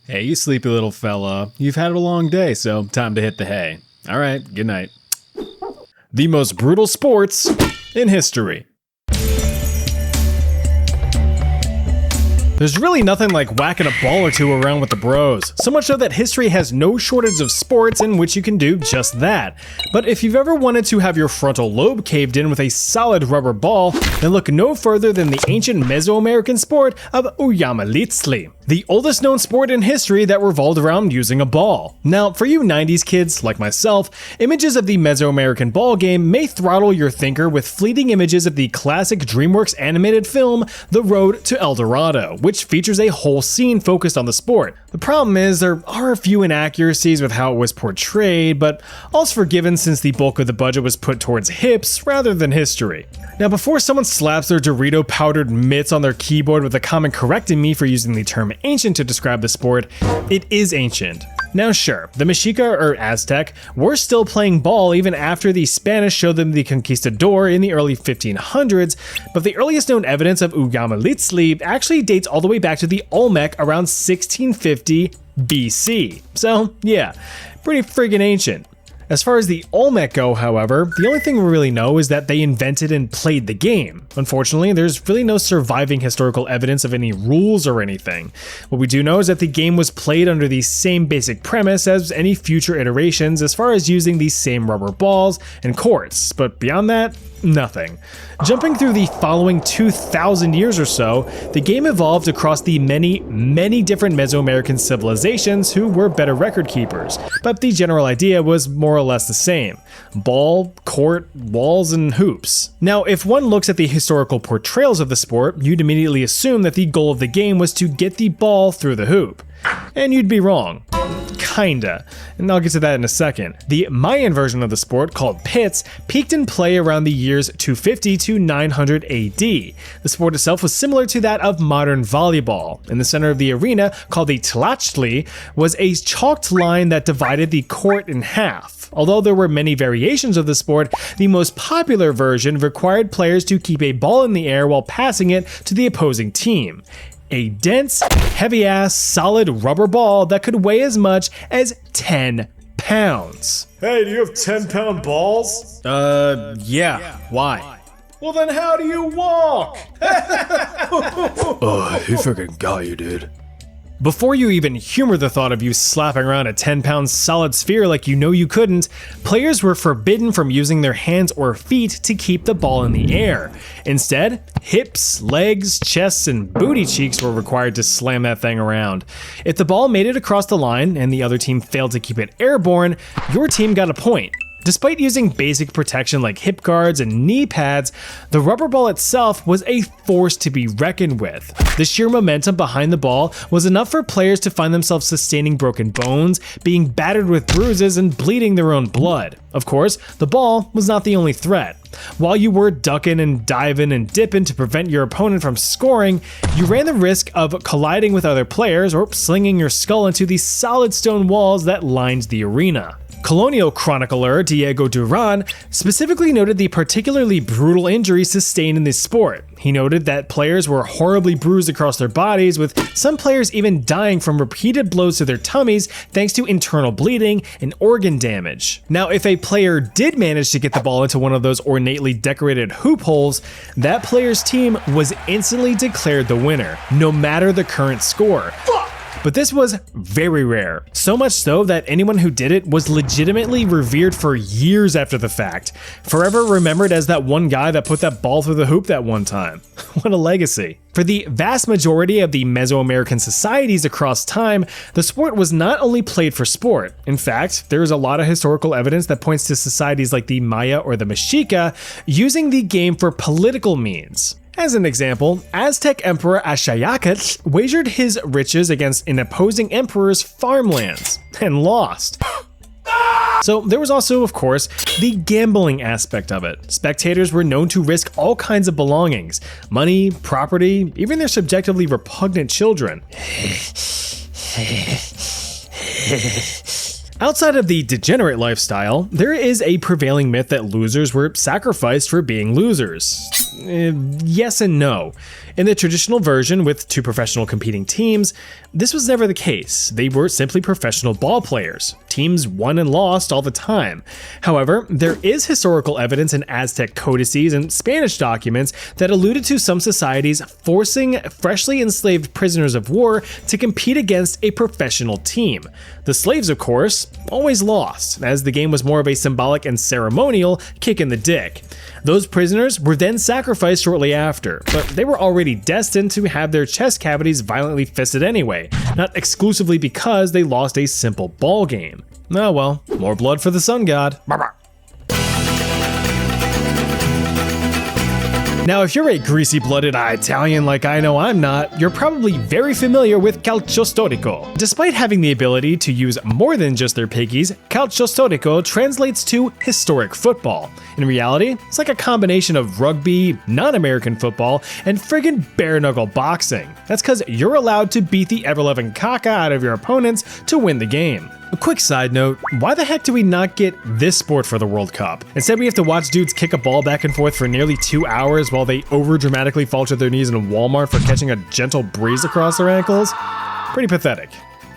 Hey, you sleepy little fella. You've had a long day, so time to hit the hay. All right, good night. The most brutal sports in history. There's really nothing like whacking a ball or two around with the bros, so much so that history has no shortage of sports in which you can do just that. But if you've ever wanted to have your frontal lobe caved in with a solid rubber ball, then look no further than the ancient Mesoamerican sport of Uyamalitzli, the oldest known sport in history that revolved around using a ball. Now, for you 90s kids like myself, images of the Mesoamerican ball game may throttle your thinker with fleeting images of the classic DreamWorks animated film The Road to El Dorado, which features a whole scene focused on the sport. The problem is there are a few inaccuracies with how it was portrayed, but all's forgiven since the bulk of the budget was put towards hips rather than history. Now, before someone slaps their Dorito powdered mitts on their keyboard with a comment correcting me for using the term ancient to describe the sport, it is ancient. Now sure, the Mexica or Aztec were still playing ball even after the Spanish showed them the conquistador in the early 1500s, but the earliest known evidence of Uyamalitzli actually dates all the way back to the Olmec around 1650 BC. So yeah, pretty friggin' ancient. As far as the Olmec go, however, the only thing we really know is that they invented and played the game. Unfortunately, there's really no surviving historical evidence of any rules or anything. What we do know is that the game was played under the same basic premise as any future iterations as far as using these same rubber balls and courts, but beyond that, nothing. Jumping through the following 2,000 years or so, the game evolved across the many different Mesoamerican civilizations who were better record keepers, but the general idea was more or less the same. Ball, court, walls, and hoops. Now, if one looks at the historical portrayals of the sport, you'd immediately assume that the goal of the game was to get the ball through the hoop. And you'd be wrong. Kinda, and I'll get to that in a second. The Mayan version of the sport, called pits, peaked in play around the years 250 to 900 AD. The sport itself was similar to that of modern volleyball. In the center of the arena, called the Tlachtli, was a chalked line that divided the court in half. Although there were many variations of the sport, the most popular version required players to keep a ball in the air while passing it to the opposing team. A dense, heavy-ass, solid rubber ball that could weigh as much as 10 pounds. Hey, do you have 10-pound balls? Yeah. Why? Well then how do you walk? He freaking got you, dude. Before you even humor the thought of you slapping around a 10-pound solid sphere like you know you couldn't, players were forbidden from using their hands or feet to keep the ball in the air. Instead, hips, legs, chests, and booty cheeks were required to slam that thing around. If the ball made it across the line and the other team failed to keep it airborne, your team got a point. Despite using basic protection like hip guards and knee pads, the rubber ball itself was a force to be reckoned with. The sheer momentum behind the ball was enough for players to find themselves sustaining broken bones, being battered with bruises, and bleeding their own blood. Of course, the ball was not the only threat. While you were ducking and diving and dipping to prevent your opponent from scoring, you ran the risk of colliding with other players or slinging your skull into the solid stone walls that lined the arena. Colonial chronicler Diego Duran specifically noted the particularly brutal injuries sustained in this sport. He noted that players were horribly bruised across their bodies, with some players even dying from repeated blows to their tummies thanks to internal bleeding and organ damage. Now, if a player did manage to get the ball into one of those ornately decorated hoop holes, that player's team was instantly declared the winner, no matter the current score. But this was very rare, so much so that anyone who did it was legitimately revered for years after the fact, forever remembered as that one guy that put that ball through the hoop that one time. What a legacy. For the vast majority of the Mesoamerican societies across time, the sport was not only played for sport. In fact, there is a lot of historical evidence that points to societies like the Maya or the Mexica using the game for political means. As an example, Aztec Emperor Axayacatl wagered his riches against an opposing emperor's farmlands and lost. So there was also, of course, the gambling aspect of it. Spectators were known to risk all kinds of belongings, money, property, even their subjectively repugnant children. Outside of the degenerate lifestyle, there is a prevailing myth that losers were sacrificed for being losers. Yes and no. In the traditional version with two professional competing teams, this was never the case. They were simply professional ball players. Teams won and lost all the time. However, there is historical evidence in Aztec codices and Spanish documents that alluded to some societies forcing freshly enslaved prisoners of war to compete against a professional team. The slaves, of course, always lost, as the game was more of a symbolic and ceremonial kick in the dick. Those prisoners were then sacrificed shortly after, but they were already destined to have their chest cavities violently fisted anyway, not exclusively because they lost a simple ball game. Oh well, more blood for the sun god. Now, if you're a greasy-blooded Italian like I know I'm not, you're probably very familiar with calcio storico. Despite having the ability to use more than just their piggies, calcio storico translates to historic football. In reality, it's like a combination of rugby, non-American football, and friggin' bare-knuckle boxing. That's because you're allowed to beat the ever-loving caca out of your opponents to win the game. A quick side note, why the heck do we not get this sport for the World Cup? Instead we have to watch dudes kick a ball back and forth for nearly 2 hours while they over-dramatically fall to their knees in Walmart for catching a gentle breeze across their ankles? Pretty pathetic.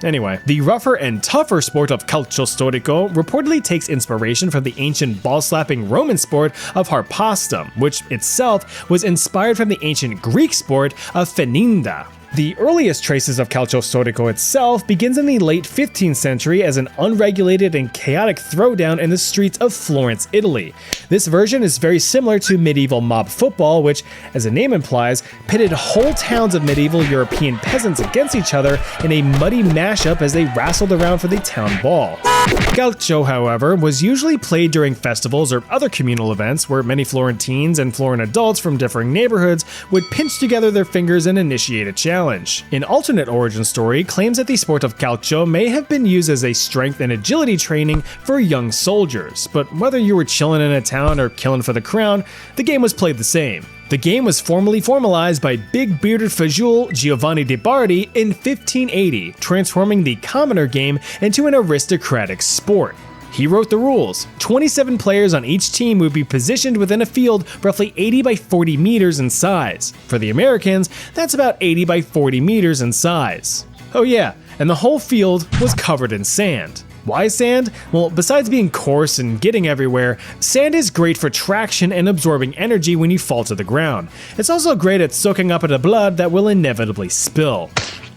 Anyway, the rougher and tougher sport of calcio storico reportedly takes inspiration from the ancient ball-slapping Roman sport of harpastum, which itself was inspired from the ancient Greek sport of feninda. The earliest traces of calcio storico itself begins in the late 15th century as an unregulated and chaotic throwdown in the streets of Florence, Italy. This version is very similar to medieval mob football, which, as the name implies, pitted whole towns of medieval European peasants against each other in a muddy mashup as they wrestled around for the town ball. Calcio, however, was usually played during festivals or other communal events where many Florentines and Florent adults from differing neighborhoods would pinch together their fingers and initiate a challenge. An alternate origin story claims that the sport of calcio may have been used as a strength and agility training for young soldiers, but whether you were chilling in a town or killing for the crown, the game was played the same. The game was formally formalized by big bearded fajoule Giovanni de Bardi in 1580, transforming the commoner game into an aristocratic sport. He wrote the rules. 27 players on each team would be positioned within a field roughly 80 by 40 meters in size. For the Americans, that's about 80 by 40 meters in size. Oh yeah, and the whole field was covered in sand. Why sand? Well, besides being coarse and getting everywhere, sand is great for traction and absorbing energy when you fall to the ground. It's also great at soaking up the blood that will inevitably spill.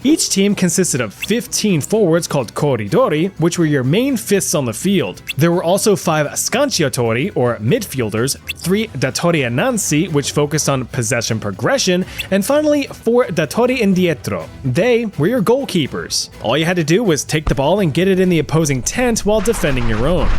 Each team consisted of 15 forwards called corridori, which were your main fists on the field. There were also 5 scanciatori, or midfielders, 3 datori annanzi, which focused on possession progression, and finally 4 datori indietro. They were your goalkeepers. All you had to do was take the ball and get it in the opposing tent while defending your own.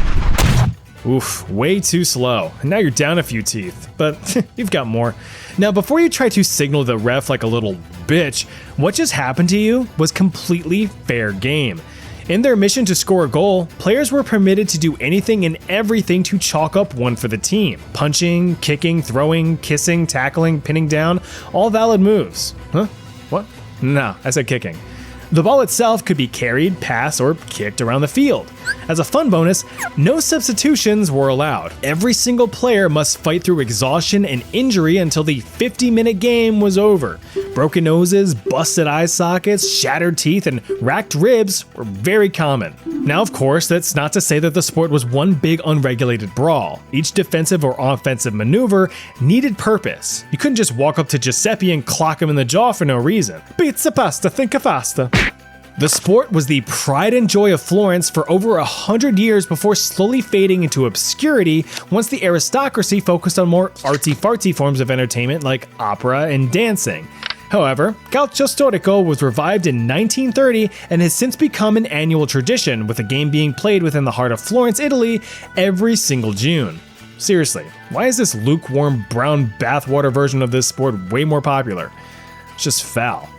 Oof, way too slow. And now you're down a few teeth, but you've got more. Now, before you try to signal the ref like a little bitch, what just happened to you was completely fair game. In their mission to score a goal, players were permitted to do anything and everything to chalk up one for the team. Punching, kicking, throwing, kissing, tackling, pinning down, all valid moves. Huh? What? No, I said kicking. The ball itself could be carried, passed, or kicked around the field. As a fun bonus, no substitutions were allowed. Every single player must fight through exhaustion and injury until the 50-minute game was over. Broken noses, busted eye sockets, shattered teeth, and racked ribs were very common. Now, of course, that's not to say that the sport was one big unregulated brawl. Each defensive or offensive maneuver needed purpose. You couldn't just walk up to Giuseppe and clock him in the jaw for no reason. Pizza pasta, think of pasta. The sport was the pride and joy of Florence for over 100 years before slowly fading into obscurity once the aristocracy focused on more artsy-fartsy forms of entertainment like opera and dancing. However, calcio storico was revived in 1930 and has since become an annual tradition, with the game being played within the heart of Florence, Italy, every single June. Seriously, why is this lukewarm brown bathwater version of this sport way more popular? It's just foul.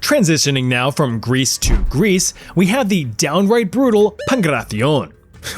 Transitioning now from Greece to Greece, we have the downright brutal Pankration.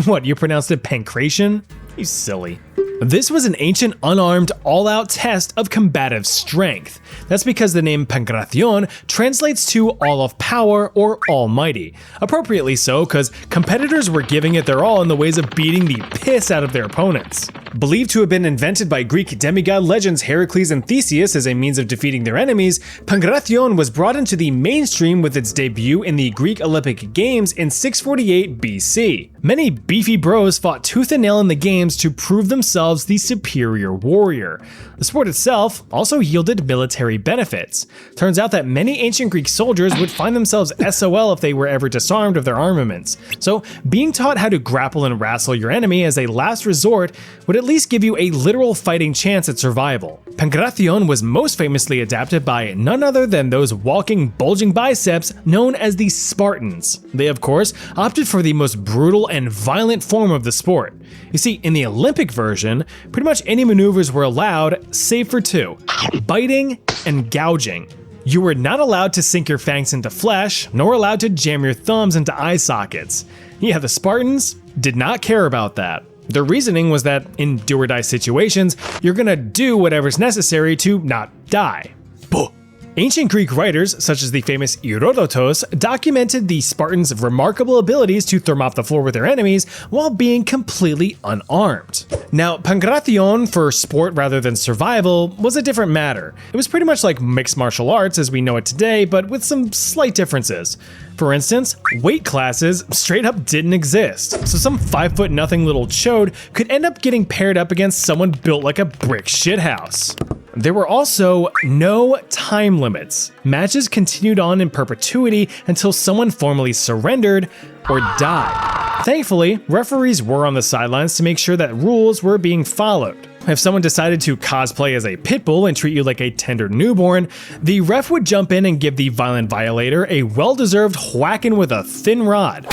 What, you pronounced it pankration? You silly. This was an ancient, unarmed, all-out test of combative strength. That's because the name Pancration translates to all of power or almighty. Appropriately so, because competitors were giving it their all in the ways of beating the piss out of their opponents. Believed to have been invented by Greek demigod legends Heracles and Theseus as a means of defeating their enemies, Pancration was brought into the mainstream with its debut in the Greek Olympic Games in 648 BC. Many beefy bros fought tooth and nail in the games to prove themselves the superior warrior. The sport itself also yielded military benefits. Turns out that many ancient Greek soldiers would find themselves SOL if they were ever disarmed of their armaments. So being taught how to grapple and wrestle your enemy as a last resort would at least give you a literal fighting chance at survival. Pancration was most famously adapted by none other than those walking, bulging biceps known as the Spartans. They, of course, opted for the most brutal and violent form of the sport. You see, in the Olympic version, pretty much any maneuvers were allowed, save for two: biting and gouging. You were not allowed to sink your fangs into flesh, nor allowed to jam your thumbs into eye sockets. Yeah, the Spartans did not care about that. Their reasoning was that in do-or-die situations, you're gonna do whatever's necessary to not die. Buh. Ancient Greek writers, such as the famous Herodotus, documented the Spartans' remarkable abilities to thermop the floor with their enemies while being completely unarmed. Now, Pancration for sport rather than survival was a different matter. It was pretty much like mixed martial arts as we know it today, but with some slight differences. For instance, weight classes straight up didn't exist, so some 5'0" little chode could end up getting paired up against someone built like a brick shithouse. There were also no time limits. Matches continued on in perpetuity until someone formally surrendered or died. Thankfully, referees were on the sidelines to make sure that rules were being followed. If someone decided to cosplay as a pit bull and treat you like a tender newborn, the ref would jump in and give the violent violator a well-deserved whacking with a thin rod.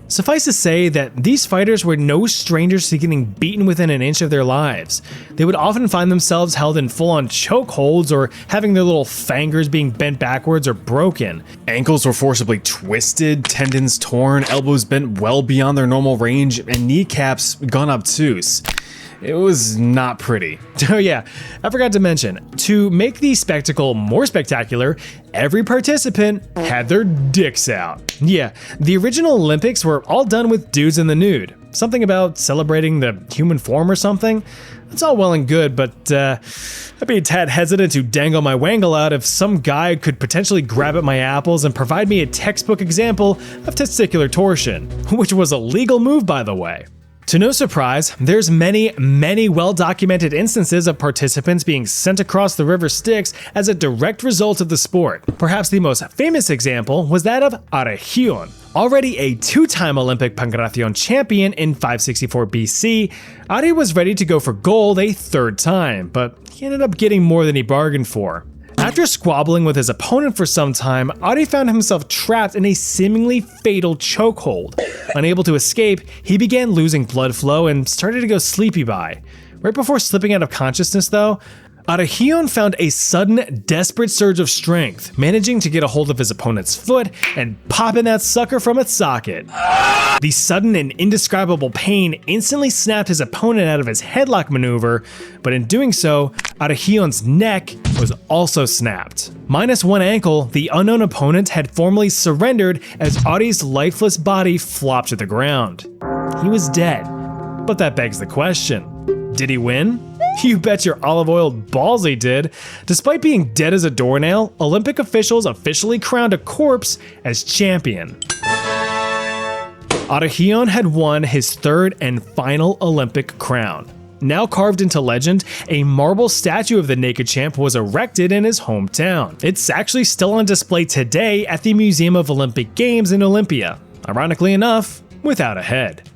Suffice to say that these fighters were no strangers to getting beaten within an inch of their lives. They would often find themselves held in full-on chokeholds or having their little fingers being bent backwards or broken. Ankles were forcibly twisted, tendons torn, elbows bent well beyond their normal range, and kneecaps gone obtuse. It was not pretty. Oh yeah, I forgot to mention, to make the spectacle more spectacular, every participant had their dicks out. Yeah, the original Olympics were all done with dudes in the nude. Something about celebrating the human form or something? That's all well and good, but I'd be a tad hesitant to dangle my wangle out if some guy could potentially grab at my apples and provide me a textbook example of testicular torsion, which was a legal move by the way. To no surprise, there's many well-documented instances of participants being sent across the river Styx as a direct result of the sport. Perhaps the most famous example was that of Arechion. Already a two-time Olympic Pancration champion in 564 BC, Ari was ready to go for gold a third time, but he ended up getting more than he bargained for. After squabbling with his opponent for some time, Ari found himself trapped in a seemingly fatal chokehold. Unable to escape, he began losing blood flow and started to go sleepy by. Right before slipping out of consciousness though, Arechion found a sudden, desperate surge of strength, managing to get a hold of his opponent's foot and popping that sucker from its socket. The sudden and indescribable pain instantly snapped his opponent out of his headlock maneuver, but in doing so, Arechion's neck was also snapped. Minus one ankle, the unknown opponent had formally surrendered as Ari's lifeless body flopped to the ground. He was dead, but that begs the question, did he win? You bet your olive-oiled balls he did. Despite being dead as a doornail, Olympic officials officially crowned a corpse as champion. Arechion had won his third and final Olympic crown. Now carved into legend, a marble statue of the naked champ was erected in his hometown. It's actually still on display today at the Museum of Olympic Games in Olympia. Ironically enough, without a head.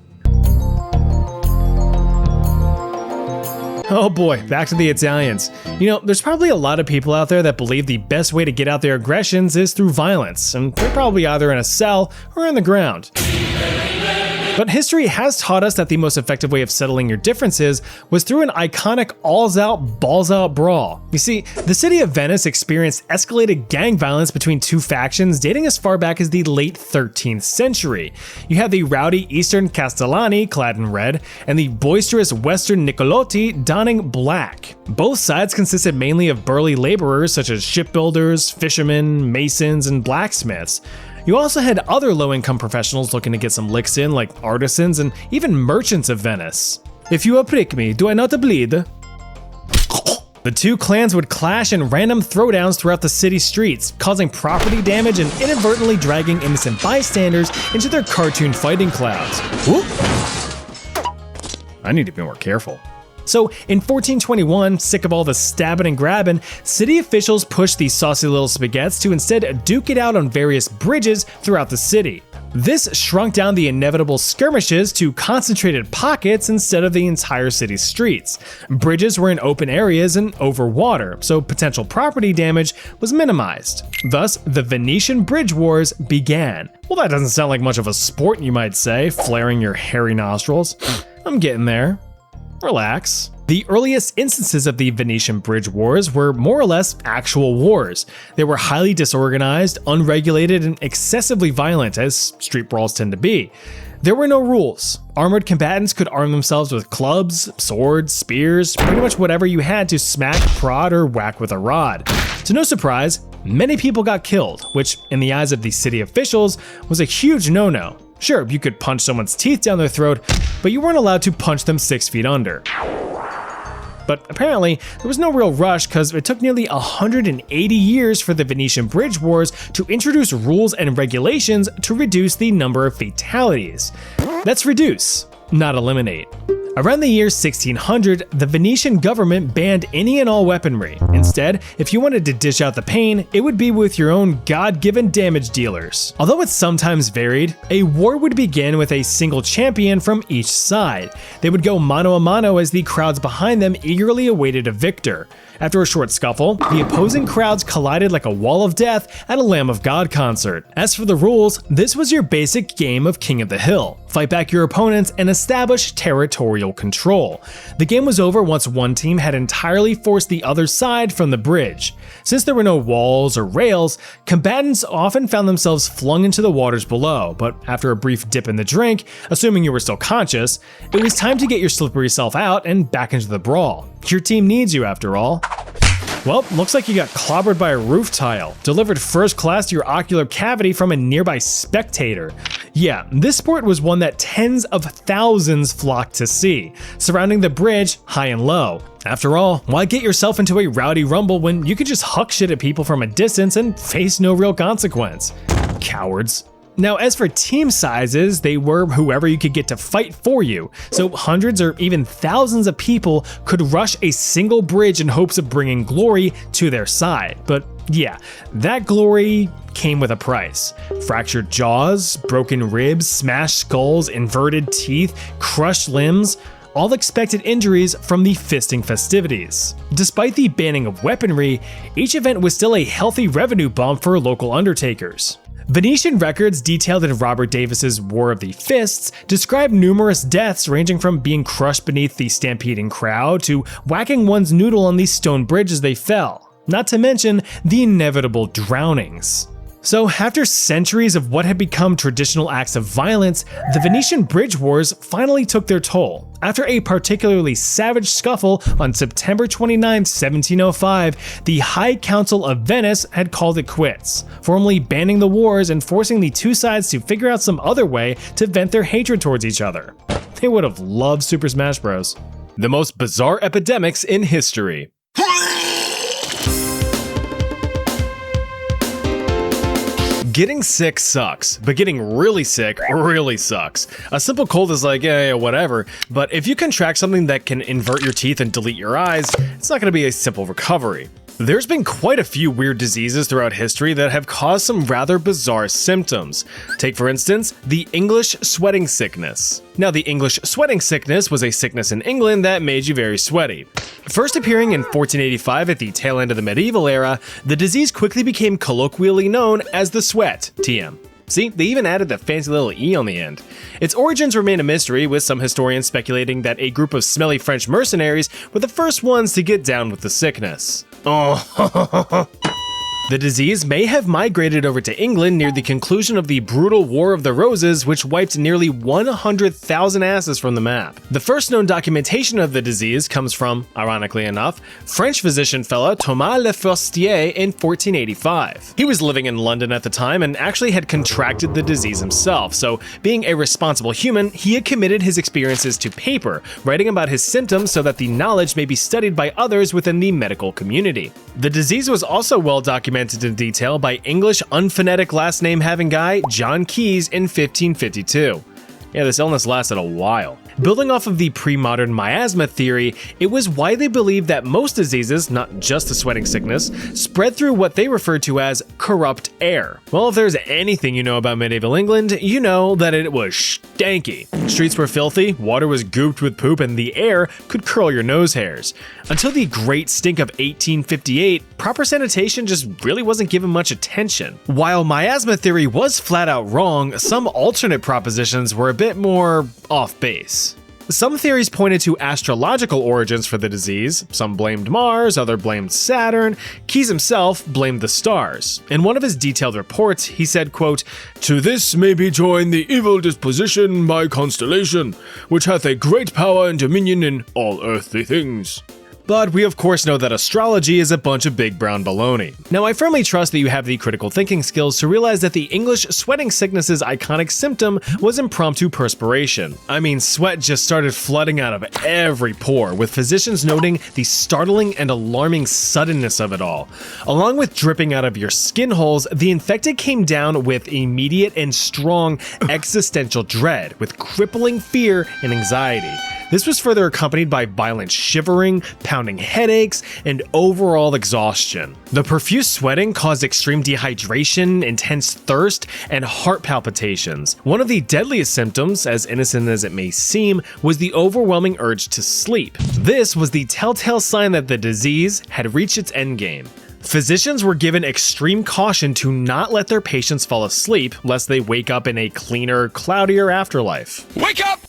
Oh boy, back to the Italians. You know, there's probably a lot of people out there that believe the best way to get out their aggressions is through violence, and they're probably either in a cell or on the ground. But history has taught us that the most effective way of settling your differences was through an iconic alls-out, balls-out brawl. You see, the city of Venice experienced escalated gang violence between two factions dating as far back as the late 13th century. You had the rowdy Eastern Castellani, clad in red, and the boisterous Western Nicolotti, donning black. Both sides consisted mainly of burly laborers such as shipbuilders, fishermen, masons, and blacksmiths. You also had other low-income professionals looking to get some licks in, like artisans and even merchants of Venice. If you prick me, do I not bleed? The two clans would clash in random throwdowns throughout the city streets, causing property damage and inadvertently dragging innocent bystanders into their cartoon fighting clouds. Whoop! I need to be more careful. So in 1421, sick of all the stabbing and grabbing, city officials pushed these saucy little spaghettis to instead duke it out on various bridges throughout the city. This shrunk down the inevitable skirmishes to concentrated pockets instead of the entire city's streets. Bridges were in open areas and over water, so potential property damage was minimized. Thus, the Venetian Bridge Wars began. Well, that doesn't sound like much of a sport, you might say, flaring your hairy nostrils. I'm getting there. Relax. The earliest instances of the Venetian Bridge Wars were more or less actual wars. They were highly disorganized, unregulated, and excessively violent, as street brawls tend to be. There were no rules. Armored combatants could arm themselves with clubs, swords, spears, pretty much whatever you had to smack, prod, or whack with a rod. To no surprise, many people got killed, which, in the eyes of the city officials, was a huge no-no. Sure, you could punch someone's teeth down their throat, but you weren't allowed to punch them 6 feet under. But apparently, there was no real rush because it took nearly 180 years for the Venetian Bridge Wars to introduce rules and regulations to reduce the number of fatalities. That's reduce, not eliminate. Around the year 1600, the Venetian government banned any and all weaponry. Instead, if you wanted to dish out the pain, it would be with your own God-given damage dealers. Although it sometimes varied, a war would begin with a single champion from each side. They would go mano a mano as the crowds behind them eagerly awaited a victor. After a short scuffle, the opposing crowds collided like a wall of death at a Lamb of God concert. As for the rules, this was your basic game of King of the Hill. Fight back your opponents and establish territorial control. The game was over once one team had entirely forced the other side from the bridge. Since there were no walls or rails, combatants often found themselves flung into the waters below, but after a brief dip in the drink, assuming you were still conscious, it was time to get your slippery self out and back into the brawl. Your team needs you after all. Well, looks like you got clobbered by a roof tile, delivered first class to your ocular cavity from a nearby spectator. Yeah, this sport was one that tens of thousands flocked to see, surrounding the bridge high and low. After all, why get yourself into a rowdy rumble when you could just huck shit at people from a distance and face no real consequence? Cowards. Now, as for team sizes, they were whoever you could get to fight for you, so hundreds or even thousands of people could rush a single bridge in hopes of bringing glory to their side. But yeah, that glory came with a price. Fractured jaws, broken ribs, smashed skulls, inverted teeth, crushed limbs, all expected injuries from the fisting festivities. Despite the banning of weaponry, each event was still a healthy revenue bump for local undertakers. Venetian records detailed in Robert Davis's War of the Fists describe numerous deaths ranging from being crushed beneath the stampeding crowd to whacking one's noodle on the stone bridge as they fell, not to mention the inevitable drownings. So after centuries of what had become traditional acts of violence, the Venetian Bridge Wars finally took their toll. After a particularly savage scuffle on September 29, 1705, the High Council of Venice had called it quits, formally banning the wars and forcing the two sides to figure out some other way to vent their hatred towards each other. They would have loved Super Smash Bros. The most bizarre epidemics in history. Getting sick sucks, but getting really sick really sucks. A simple cold is like, yeah, whatever, but if you contract something that can invert your teeth and delete your eyes, it's not going to be a simple recovery. There's been quite a few weird diseases throughout history that have caused some rather bizarre symptoms. Take, for instance, the English sweating sickness. Now, the English sweating sickness was a sickness in England that made you very sweaty. First appearing in 1485 at the tail end of the medieval era, the disease quickly became colloquially known as the sweat, TM. See, they even added the fancy little E on the end. Its origins remain a mystery, with some historians speculating that a group of smelly French mercenaries were the first ones to get down with the sickness. Oh, the disease may have migrated over to England near the conclusion of the brutal War of the Roses, which wiped nearly 100,000 asses from the map. The first known documentation of the disease comes from, ironically enough, French physician fella Thomas Le Forestier in 1485. He was living in London at the time and actually had contracted the disease himself, so being a responsible human, he had committed his experiences to paper, writing about his symptoms so that the knowledge may be studied by others within the medical community. The disease was also well documented in detail by English unphonetic last name having guy John Keyes in 1552. Yeah, this illness lasted a while. Building off of the pre-modern miasma theory, it was widely believed that most diseases, not just the sweating sickness, spread through what they referred to as corrupt air. Well, if there's anything you know about medieval England, you know that it was stanky. Streets were filthy, water was gooped with poop, and the air could curl your nose hairs. Until the Great Stink of 1858, proper sanitation just really wasn't given much attention. While miasma theory was flat out wrong, some alternate propositions were a bit more off base. Some theories pointed to astrological origins for the disease. Some blamed Mars, others blamed Saturn. Keyes himself blamed the stars. In one of his detailed reports, he said, quote, "To this may be joined the evil disposition by constellation, which hath a great power and dominion in all earthly things." But we of course know that astrology is a bunch of big brown baloney. Now I firmly trust that you have the critical thinking skills to realize that the English sweating sickness's iconic symptom was impromptu perspiration. I mean, sweat just started flooding out of every pore, with physicians noting the startling and alarming suddenness of it all. Along with dripping out of your skin holes, the infected came down with immediate and strong existential dread, with crippling fear and anxiety. This was further accompanied by violent shivering, pounding headaches, and overall exhaustion. The profuse sweating caused extreme dehydration, intense thirst, and heart palpitations. One of the deadliest symptoms, as innocent as it may seem, was the overwhelming urge to sleep. This was the telltale sign that the disease had reached its endgame. Physicians were given extreme caution to not let their patients fall asleep, lest they wake up in a cleaner, cloudier afterlife. Wake up!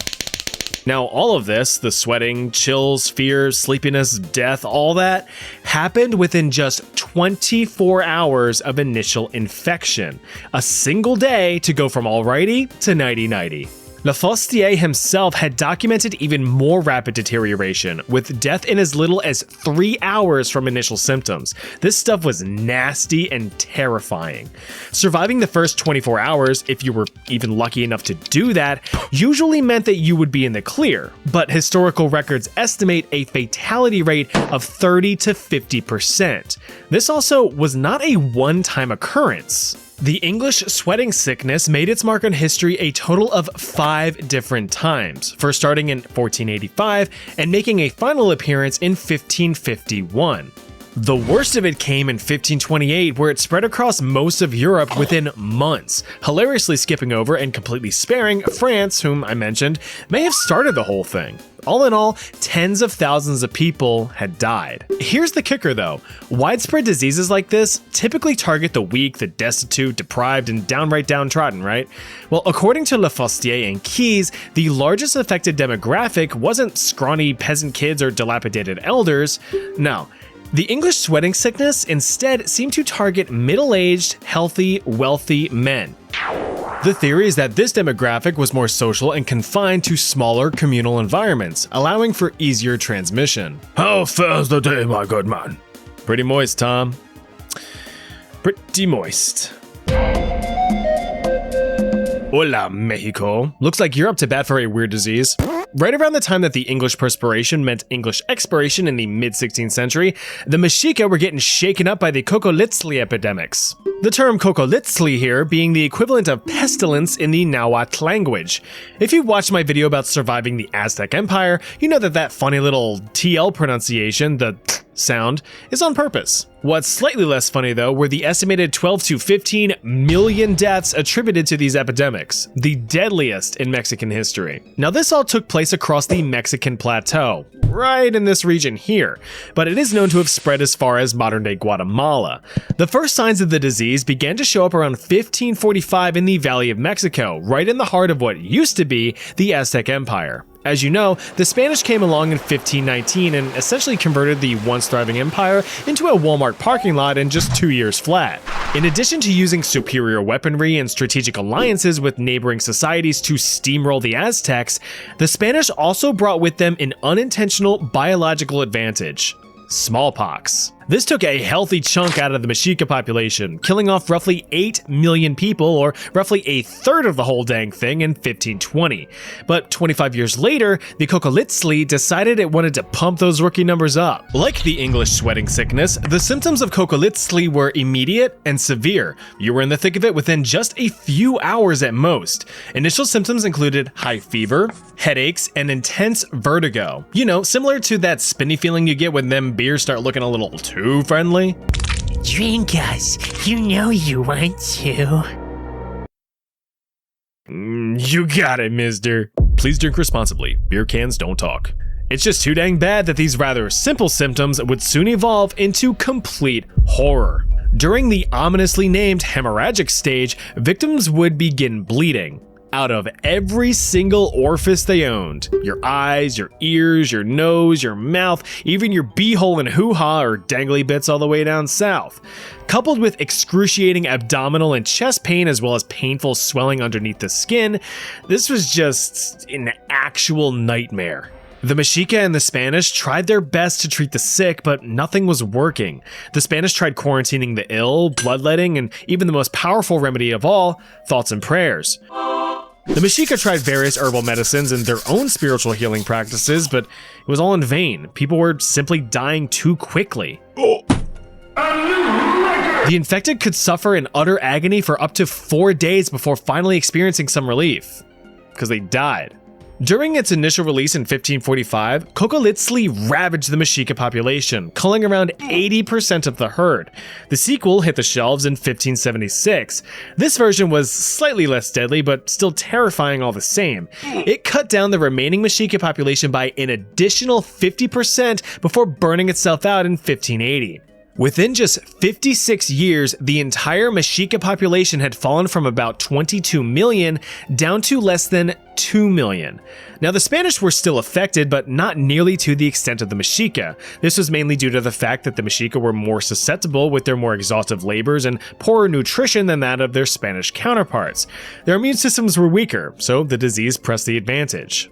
Now, all of this, the sweating, chills, fears, sleepiness, death, all that, happened within just 24 hours of initial infection. A single day to go from alrighty to nighty-nighty. Le Forestier himself had documented even more rapid deterioration, with death in as little as 3 hours from initial symptoms. This stuff was nasty and terrifying. Surviving the first 24 hours, if you were even lucky enough to do that, usually meant that you would be in the clear, but historical records estimate a fatality rate of 30 to 50%. This also was not a one-time occurrence. The English sweating sickness made its mark on history a total of 5 different times, first starting in 1485 and making a final appearance in 1551. The worst of it came in 1528, where it spread across most of Europe within months, hilariously skipping over and completely sparing France, whom I mentioned, may have started the whole thing. All in all, tens of thousands of people had died. Here's the kicker though, widespread diseases like this typically target the weak, the destitute, deprived, and downright downtrodden, right? Well, according to Le Forestier and Keyes, the largest affected demographic wasn't scrawny peasant kids or dilapidated elders. No. The English sweating sickness instead seemed to target middle-aged, healthy, wealthy men. The theory is that this demographic was more social and confined to smaller communal environments, allowing for easier transmission. How fares the day, my good man? Pretty moist, Tom. Pretty moist. Hola, Mexico. Looks like you're up to bat for a weird disease. Right around the time that the English perspiration meant English expiration in the mid-16th century, the Mexica were getting shaken up by the Cocolitzli epidemics. The term Cocolitzli here being the equivalent of pestilence in the Nahuatl language. If you watched my video about surviving the Aztec Empire, you know that funny little TL pronunciation, the sound is on purpose. What's slightly less funny though were the estimated 12 to 15 million deaths attributed to these epidemics, the deadliest in Mexican history. Now this all took place across the Mexican plateau, right in this region here, but it is known to have spread as far as modern-day Guatemala. The first signs of the disease began to show up around 1545 in the Valley of Mexico, right in the heart of what used to be the Aztec Empire. As you know, the Spanish came along in 1519 and essentially converted the once thriving empire into a Walmart parking lot in just 2 years flat. In addition to using superior weaponry and strategic alliances with neighboring societies to steamroll the Aztecs, the Spanish also brought with them an unintentional biological advantage: smallpox. This took a healthy chunk out of the Mexica population, killing off roughly 8 million people, or roughly a third of the whole dang thing in 1520. But 25 years later, the Cocolitzli decided it wanted to pump those rookie numbers up. Like the English sweating sickness, the symptoms of Cocolitzli were immediate and severe. You were in the thick of it within just a few hours at most. Initial symptoms included high fever, headaches, and intense vertigo. You know, similar to that spinny feeling you get when them beers start looking a little too friendly. Drink us. You know you want to. You got it, mister. Please drink responsibly. Beer cans don't talk. It's just too dang bad that these rather simple symptoms would soon evolve into complete horror. During the ominously named hemorrhagic stage, victims would begin bleeding out of every single orifice they owned. Your eyes, your ears, your nose, your mouth, even your beehole and hoo-ha or dangly bits all the way down south. Coupled with excruciating abdominal and chest pain as well as painful swelling underneath the skin, this was just an actual nightmare. The Mexica and the Spanish tried their best to treat the sick, but nothing was working. The Spanish tried quarantining the ill, bloodletting, and even the most powerful remedy of all, thoughts and prayers. The Mexica tried various herbal medicines and their own spiritual healing practices, but it was all in vain. People were simply dying too quickly. The infected could suffer in utter agony for up to 4 days before finally experiencing some relief, because they died. During its initial release in 1545, Cocolitzli ravaged the Mexica population, culling around 80% of the herd. The sequel hit the shelves in 1576. This version was slightly less deadly, but still terrifying all the same. It cut down the remaining Mexica population by an additional 50% before burning itself out in 1580. Within just 56 years, the entire Mexica population had fallen from about 22 million down to less than 2 million. Now, the Spanish were still affected, but not nearly to the extent of the Mexica. This was mainly due to the fact that the Mexica were more susceptible with their more exhaustive labors and poorer nutrition than that of their Spanish counterparts. Their immune systems were weaker, so the disease pressed the advantage.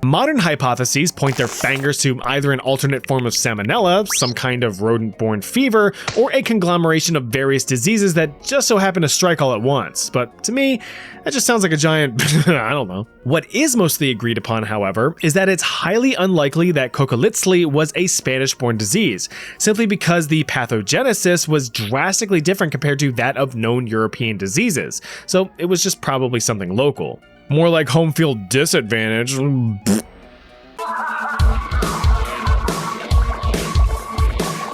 Modern hypotheses point their fingers to either an alternate form of salmonella, some kind of rodent-borne fever, or a conglomeration of various diseases that just so happen to strike all at once. But to me, that just sounds like a giant, I don't know. What is mostly agreed upon, however, is that it's highly unlikely that Cocolitzli was a Spanish-borne disease, simply because the pathogenesis was drastically different compared to that of known European diseases, so it was just probably something local. More like home field disadvantage.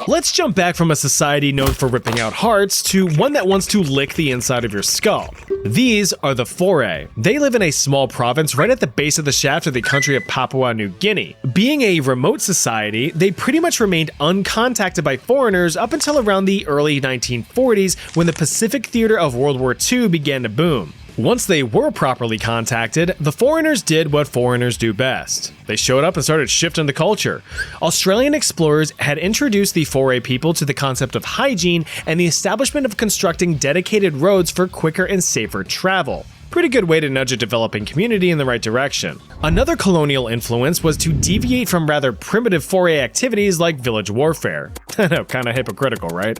Let's jump back from a society known for ripping out hearts to one that wants to lick the inside of your skull. These are the Foray. They live in a small province right at the base of the shaft of the country of Papua New Guinea. Being a remote society, they pretty much remained uncontacted by foreigners up until around the early 1940s when the Pacific theater of World War II began to boom. Once they were properly contacted, the foreigners did what foreigners do best. They showed up and started shifting the culture. Australian explorers had introduced the Foray people to the concept of hygiene and the establishment of constructing dedicated roads for quicker and safer travel. Pretty good way to nudge a developing community in the right direction. Another colonial influence was to deviate from rather primitive foray activities like village warfare. I know, kinda hypocritical, right?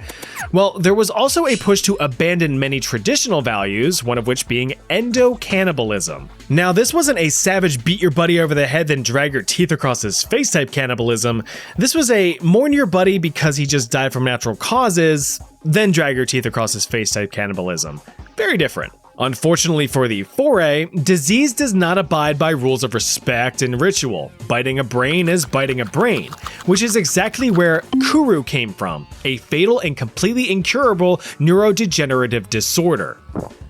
Well, there was also a push to abandon many traditional values, one of which being endo-cannibalism. Now, this wasn't a savage beat your buddy over the head then drag your teeth across his face type cannibalism. This was a mourn your buddy because he just died from natural causes, then drag your teeth across his face type cannibalism. Very different. Unfortunately for the foray, disease does not abide by rules of respect and ritual. Biting a brain is biting a brain, which is exactly where Kuru came from, a fatal and completely incurable neurodegenerative disorder.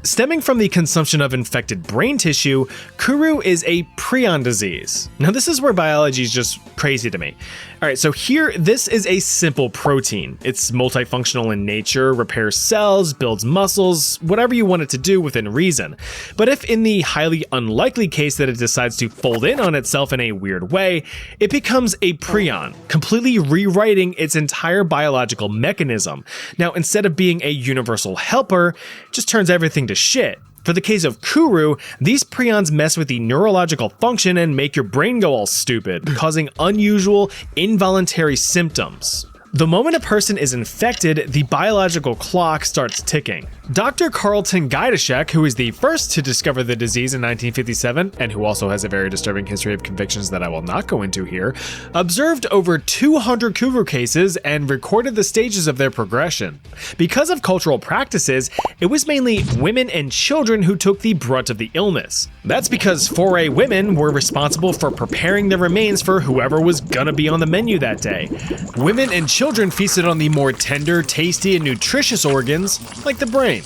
Stemming from the consumption of infected brain tissue, Kuru is a prion disease. Now this is where biology is just crazy to me. Alright, so here, this is a simple protein. It's multifunctional in nature, repairs cells, builds muscles, whatever you want it to do within reason. But if in the highly unlikely case that it decides to fold in on itself in a weird way, it becomes a prion, completely rewriting its entire biological mechanism. Now instead of being a universal helper, it just turns everything to shit. For the case of Kuru, these prions mess with the neurological function and make your brain go all stupid, causing unusual, involuntary symptoms. The moment a person is infected, the biological clock starts ticking. Dr. Carlton Gajdusek, who is the first to discover the disease in 1957, and who also has a very disturbing history of convictions that I will not go into here, observed over 200 Kuru cases and recorded the stages of their progression. Because of cultural practices, it was mainly women and children who took the brunt of the illness. That's because foray women were responsible for preparing the remains for whoever was gonna be on the menu that day. Women and children feasted on the more tender, tasty, and nutritious organs, like the brain.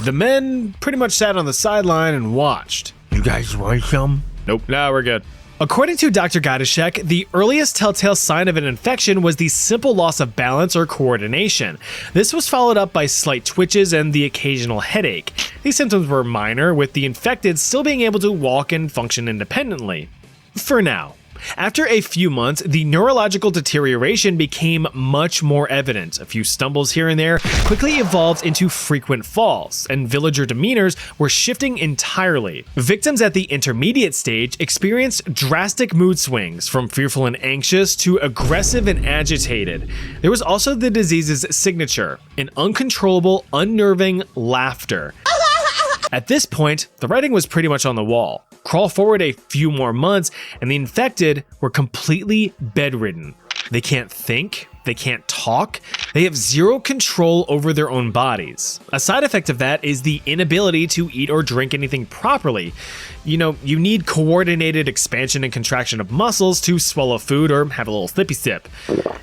The men pretty much sat on the sideline and watched. You guys want some? Nope, no, we're good. According to Dr. Gajdusek, the earliest telltale sign of an infection was the simple loss of balance or coordination. This was followed up by slight twitches and the occasional headache. These symptoms were minor, with the infected still being able to walk and function independently. For now. After a few months, the neurological deterioration became much more evident. A few stumbles here and there quickly evolved into frequent falls, and villager demeanors were shifting entirely. Victims at the intermediate stage experienced drastic mood swings, from fearful and anxious to aggressive and agitated. There was also the disease's signature, an uncontrollable, unnerving laughter. At this point, the writing was pretty much on the wall. Crawl forward a few more months, and the infected were completely bedridden. They can't think, they can't talk, they have zero control over their own bodies. A side effect of that is the inability to eat or drink anything properly. You know, you need coordinated expansion and contraction of muscles to swallow food or have a little sippy sip.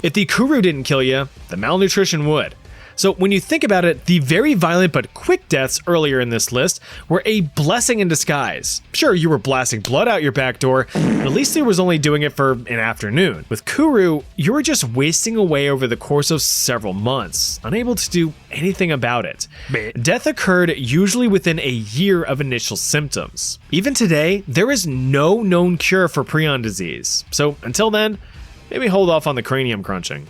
If the Kuru didn't kill you, the malnutrition would. So when you think about it, the very violent but quick deaths earlier in this list were a blessing in disguise. Sure, you were blasting blood out your back door, but at least they was only doing it for an afternoon. With Kuru, you were just wasting away over the course of several months, unable to do anything about it. Death occurred usually within a year of initial symptoms. Even today, there is no known cure for prion disease. So until then, maybe hold off on the cranium crunching.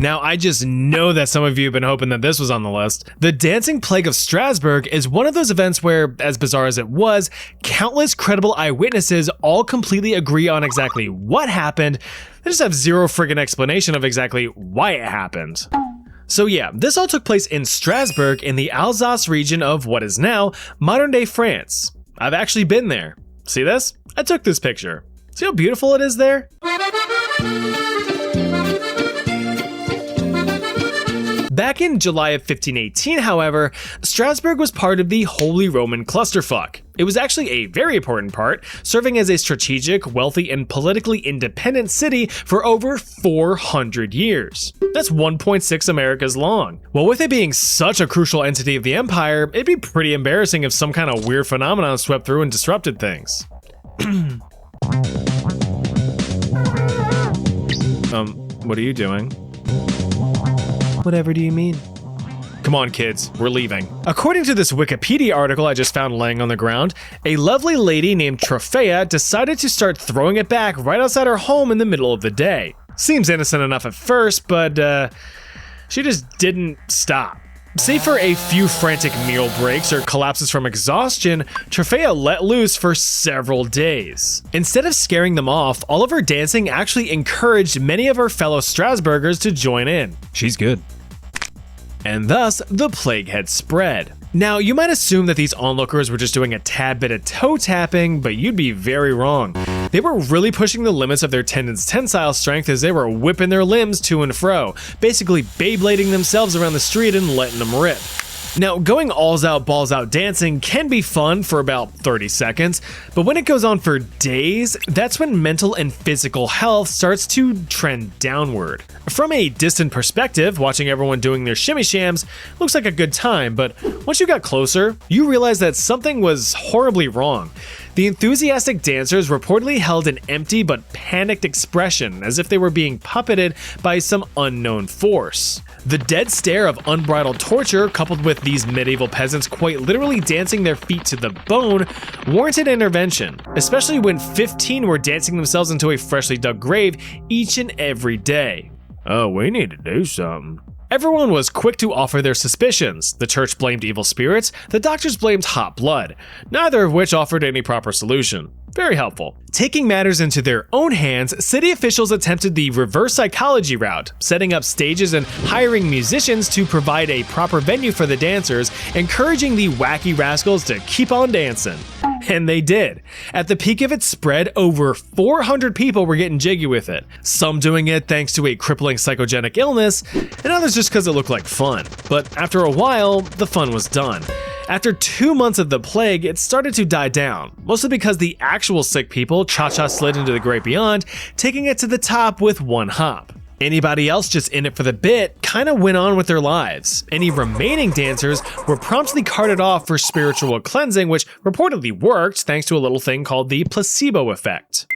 Now, I just know that some of you have been hoping that this was on the list. The Dancing Plague of Strasbourg is one of those events where, as bizarre as it was, countless credible eyewitnesses all completely agree on exactly what happened. They just have zero friggin' explanation of exactly why it happened. So yeah, this all took place in Strasbourg in the Alsace region of what is now modern-day France. I've actually been there. See this? I took this picture. See how beautiful it is there? Back in July of 1518, however, Strasbourg was part of the Holy Roman clusterfuck. It was actually a very important part, serving as a strategic, wealthy, and politically independent city for over 400 years. That's 1.6 Americas long. Well, with it being such a crucial entity of the empire, it'd be pretty embarrassing if some kind of weird phenomenon swept through and disrupted things. What are you doing? Whatever do you mean? Come on, kids, we're leaving. According to this Wikipedia article I just found laying on the ground, a lovely lady named Tropea decided to start throwing it back right outside her home in the middle of the day. Seems innocent enough at first, but she just didn't stop. Save for a few frantic meal breaks or collapses from exhaustion, Tropea let loose for several days. Instead of scaring them off, all of her dancing actually encouraged many of her fellow Strasburgers to join in. She's good. And thus, the plague had spread. Now, you might assume that these onlookers were just doing a tad bit of toe tapping, but you'd be very wrong. They were really pushing the limits of their tendons' tensile strength as they were whipping their limbs to and fro, basically Beyblading themselves around the street and letting them rip. Now, going alls out, balls out dancing can be fun for about 30 seconds, but when it goes on for days, that's when mental and physical health starts to trend downward. From a distant perspective, watching everyone doing their shimmy shams looks like a good time, but once you got closer, you realize that something was horribly wrong. The enthusiastic dancers reportedly held an empty but panicked expression, as if they were being puppeted by some unknown force. The dead stare of unbridled torture, coupled with these medieval peasants quite literally dancing their feet to the bone, warranted intervention, especially when 15 were dancing themselves into a freshly dug grave each and every day. Oh, we need to do something. Everyone was quick to offer their suspicions. The church blamed evil spirits, the doctors blamed hot blood, neither of which offered any proper solution. Very helpful. Taking matters into their own hands, city officials attempted the reverse psychology route, setting up stages and hiring musicians to provide a proper venue for the dancers, encouraging the wacky rascals to keep on dancing. And they did. At the peak of its spread, over 400 people were getting jiggy with it. Some doing it thanks to a crippling psychogenic illness, and others just because it looked like fun. But after a while, the fun was done. After 2 months of the plague, it started to die down, mostly because the actual sick people cha-cha slid into the great beyond, taking it to the top with one hop. Anybody else just in it for the bit kinda went on with their lives. Any remaining dancers were promptly carted off for spiritual cleansing, which reportedly worked thanks to a little thing called the placebo effect.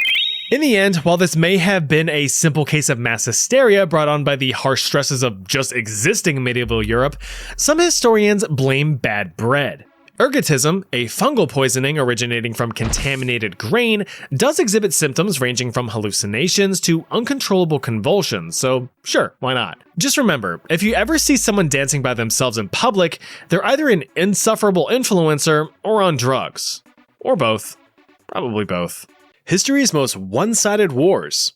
In the end, while this may have been a simple case of mass hysteria brought on by the harsh stresses of just existing in medieval Europe, some historians blame bad bread. Ergotism, a fungal poisoning originating from contaminated grain, does exhibit symptoms ranging from hallucinations to uncontrollable convulsions, so sure, why not? Just remember, if you ever see someone dancing by themselves in public, they're either an insufferable influencer or on drugs. Or both. Probably both. History's most one-sided wars.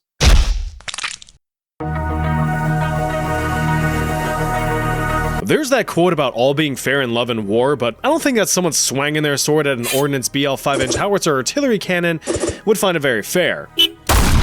There's that quote about all being fair in love and war, but I don't think that someone swinging their sword at an Ordnance BL 5-inch howitzer artillery cannon would find it very fair.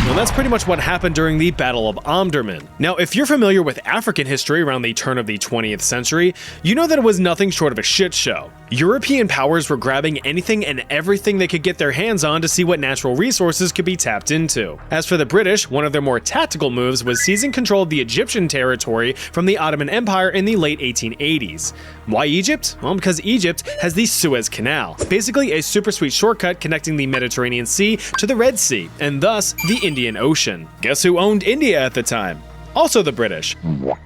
Well, that's pretty much what happened during the Battle of Omdurman. Now, if you're familiar with African history around the turn of the 20th century, you know that it was nothing short of a shit show. European powers were grabbing anything and everything they could get their hands on to see what natural resources could be tapped into. As for the British, one of their more tactical moves was seizing control of the Egyptian territory from the Ottoman Empire in the late 1880s. Why Egypt? Well, because Egypt has the Suez Canal, basically a super sweet shortcut connecting the Mediterranean Sea to the Red Sea, and thus the Indian Ocean. Guess who owned India at the time? Also the British.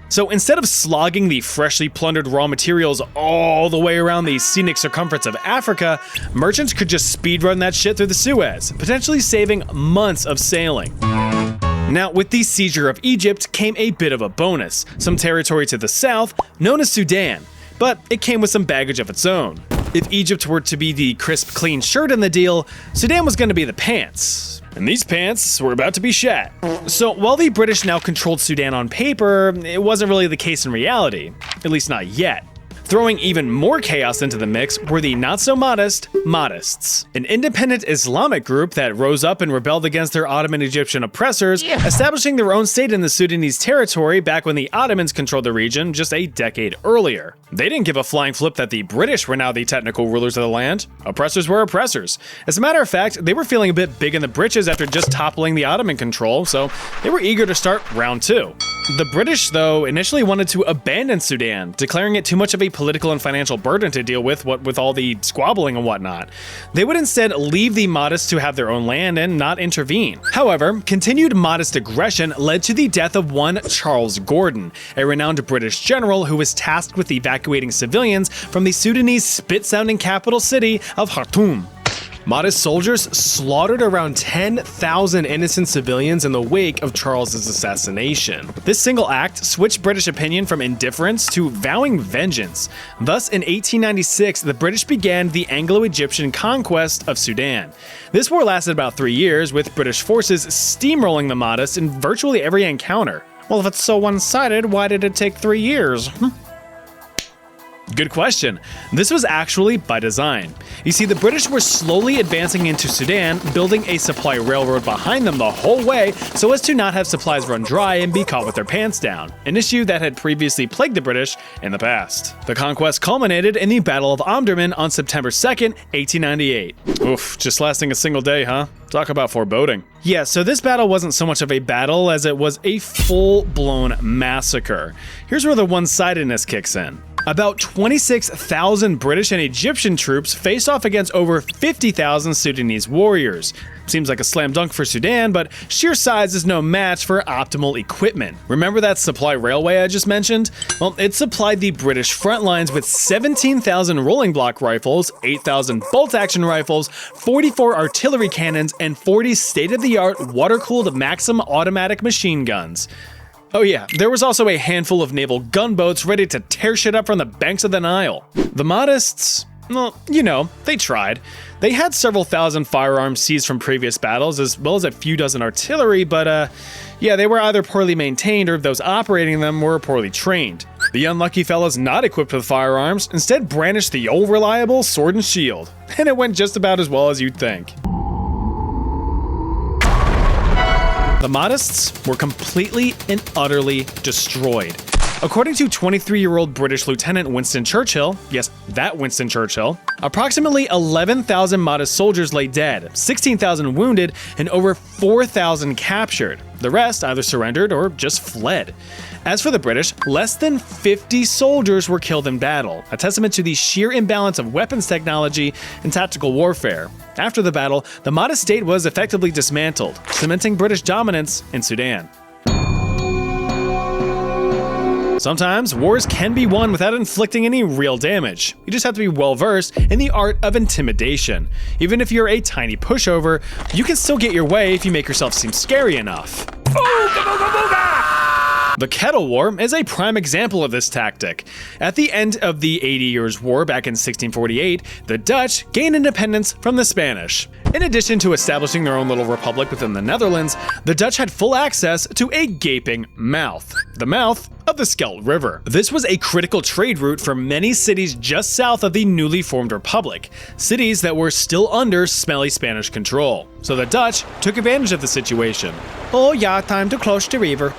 So instead of slogging the freshly plundered raw materials all the way around the scenic circumference of Africa, merchants could just speedrun that shit through the Suez, potentially saving months of sailing. Now, with the seizure of Egypt came a bit of a bonus, some territory to the south, known as Sudan, but it came with some baggage of its own. If Egypt were to be the crisp, clean shirt in the deal, Sudan was going to be the pants. And these pants were about to be shat. So while the British now controlled Sudan on paper, it wasn't really the case in reality, at least not yet. Throwing even more chaos into the mix were the not-so-modest Mahdists, an independent Islamic group that rose up and rebelled against their Ottoman Egyptian oppressors, establishing their own state in the Sudanese territory back when the Ottomans controlled the region just a decade earlier. They didn't give a flying flip that the British were now the technical rulers of the land. Oppressors were oppressors. As a matter of fact, they were feeling a bit big in the britches after just toppling the Ottoman control, so they were eager to start round two. The British, though, initially wanted to abandon Sudan, declaring it too much of a political and financial burden to deal with, what with all the squabbling and whatnot. They would instead leave the Mahdists to have their own land and not intervene. However, continued Mahdist aggression led to the death of one Charles Gordon, a renowned British general who was tasked with evacuating civilians from the Sudanese spit-sounding capital city of Khartoum. Mahdist soldiers slaughtered around 10,000 innocent civilians in the wake of Charles's assassination. This single act switched British opinion from indifference to vowing vengeance. Thus, in 1896, the British began the Anglo-Egyptian conquest of Sudan. This war lasted about 3 years, with British forces steamrolling the Mahdists in virtually every encounter. Well, if it's so one-sided, why did it take 3 years? Good question. This was actually by design. You see, the British were slowly advancing into Sudan, building a supply railroad behind them the whole way so as to not have supplies run dry and be caught with their pants down, an issue that had previously plagued the British in the past. The conquest culminated in the Battle of Omdurman on September 2nd, 1898. Oof, just lasting a single day, huh? Talk about foreboding. Yeah, so this battle wasn't so much of a battle as it was a full-blown massacre. Here's where the one-sidedness kicks in. About 26,000 British and Egyptian troops faced off against over 50,000 Sudanese warriors. Seems like a slam dunk for Sudan, but sheer size is no match for optimal equipment. Remember that supply railway I just mentioned? Well, it supplied the British front lines with 17,000 rolling block rifles, 8,000 bolt-action rifles, 44 artillery cannons, and 40 state-of-the-art water-cooled Maxim automatic machine guns. Oh yeah, there was also a handful of naval gunboats ready to tear shit up from the banks of the Nile. The Mahdists, well, you know, they tried. They had several thousand firearms seized from previous battles, as well as a few dozen artillery, but yeah, they were either poorly maintained or those operating them were poorly trained. The unlucky fellows not equipped with firearms instead brandished the old reliable sword and shield, and it went just about as well as you'd think. The Mahdists were completely and utterly destroyed. According to 23-year-old British Lieutenant Winston Churchill, yes, that Winston Churchill, approximately 11,000 Mahdist soldiers lay dead, 16,000 wounded, and over 4,000 captured. The rest either surrendered or just fled. As for the British, less than 50 soldiers were killed in battle, a testament to the sheer imbalance of weapons technology and tactical warfare. After the battle, the Mahdist state was effectively dismantled, cementing British dominance in Sudan. Sometimes wars can be won without inflicting any real damage. You just have to be well versed in the art of intimidation. Even if you're a tiny pushover, you can still get your way if you make yourself seem scary enough. The Kettle War is a prime example of this tactic. At the end of the 80 Years' War back in 1648, the Dutch gained independence from the Spanish. In addition to establishing their own little republic within the Netherlands, the Dutch had full access to a gaping mouth, the mouth of the Scheldt River. This was a critical trade route for many cities just south of the newly formed republic, cities that were still under smelly Spanish control. So the Dutch took advantage of the situation. Oh yeah, time to close the river.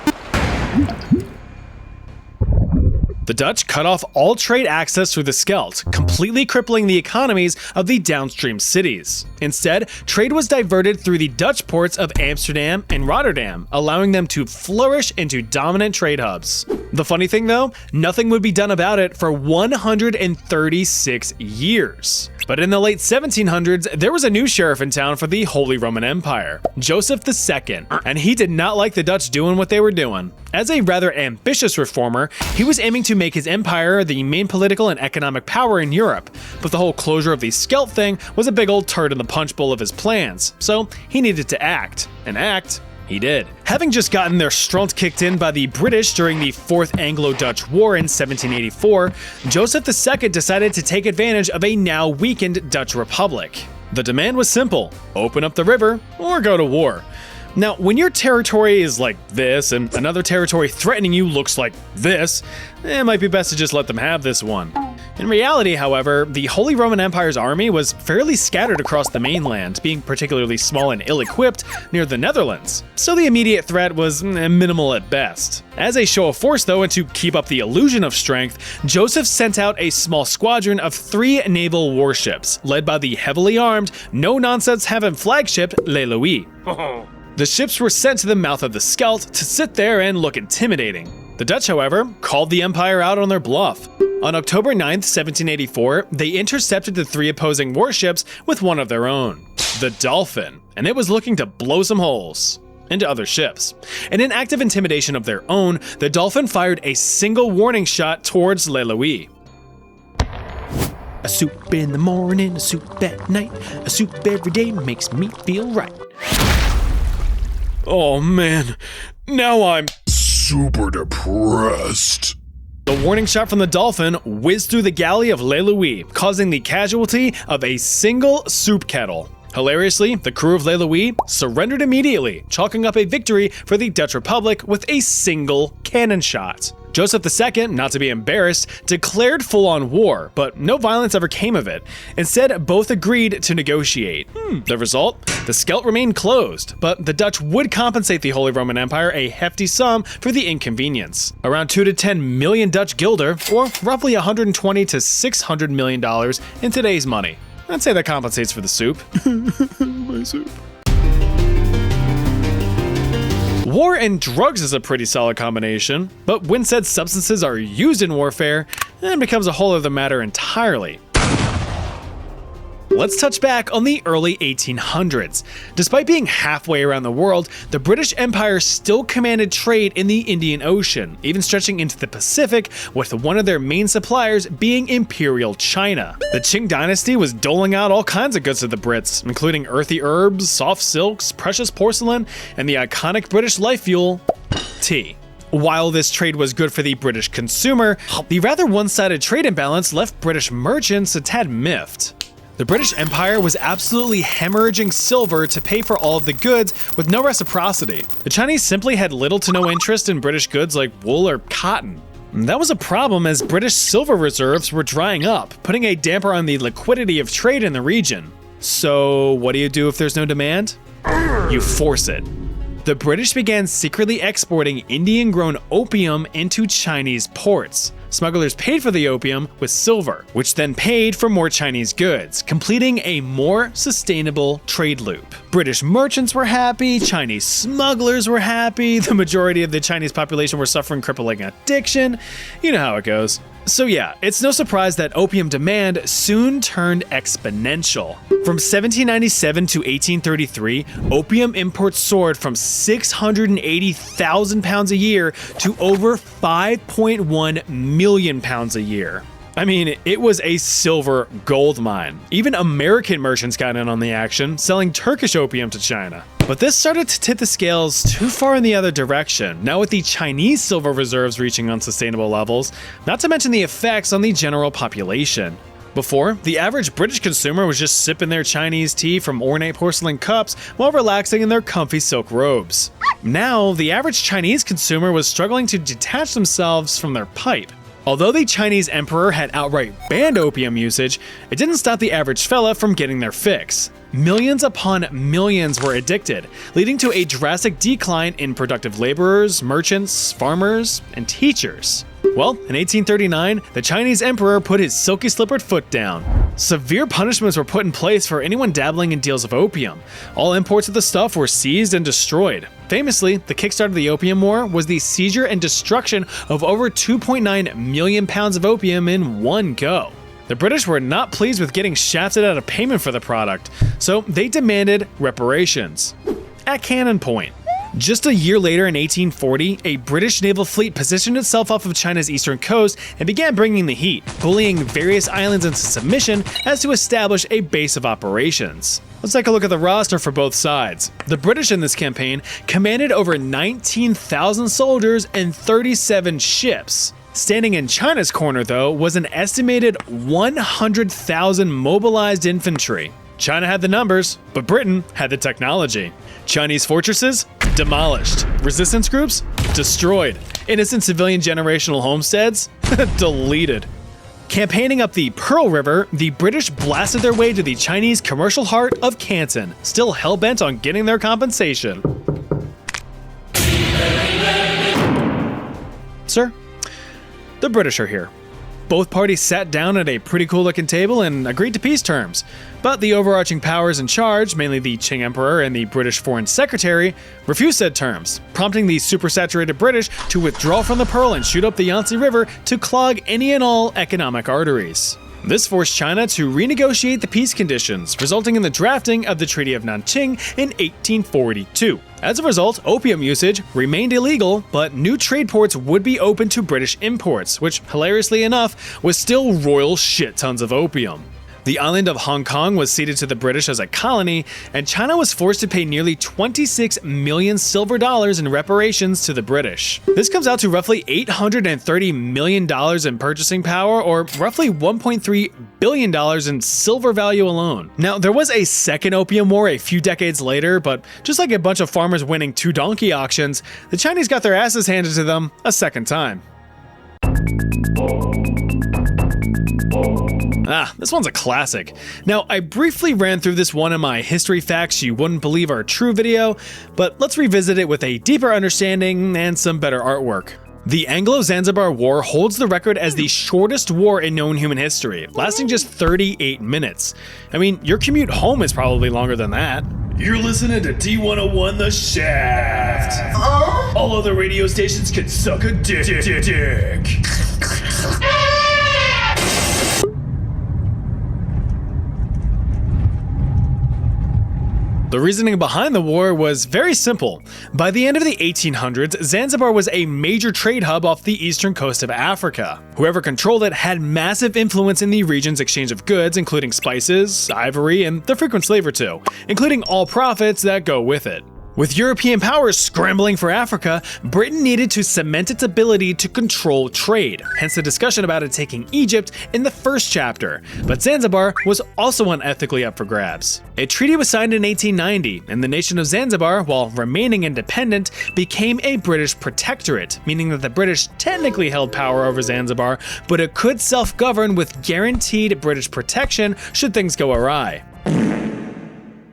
The Dutch cut off all trade access through the Scheldt, completely crippling the economies of the downstream cities. Instead, trade was diverted through the Dutch ports of Amsterdam and Rotterdam, allowing them to flourish into dominant trade hubs. The funny thing though, nothing would be done about it for 136 years. But in the late 1700s, there was a new sheriff in town for the Holy Roman Empire, Joseph II, and he did not like the Dutch doing what they were doing. As a rather ambitious reformer, he was aiming to make his empire the main political and economic power in Europe, but the whole closure of the Scheldt thing was a big old turd in the punch bowl of his plans, so he needed to act, and act he did. Having just gotten their stront kicked in by the British during the Fourth Anglo-Dutch War in 1784, Joseph II decided to take advantage of a now weakened Dutch republic. The demand was simple: open up the river or go to war. Now, when your territory is like this and another territory threatening you looks like this, it might be best to just let them have this one. In reality, however, the Holy Roman Empire's army was fairly scattered across the mainland, being particularly small and ill-equipped near the Netherlands, so the immediate threat was minimal at best. As a show of force though, and to keep up the illusion of strength, Joseph sent out a small squadron of 3 naval warships, led by the heavily armed, no-nonsense having flagship Le Louis. The ships were sent to the mouth of the Scheldt to sit there and look intimidating. The Dutch, however, called the Empire out on their bluff. On October 9th, 1784, they intercepted the 3 opposing warships with one of their own, the Dolphin, and it was looking to blow some holes into other ships. In an act of intimidation of their own, the Dolphin fired a single warning shot towards Le Louis. A soup in the morning, a soup at night, a soup every day makes me feel right. Oh man, now I'm super depressed. The warning shot from the Dolphin whizzed through the galley of Le Louis, causing the casualty of a single soup kettle. Hilariously, the crew of Le Louis surrendered immediately, chalking up a victory for the Dutch Republic with a single cannon shot. Joseph II, not to be embarrassed, declared full-on war, but no violence ever came of it. Instead, both agreed to negotiate. The result? The Scheldt remained closed, but the Dutch would compensate the Holy Roman Empire a hefty sum for the inconvenience. Around 2 to 10 million Dutch guilder, or roughly $120 to $600 million in today's money. I'd say that compensates for the soup. My soup. War and drugs is a pretty solid combination, but when said substances are used in warfare, it becomes a whole other matter entirely. Let's touch back on the early 1800s. Despite being halfway around the world, the British Empire still commanded trade in the Indian Ocean, even stretching into the Pacific, with one of their main suppliers being Imperial China. The Qing dynasty was doling out all kinds of goods to the Brits, including earthy herbs, soft silks, precious porcelain, and the iconic British life fuel, tea. While this trade was good for the British consumer, the rather one-sided trade imbalance left British merchants a tad miffed. The British Empire was absolutely hemorrhaging silver to pay for all of the goods with no reciprocity. The Chinese simply had little to no interest in British goods like wool or cotton. That was a problem as British silver reserves were drying up, putting a damper on the liquidity of trade in the region. So what do you do if there's no demand? You force it. The British began secretly exporting Indian-grown opium into Chinese ports. Smugglers paid for the opium with silver, which then paid for more Chinese goods, completing a more sustainable trade loop. British merchants were happy, Chinese smugglers were happy, the majority of the Chinese population were suffering crippling addiction. You know how it goes. So yeah, it's no surprise that opium demand soon turned exponential. From 1797 to 1833, opium imports soared from 680,000 pounds a year to over 5.1 million pounds a year. I mean, it was a silver gold mine. Even American merchants got in on the action, selling Turkish opium to China. But this started to tip the scales too far in the other direction, now with the Chinese silver reserves reaching unsustainable levels, not to mention the effects on the general population. Before, the average British consumer was just sipping their Chinese tea from ornate porcelain cups while relaxing in their comfy silk robes. Now, the average Chinese consumer was struggling to detach themselves from their pipe. Although the Chinese emperor had outright banned opium usage, it didn't stop the average fella from getting their fix. Millions upon millions were addicted, leading to a drastic decline in productive laborers, merchants, farmers, and teachers. Well, in 1839, the Chinese emperor put his silky slippered foot down. Severe punishments were put in place for anyone dabbling in deals of opium. All imports of the stuff were seized and destroyed. Famously, the kickstart of the Opium War was the seizure and destruction of over 2.9 million pounds of opium in one go. The British were not pleased with getting shafted out of payment for the product, so they demanded reparations. At cannon point. Just a year later in 1840, a British naval fleet positioned itself off of China's eastern coast and began bringing the heat, bullying various islands into submission as to establish a base of operations. Let's take a look at the roster for both sides. The British in this campaign commanded over 19,000 soldiers and 37 ships. Standing in China's corner, though, was an estimated 100,000 mobilized infantry. China had the numbers, but Britain had the technology. Chinese fortresses? Demolished. Resistance groups? Destroyed. Innocent civilian generational homesteads? Deleted. Campaigning up the Pearl River, the British blasted their way to the Chinese commercial heart of Canton, still hell-bent on getting their compensation. Sir, the British are here. Both parties sat down at a pretty cool looking table and agreed to peace terms. But the overarching powers in charge, mainly the Qing Emperor and the British Foreign Secretary, refused said terms, prompting the supersaturated British to withdraw from the Pearl and shoot up the Yangtze River to clog any and all economic arteries. This forced China to renegotiate the peace conditions, resulting in the drafting of the Treaty of Nanjing in 1842. As a result, opium usage remained illegal, but new trade ports would be open to British imports, which, hilariously enough, was still royal shit tons of opium. The island of Hong Kong was ceded to the British as a colony, and China was forced to pay nearly 26 million silver dollars in reparations to the British. This comes out to roughly $830 million in purchasing power, or roughly $1.3 billion in silver value alone. Now, there was a second Opium War a few decades later, but just like a bunch of farmers winning 2 donkey auctions, the Chinese got their asses handed to them a second time. This one's a classic. Now, I briefly ran through this one in my History Facts You Wouldn't Believe Are True video, but let's revisit it with a deeper understanding and some better artwork. The Anglo-Zanzibar War holds the record as the shortest war in known human history, lasting just 38 minutes. I mean, your commute home is probably longer than that. You're listening to D101 The Shaft. All other radio stations can suck a dick. The reasoning behind the war was very simple. By the end of the 1800s, Zanzibar was a major trade hub off the eastern coast of Africa. Whoever controlled it had massive influence in the region's exchange of goods, including spices, ivory, and the frequent slave or two, including all profits that go with it. With European powers scrambling for Africa, Britain needed to cement its ability to control trade, hence the discussion about it taking Egypt in the first chapter. But Zanzibar was also unethically up for grabs. A treaty was signed in 1890, and the nation of Zanzibar, while remaining independent, became a British protectorate, meaning that the British technically held power over Zanzibar, but it could self-govern with guaranteed British protection should things go awry.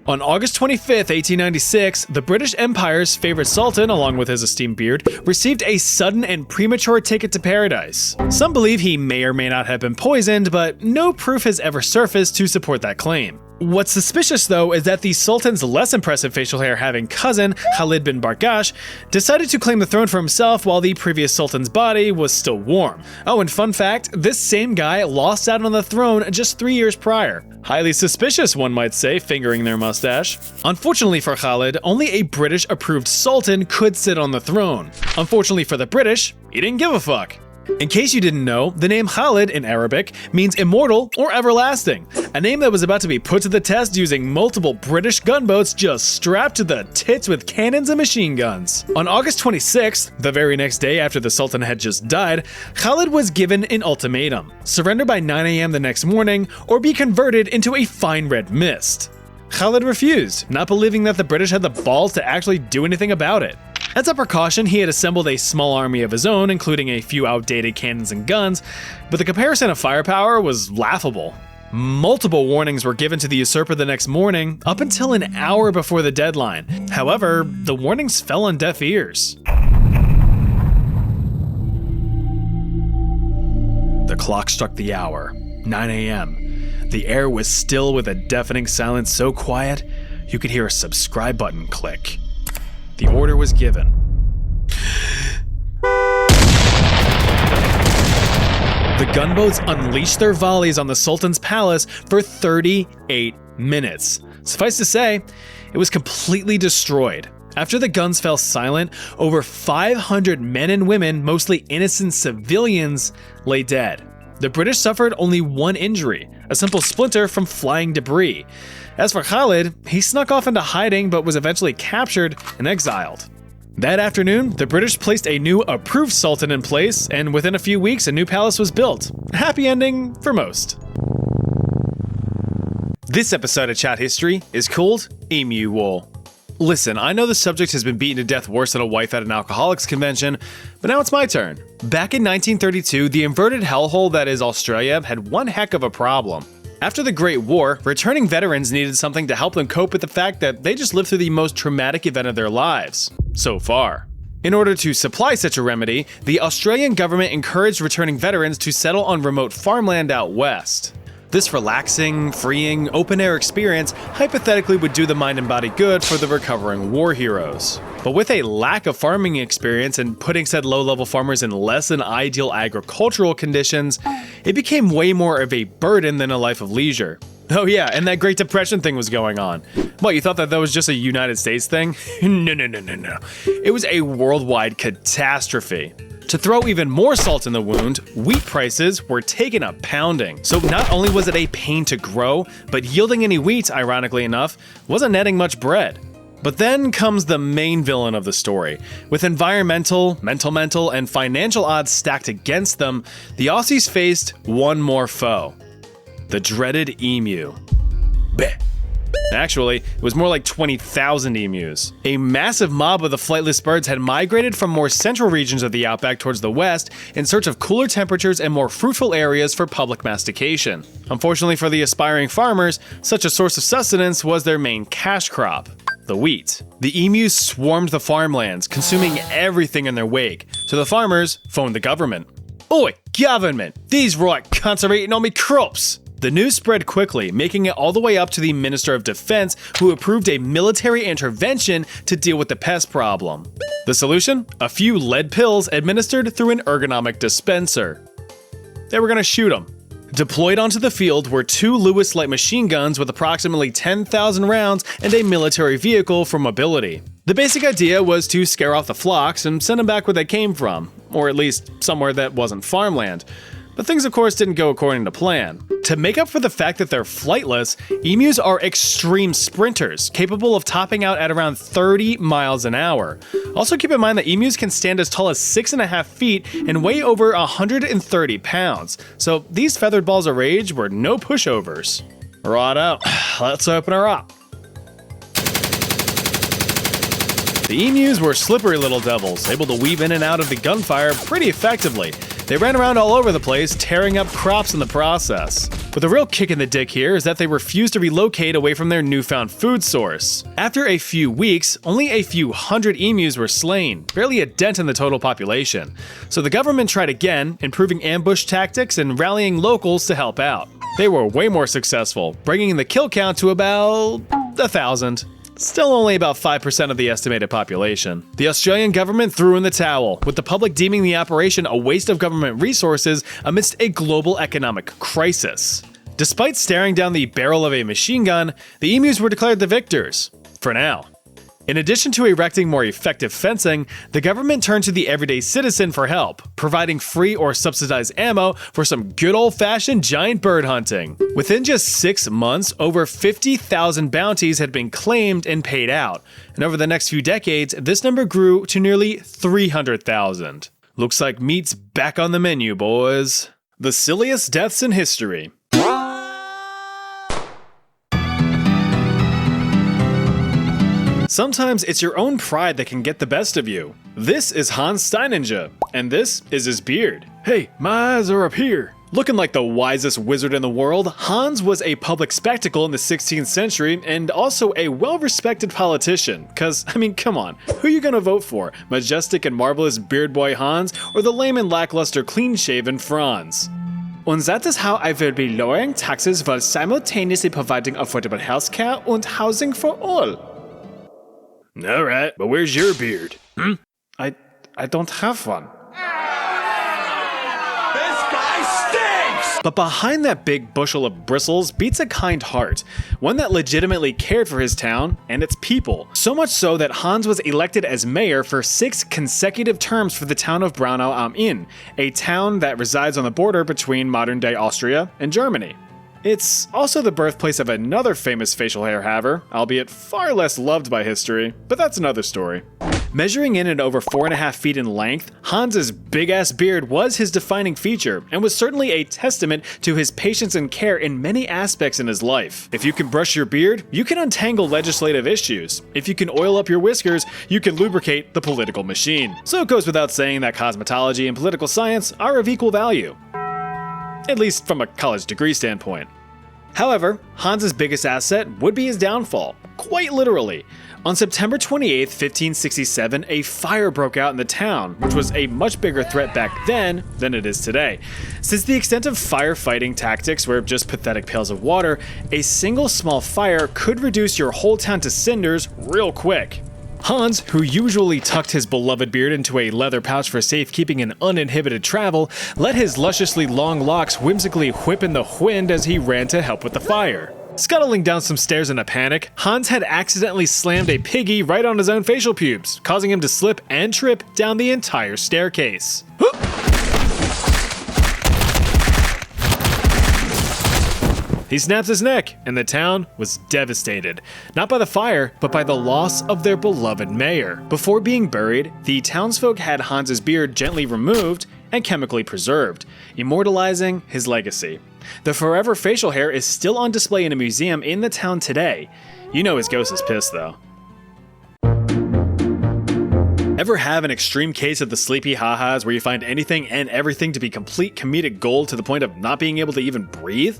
On August 25, 1896, the British Empire's favorite sultan, along with his esteemed beard, received a sudden and premature ticket to paradise. Some believe he may or may not have been poisoned, but no proof has ever surfaced to support that claim. What's suspicious though is that the Sultan's less impressive facial hair having cousin, Khalid bin Bargash, decided to claim the throne for himself while the previous Sultan's body was still warm. Oh, and fun fact, this same guy lost out on the throne just 3 years prior. Highly suspicious, one might say, fingering their mustache. Unfortunately for Khalid, only a British-approved Sultan could sit on the throne. Unfortunately for the British, he didn't give a fuck. In case you didn't know, the name Khalid in Arabic means immortal or everlasting, a name that was about to be put to the test using multiple British gunboats just strapped to the tits with cannons and machine guns. On August 26th, the very next day after the Sultan had just died, Khalid was given an ultimatum: surrender by 9 AM the next morning or be converted into a fine red mist. Khalid refused, not believing that the British had the balls to actually do anything about it. As a precaution, he had assembled a small army of his own, including a few outdated cannons and guns, but the comparison of firepower was laughable. Multiple warnings were given to the usurper the next morning, up until an hour before the deadline. However, the warnings fell on deaf ears. The clock struck the hour, 9 AM. The air was still with a deafening silence so quiet, you could hear a subscribe button click. The order was given. The gunboats unleashed their volleys on the Sultan's palace for 38 minutes. Suffice to say, it was completely destroyed. After the guns fell silent, over 500 men and women, mostly innocent civilians, lay dead. The British suffered only one injury, a simple splinter from flying debris. As for Khalid, he snuck off into hiding but was eventually captured and exiled. That afternoon, the British placed a new approved sultan in place, and within a few weeks a new palace was built. A happy ending for most. This episode of Chat History is called Emu Wool. Listen, I know the subject has been beaten to death worse than a wife at an alcoholics convention, but now it's my turn. Back in 1932, the inverted hellhole that is Australia had one heck of a problem. After the Great War, returning veterans needed something to help them cope with the fact that they just lived through the most traumatic event of their lives. So far. In order to supply such a remedy, the Australian government encouraged returning veterans to settle on remote farmland out west. This relaxing, freeing, open-air experience hypothetically would do the mind and body good for the recovering war heroes. But with a lack of farming experience and putting said low-level farmers in less than ideal agricultural conditions, it became way more of a burden than a life of leisure. Oh yeah, and that Great Depression thing was going on. What, you thought that was just a United States thing? No. It was a worldwide catastrophe. To throw even more salt in the wound, wheat prices were taking a pounding. So not only was it a pain to grow, but yielding any wheat, ironically enough, wasn't netting much bread. But then comes the main villain of the story. With environmental, mental, and financial odds stacked against them, the Aussies faced one more foe. The dreaded emu. Bleh. Actually, it was more like 20,000 emus. A massive mob of the flightless birds had migrated from more central regions of the outback towards the west in search of cooler temperatures and more fruitful areas for public mastication. Unfortunately for the aspiring farmers, such a source of sustenance was their main cash crop, the wheat. The emus swarmed the farmlands, consuming everything in their wake, so the farmers phoned the government. Oi, government! These right cunts are eating all me crops! The news spread quickly, making it all the way up to the Minister of Defense, who approved a military intervention to deal with the pest problem. The solution? A few lead pills administered through an ergonomic dispenser. They were gonna shoot them. Deployed onto the field were 2 Lewis light machine guns with approximately 10,000 rounds and a military vehicle for mobility. The basic idea was to scare off the flocks and send them back where they came from, or at least somewhere that wasn't farmland. But things of course didn't go according to plan. To make up for the fact that they're flightless, emus are extreme sprinters, capable of topping out at around 30 miles an hour. Also keep in mind that emus can stand as tall as 6.5 feet and weigh over 130 pounds, so these feathered balls of rage were no pushovers. Righto, let's open her up. The emus were slippery little devils, able to weave in and out of the gunfire pretty effectively. They ran around all over the place, tearing up crops in the process. But the real kick in the dick here is that they refused to relocate away from their newfound food source. After a few weeks, only a few hundred emus were slain, barely a dent in the total population. So the government tried again, improving ambush tactics and rallying locals to help out. They were way more successful, bringing the kill count to about 1,000. Still only about 5% of the estimated population. The Australian government threw in the towel, with the public deeming the operation a waste of government resources amidst a global economic crisis. Despite staring down the barrel of a machine gun, the emus were declared the victors. For now. In addition to erecting more effective fencing, the government turned to the everyday citizen for help, providing free or subsidized ammo for some good old-fashioned giant bird hunting. Within just 6 months, over 50,000 bounties had been claimed and paid out, and over the next few decades, this number grew to nearly 300,000. Looks like meat's back on the menu, boys. The silliest deaths in history. Sometimes it's your own pride that can get the best of you. This is Hans Steininger, and this is his beard. Hey, my eyes are up here. Looking like the wisest wizard in the world, Hans was a public spectacle in the 16th century and also a well-respected politician. Cause, I mean, come on, who are you gonna vote for? Majestic and marvelous beard boy Hans, or the lame and lackluster clean-shaven Franz? Und that is how I will be lowering taxes while simultaneously providing affordable healthcare and housing for all. Alright, but where's your beard? I don't have one. This guy stinks! But behind that big bushel of bristles beats a kind heart, one that legitimately cared for his town and its people. So much so that Hans was elected as mayor for 6 consecutive terms for the town of Braunau am Inn, a town that resides on the border between modern-day Austria and Germany. It's also the birthplace of another famous facial hair haver, albeit far less loved by history, but that's another story. Measuring in at over 4.5 feet in length, Hans's big-ass beard was his defining feature, and was certainly a testament to his patience and care in many aspects in his life. If you can brush your beard, you can untangle legislative issues. If you can oil up your whiskers, you can lubricate the political machine. So it goes without saying that cosmetology and political science are of equal value. At least from a college degree standpoint. However, Hans's biggest asset would be his downfall, quite literally. On September 28, 1567, a fire broke out in the town, which was a much bigger threat back then than it is today. Since the extent of firefighting tactics were just pathetic pails of water, a single small fire could reduce your whole town to cinders real quick. Hans, who usually tucked his beloved beard into a leather pouch for safekeeping and uninhibited travel, let his lusciously long locks whimsically whip in the wind as he ran to help with the fire. Scuttling down some stairs in a panic, Hans had accidentally slammed a piggy right on his own facial pubes, causing him to slip and trip down the entire staircase. He snaps his neck, and the town was devastated, not by the fire, but by the loss of their beloved mayor. Before being buried, the townsfolk had Hans's beard gently removed and chemically preserved, immortalizing his legacy. The forever facial hair is still on display in a museum in the town today. You know his ghost is pissed, though. Ever have an extreme case of the sleepy ha-has where you find anything and everything to be complete comedic gold to the point of not being able to even breathe?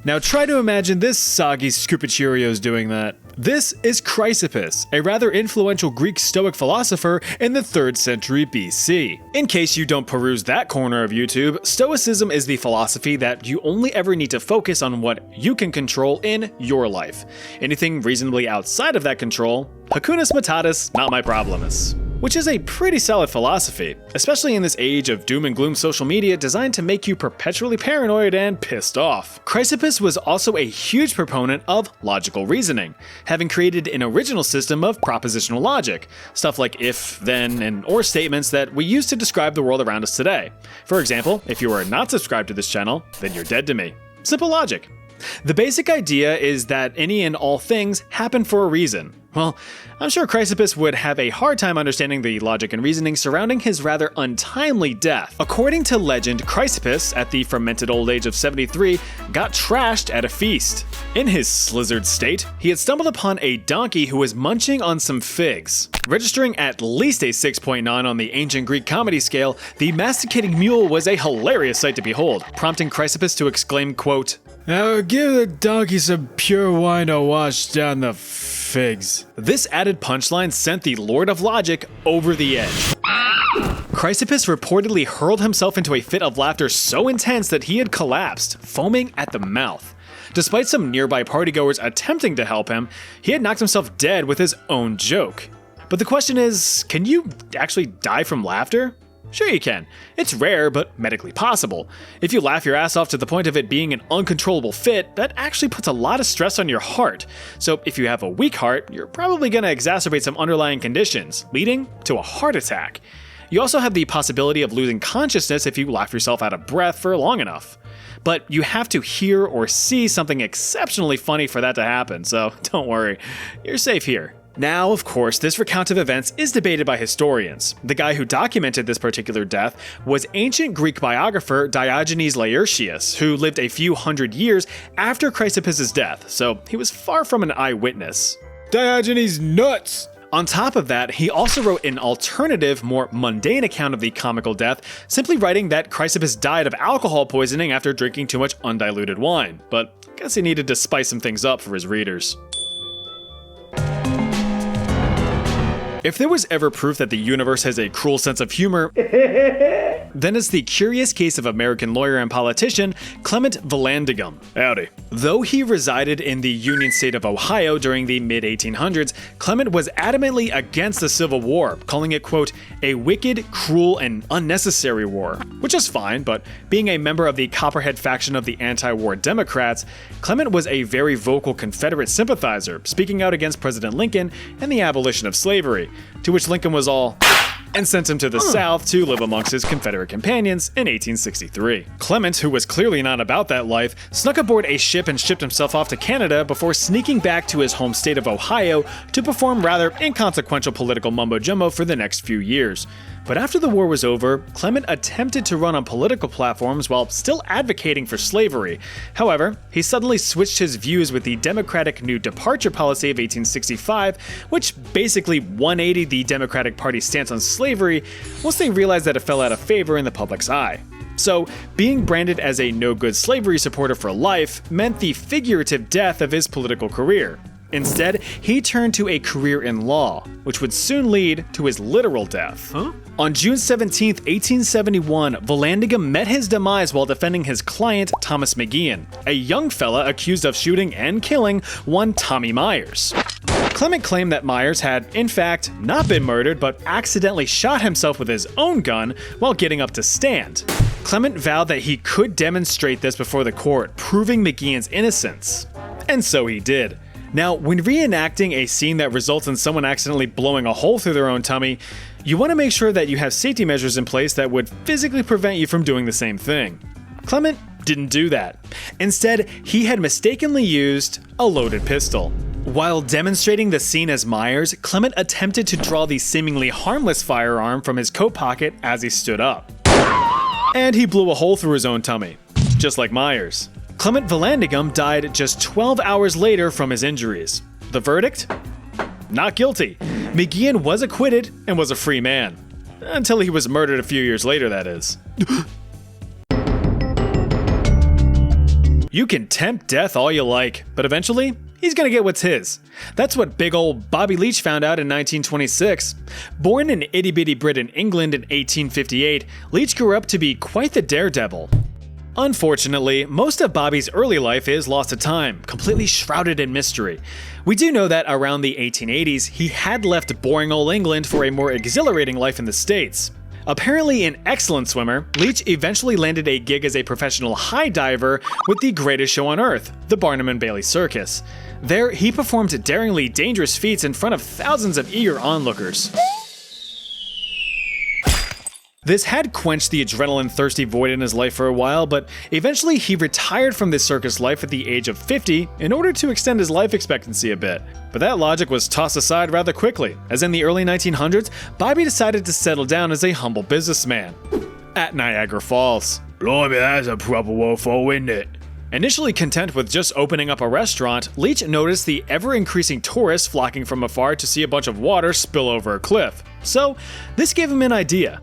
Now try to imagine this soggy scoop of Cheerios doing that. This is Chrysippus, a rather influential Greek Stoic philosopher in the 3rd century BC. In case you don't peruse that corner of YouTube, Stoicism is the philosophy that you only ever need to focus on what you can control in your life. Anything reasonably outside of that control, Hakunas Matatis, not my problemas. Which is a pretty solid philosophy, especially in this age of doom and gloom social media designed to make you perpetually paranoid and pissed off. Chrysippus was also a huge proponent of logical reasoning, having created an original system of propositional logic, stuff like if, then, and or statements that we use to describe the world around us today. For example, if you are not subscribed to this channel, then you're dead to me. Simple logic. The basic idea is that any and all things happen for a reason. Well, I'm sure Chrysippus would have a hard time understanding the logic and reasoning surrounding his rather untimely death. According to legend, Chrysippus, at the fermented old age of 73, got trashed at a feast. In his slizzard state, he had stumbled upon a donkey who was munching on some figs. Registering at least a 6.9 on the ancient Greek comedy scale, the masticating mule was a hilarious sight to behold, prompting Chrysippus to exclaim, quote, "Now give the donkey some pure wine to wash down the figs." This added punchline sent the Lord of Logic over the edge. Chrysippus reportedly hurled himself into a fit of laughter so intense that he had collapsed, foaming at the mouth. Despite some nearby partygoers attempting to help him, he had knocked himself dead with his own joke. But the question is, can you actually die from laughter? Sure you can. It's rare, but medically possible. If you laugh your ass off to the point of it being an uncontrollable fit, that actually puts a lot of stress on your heart. So if you have a weak heart, you're probably going to exacerbate some underlying conditions, leading to a heart attack. You also have the possibility of losing consciousness if you laugh yourself out of breath for long enough. But you have to hear or see something exceptionally funny for that to happen, so don't worry, you're safe here. Now, of course, this recount of events is debated by historians. The guy who documented this particular death was ancient Greek biographer Diogenes Laertius, who lived a few hundred years after Chrysippus' death, so he was far from an eyewitness. Diogenes nuts! On top of that, he also wrote an alternative, more mundane account of the comical death, simply writing that Chrysippus died of alcohol poisoning after drinking too much undiluted wine, but I guess he needed to spice some things up for his readers. If there was ever proof that the universe has a cruel sense of humor, then it's the curious case of American lawyer and politician Clement Vallandigham. Howdy. Though he resided in the Union state of Ohio during the mid-1800s, Clement was adamantly against the Civil War, calling it, quote, a wicked, cruel, and unnecessary war. Which is fine, but being a member of the Copperhead faction of the anti-war Democrats, Clement was a very vocal Confederate sympathizer, speaking out against President Lincoln and the abolition of slavery, to which Lincoln was all and sent him to the South to live amongst his Confederate companions in 1863. Clement, who was clearly not about that life, snuck aboard a ship and shipped himself off to Canada before sneaking back to his home state of Ohio to perform rather inconsequential political mumbo-jumbo for the next few years. But after the war was over, Clement attempted to run on political platforms while still advocating for slavery. However, he suddenly switched his views with the Democratic New Departure policy of 1865, which basically 180'd the Democratic Party's stance on slavery once they realized that it fell out of favor in the public's eye. So, being branded as a no-good slavery supporter for life meant the figurative death of his political career. Instead, he turned to a career in law, which would soon lead to his literal death. On June 17, 1871, Vallandigham met his demise while defending his client, Thomas McGeehan, a young fella accused of shooting and killing one Tommy Myers. Clement claimed that Myers had, in fact, not been murdered but accidentally shot himself with his own gun while getting up to stand. Clement vowed that he could demonstrate this before the court, proving McGeehan's innocence. And so he did. Now, when reenacting a scene that results in someone accidentally blowing a hole through their own tummy, you want to make sure that you have safety measures in place that would physically prevent you from doing the same thing. Clement didn't do that. Instead, he had mistakenly used a loaded pistol. While demonstrating the scene as Myers, Clement attempted to draw the seemingly harmless firearm from his coat pocket as he stood up. And he blew a hole through his own tummy, just like Myers. Clement Vallandigham died just 12 hours later from his injuries. The verdict? Not guilty. McGeehan was acquitted and was a free man. Until he was murdered a few years later, that is. You can tempt death all you like, but eventually, he's gonna get what's his. That's what big old Bobby Leach found out in 1926. Born in itty-bitty Britain, England in 1858, Leach grew up to be quite the daredevil. Unfortunately, most of Bobby's early life is lost to time, completely shrouded in mystery. We do know that around the 1880s, he had left boring old England for a more exhilarating life in the States. Apparently an excellent swimmer, Leach eventually landed a gig as a professional high diver with the greatest show on earth, the Barnum and Bailey Circus. There, he performed daringly dangerous feats in front of thousands of eager onlookers. This had quenched the adrenaline-thirsty void in his life for a while, but eventually he retired from this circus life at the age of 50 in order to extend his life expectancy a bit. But that logic was tossed aside rather quickly, as in the early 1900s, Bobby decided to settle down as a humble businessman at Niagara Falls. Blimey, that's a proper waterfall, isn't it? Initially content with just opening up a restaurant, Leach noticed the ever-increasing tourists flocking from afar to see a bunch of water spill over a cliff. So, this gave him an idea.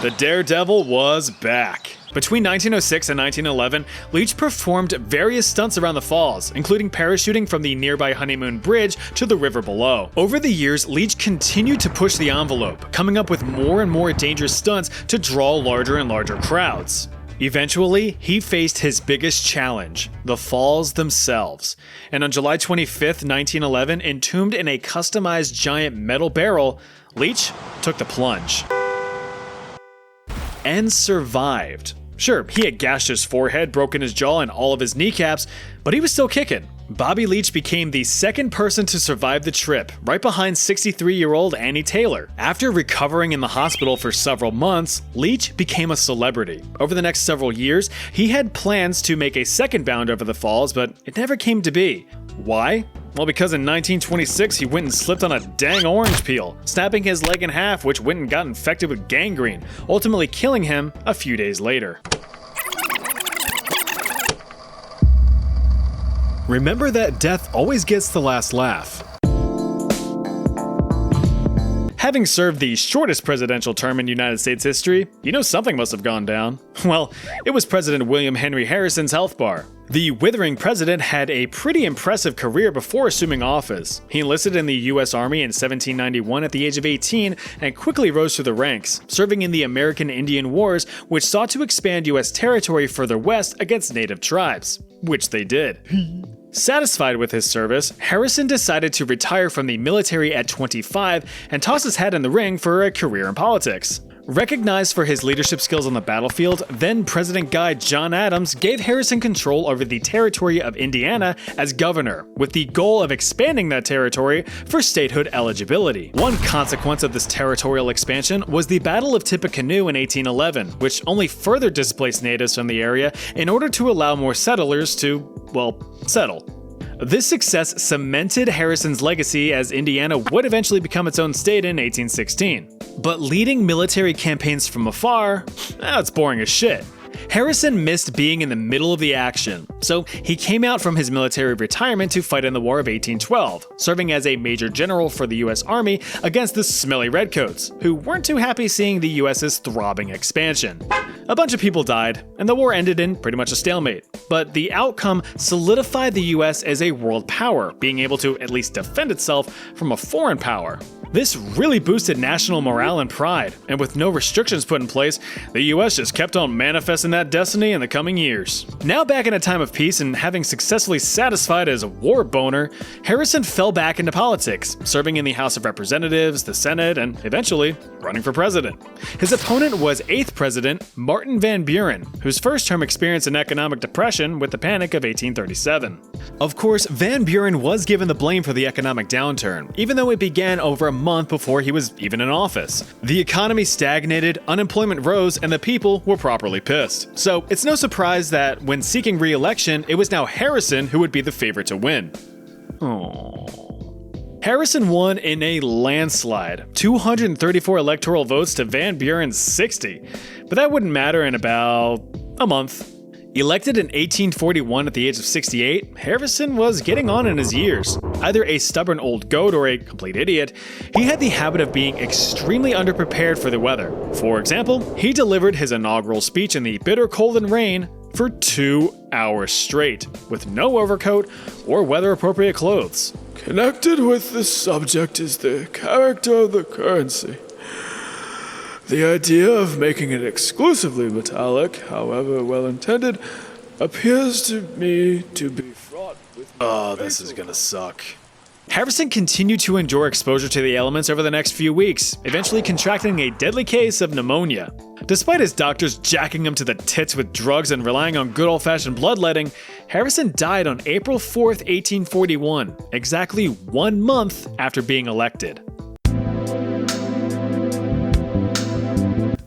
The daredevil was back. Between 1906 and 1911, Leach performed various stunts around the falls, including parachuting from the nearby Honeymoon Bridge to the river below. Over the years, Leach continued to push the envelope, coming up with more and more dangerous stunts to draw larger and larger crowds. Eventually, he faced his biggest challenge, the falls themselves. And on July 25th, 1911, entombed in a customized giant metal barrel, Leach took the plunge. And survived. Sure, he had gashed his forehead, broken his jaw, and all of his kneecaps, but he was still kicking. Bobby Leach became the second person to survive the trip, right behind 63-year-old Annie Taylor. After recovering in the hospital for several months, Leach became a celebrity. Over the next several years, he had plans to make a second bound over the falls, but it never came to be. Why? Well, because in 1926 he went and slipped on a dang orange peel, snapping his leg in half, which went and got infected with gangrene, ultimately killing him a few days later. Remember that death always gets the last laugh. Having served the shortest presidential term in United States history, you know something must have gone down. Well, it was President William Henry Harrison's health bar. The withering president had a pretty impressive career before assuming office. He enlisted in the U.S. Army in 1791 at the age of 18 and quickly rose through the ranks, serving in the American Indian Wars, which sought to expand U.S. territory further west against native tribes, which they did. Satisfied with his service, Harrison decided to retire from the military at 25 and toss his hat in the ring for a career in politics. Recognized for his leadership skills on the battlefield, then President Guy John Adams gave Harrison control over the territory of Indiana as governor, with the goal of expanding that territory for statehood eligibility. One consequence of this territorial expansion was the Battle of Tippecanoe in 1811, which only further displaced natives from the area in order to allow more settlers to, well, settle. This success cemented Harrison's legacy, as Indiana would eventually become its own state in 1816. But leading military campaigns from afar, that's boring as shit. Harrison missed being in the middle of the action, so he came out from his military retirement to fight in the War of 1812, serving as a major general for the US Army against the smelly redcoats, who weren't too happy seeing the US's throbbing expansion. A bunch of people died, and the war ended in pretty much a stalemate. But the outcome solidified the US as a world power, being able to at least defend itself from a foreign power. This really boosted national morale and pride, and with no restrictions put in place, the US just kept on manifesting that destiny in the coming years. Now back in a time of peace and having successfully satisfied his war boner, Harrison fell back into politics, serving in the House of Representatives, the Senate, and eventually running for president. His opponent was 8th President Martin Van Buren, whose first term experienced an economic depression with the Panic of 1837. Of course, Van Buren was given the blame for the economic downturn, even though it began over a month before he was even in office. The economy stagnated, unemployment rose, and the people were properly pissed. So it's no surprise that when seeking re-election, it was now Harrison who would be the favorite to win. Aww. Harrison won in a landslide, 234 electoral votes to Van Buren's 60, but that wouldn't matter in about a month. Elected in 1841 at the age of 68, Harrison was getting on in his years. Either a stubborn old goat or a complete idiot, he had the habit of being extremely underprepared for the weather. For example, he delivered his inaugural speech in the bitter cold and rain for 2 hours straight, with no overcoat or weather-appropriate clothes. Connected with the subject is the character of the currency. The idea of making it exclusively metallic, however well intended, appears to me to be fraught with... Oh, this is gonna suck. Harrison continued to endure exposure to the elements over the next few weeks, eventually contracting a deadly case of pneumonia. Despite his doctors jacking him to the tits with drugs and relying on good old-fashioned bloodletting, Harrison died on April 4th, 1841, exactly 1 month after being elected.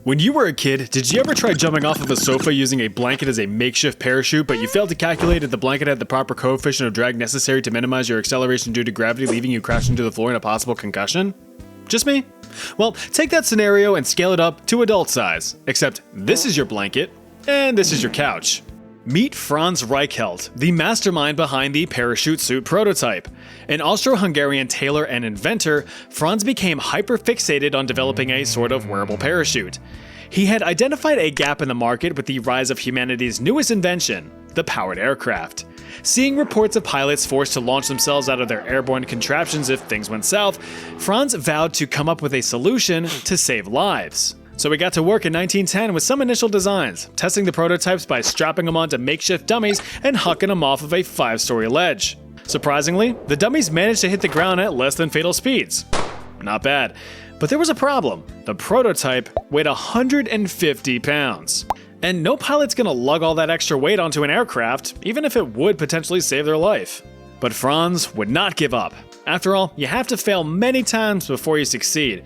When you were a kid, did you ever try jumping off of a sofa using a blanket as a makeshift parachute, but you failed to calculate if the blanket had the proper coefficient of drag necessary to minimize your acceleration due to gravity, leaving you crashing to the floor in a possible concussion? Just me? Well, take that scenario and scale it up to adult size, except this is your blanket, and this is your couch. Meet Franz Reichelt, the mastermind behind the parachute suit prototype. An Austro-Hungarian tailor and inventor, Franz became hyper-fixated on developing a sort of wearable parachute. He had identified a gap in the market with the rise of humanity's newest invention, the powered aircraft. Seeing reports of pilots forced to launch themselves out of their airborne contraptions if things went south, Franz vowed to come up with a solution to save lives. So we got to work in 1910 with some initial designs, testing the prototypes by strapping them onto makeshift dummies and hucking them off of a 5-story ledge. Surprisingly, the dummies managed to hit the ground at less than fatal speeds. Not bad. But there was a problem. The prototype weighed 150 pounds. And no pilot's gonna lug all that extra weight onto an aircraft, even if it would potentially save their life. But Franz would not give up. After all, you have to fail many times before you succeed.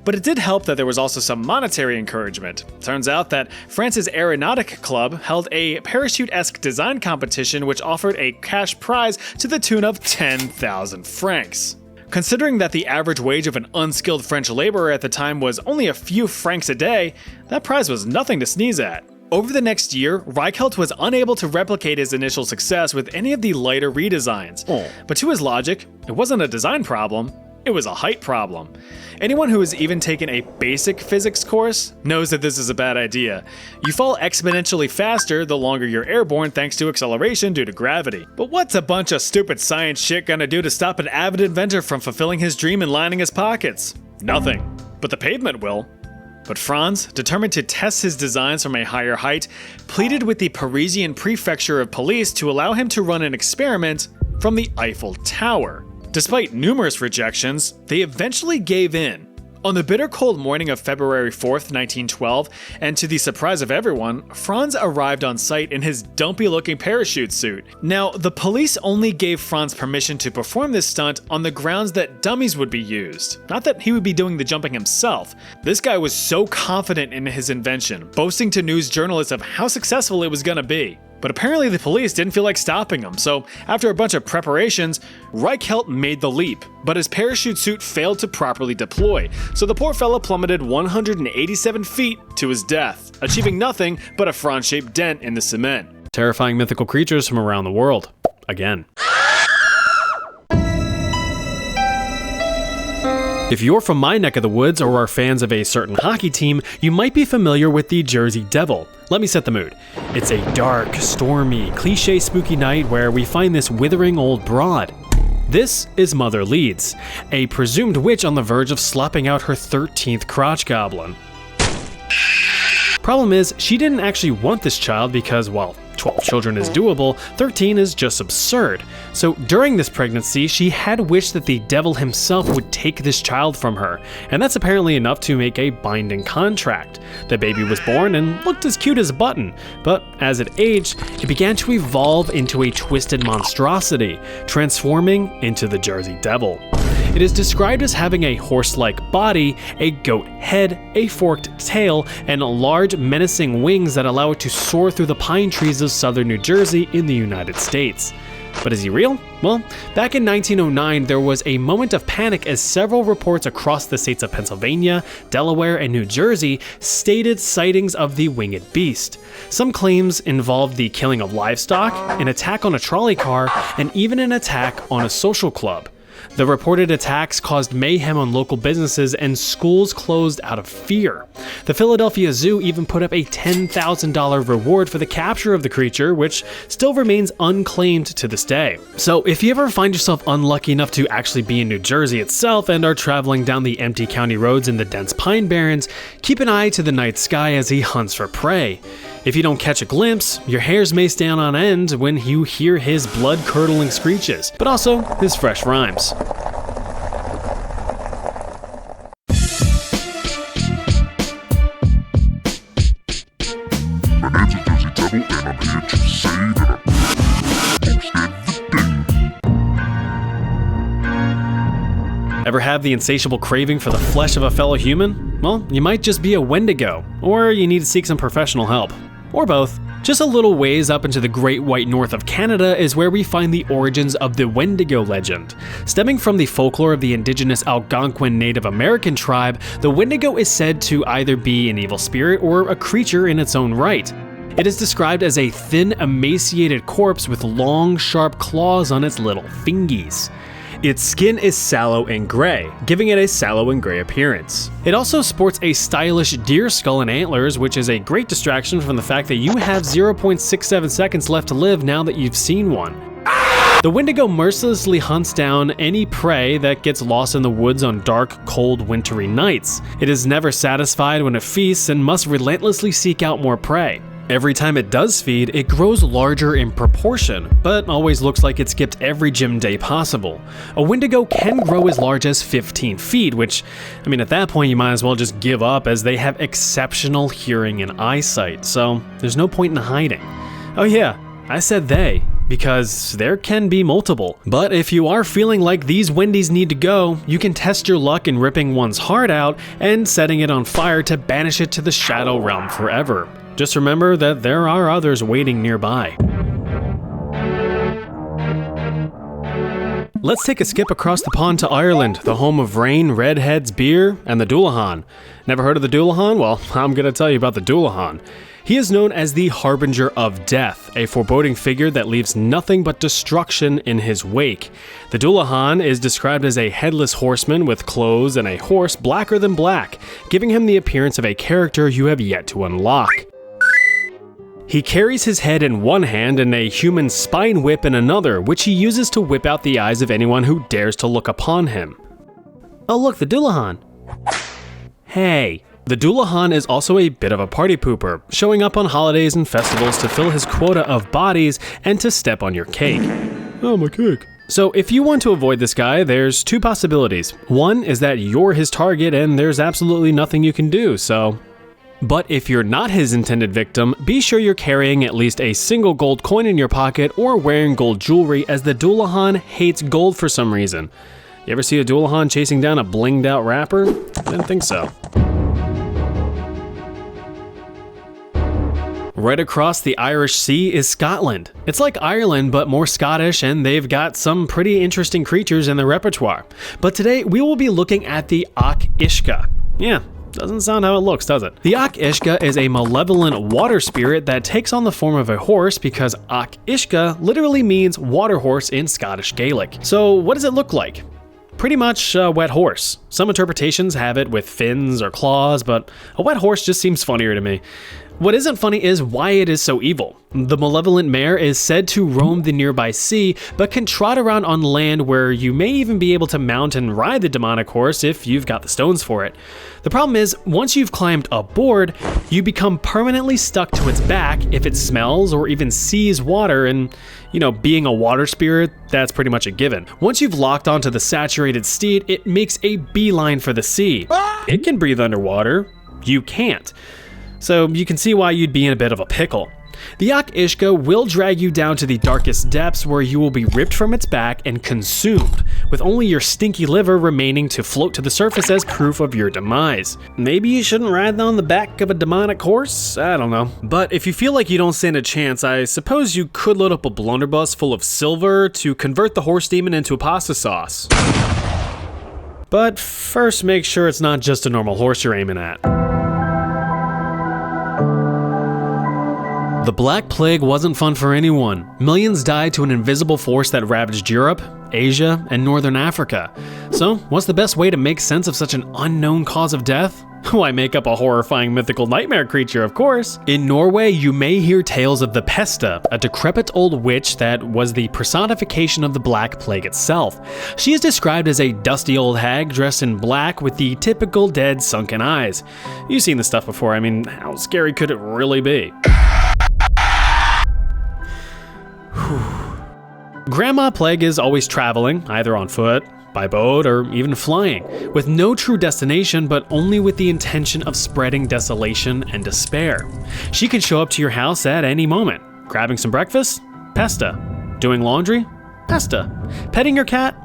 But it did help that there was also some monetary encouragement. Turns out that France's Aeronautic Club held a parachute-esque design competition which offered a cash prize to the tune of 10,000 francs. Considering that the average wage of an unskilled French laborer at the time was only a few francs a day, that prize was nothing to sneeze at. Over the next year, Reichelt was unable to replicate his initial success with any of the lighter redesigns. But to his logic, it wasn't a design problem, it was a height problem. Anyone who has even taken a basic physics course knows that this is a bad idea. You fall exponentially faster the longer you're airborne thanks to acceleration due to gravity. But what's a bunch of stupid science shit gonna do to stop an avid inventor from fulfilling his dream and lining his pockets? Nothing. But the pavement will. But Franz, determined to test his designs from a higher height, pleaded with the Parisian Prefecture of Police to allow him to run an experiment from the Eiffel Tower. Despite numerous rejections, they eventually gave in. On the bitter cold morning of February 4th, 1912, and to the surprise of everyone, Franz arrived on site in his dumpy-looking parachute suit. Now, the police only gave Franz permission to perform this stunt on the grounds that dummies would be used, not that he would be doing the jumping himself. This guy was so confident in his invention, boasting to news journalists of how successful it was gonna be. But apparently the police didn't feel like stopping him, so after a bunch of preparations, Reichelt made the leap, but his parachute suit failed to properly deploy, so the poor fella plummeted 187 feet to his death, achieving nothing but a Franz-shaped dent in the cement. Terrifying mythical creatures from around the world. Again. If you're from my neck of the woods or are fans of a certain hockey team, you might be familiar with the Jersey Devil. Let me set the mood. It's a dark, stormy, cliche spooky night where we find this withering old broad. This is Mother Leeds, a presumed witch on the verge of slopping out her 13th crotch goblin. Problem is, she didn't actually want this child because, while 12 children is doable, 13 is just absurd. So during this pregnancy, she had wished that the devil himself would take this child from her, and that's apparently enough to make a binding contract. The baby was born and looked as cute as a button, but as it aged, it began to evolve into a twisted monstrosity, transforming into the Jersey Devil. It is described as having a horse-like body, a goat head, a forked tail, and large menacing wings that allow it to soar through the pine trees of southern New Jersey in the United States. But is he real? Well, back in 1909, there was a moment of panic as several reports across the states of Pennsylvania, Delaware, and New Jersey stated sightings of the winged beast. Some claims involved the killing of livestock, an attack on a trolley car, and even an attack on a social club. The reported attacks caused mayhem on local businesses and schools closed out of fear. The Philadelphia Zoo even put up a $10,000 reward for the capture of the creature, which still remains unclaimed to this day. So if you ever find yourself unlucky enough to actually be in New Jersey itself and are traveling down the empty county roads in the dense pine barrens, keep an eye to the night sky as he hunts for prey. If you don't catch a glimpse, your hairs may stand on end when you hear his blood-curdling screeches, but also his fresh rhymes. My name's Jersey Devil, and I'm here to say that I'm most every day. Ever have the insatiable craving for the flesh of a fellow human? Well, you might just be a Wendigo, or you need to seek some professional help. Or both. Just a little ways up into the Great White North of Canada is where we find the origins of the Wendigo legend. Stemming from the folklore of the indigenous Algonquin Native American tribe, the Wendigo is said to either be an evil spirit or a creature in its own right. It is described as a thin, emaciated corpse with long, sharp claws on its little fingies. Its skin is sallow and gray, giving it a sallow and gray appearance. It also sports a stylish deer skull and antlers, which is a great distraction from the fact that you have 0.67 seconds left to live now that you've seen one. The Wendigo mercilessly hunts down any prey that gets lost in the woods on dark, cold, wintry nights. It is never satisfied when it feasts and must relentlessly seek out more prey. Every time it does feed, it grows larger in proportion, but always looks like it skipped every gym day possible. A Wendigo can grow as large as 15 feet, which, at that point you might as well just give up as they have exceptional hearing and eyesight, so there's no point in hiding. Oh yeah, I said they, because there can be multiple. But if you are feeling like these Wendies need to go, you can test your luck in ripping one's heart out and setting it on fire to banish it to the Shadow Realm forever. Just remember that there are others waiting nearby. Let's take a skip across the pond to Ireland, the home of rain, redheads, beer, and the Dullahan. Never heard of the Dullahan? Well, I'm gonna tell you about the Dullahan. He is known as the Harbinger of Death, a foreboding figure that leaves nothing but destruction in his wake. The Dullahan is described as a headless horseman with clothes and a horse blacker than black, giving him the appearance of a character you have yet to unlock. He carries his head in one hand and a human spine whip in another, which he uses to whip out the eyes of anyone who dares to look upon him. Oh look, the Dullahan. Hey. The Dullahan is also a bit of a party pooper, showing up on holidays and festivals to fill his quota of bodies and to step on your cake. Oh, my cake. So if you want to avoid this guy, there's two possibilities. One is that you're his target and there's absolutely nothing you can do, so... But if you're not his intended victim, be sure you're carrying at least a single gold coin in your pocket or wearing gold jewelry, as the Dullahan hates gold for some reason. You ever see a Dullahan chasing down a blinged out rapper? I didn't think so. Right across the Irish Sea is Scotland. It's like Ireland, but more Scottish, and they've got some pretty interesting creatures in their repertoire. But today, we will be looking at the Ac Uisce. Yeah, doesn't sound how it looks, does it? The Ac Uisce is a malevolent water spirit that takes on the form of a horse because Ac Uisce literally means water horse in Scottish Gaelic. So what does it look like? pretty much a wet horse. Some interpretations have it with fins or claws, but a wet horse just seems funnier to me. What isn't funny is why it is so evil. The malevolent mare is said to roam the nearby sea, but can trot around on land where you may even be able to mount and ride the demonic horse if you've got the stones for it. The problem is, once you've climbed aboard, you become permanently stuck to its back if it smells or even sees water, and being a water spirit, that's pretty much a given. Once you've locked onto the saturated steed, it makes a beeline for the sea. It can breathe underwater, you can't. So you can see why you'd be in a bit of a pickle. The Yak-Ishka will drag you down to the darkest depths where you will be ripped from its back and consumed, with only your stinky liver remaining to float to the surface as proof of your demise. Maybe you shouldn't ride on the back of a demonic horse? I don't know. But if you feel like you don't stand a chance, I suppose you could load up a blunderbuss full of silver to convert the horse demon into a pasta sauce. But first, make sure it's not just a normal horse you're aiming at. The Black Plague wasn't fun for anyone. Millions died to an invisible force that ravaged Europe, Asia, and Northern Africa. So, what's the best way to make sense of such an unknown cause of death? Why, make up a horrifying mythical nightmare creature, of course. In Norway, you may hear tales of the Pesta, a decrepit old witch that was the personification of the Black Plague itself. She is described as a dusty old hag dressed in black with the typical dead sunken eyes. You've seen this stuff before, I mean, how scary could it really be? Grandma Plague is always traveling, either on foot, by boat, or even flying, with no true destination but only with the intention of spreading desolation and despair. She can show up to your house at any moment. Grabbing some breakfast? Pesta. Doing laundry? Pesta. Petting your cat?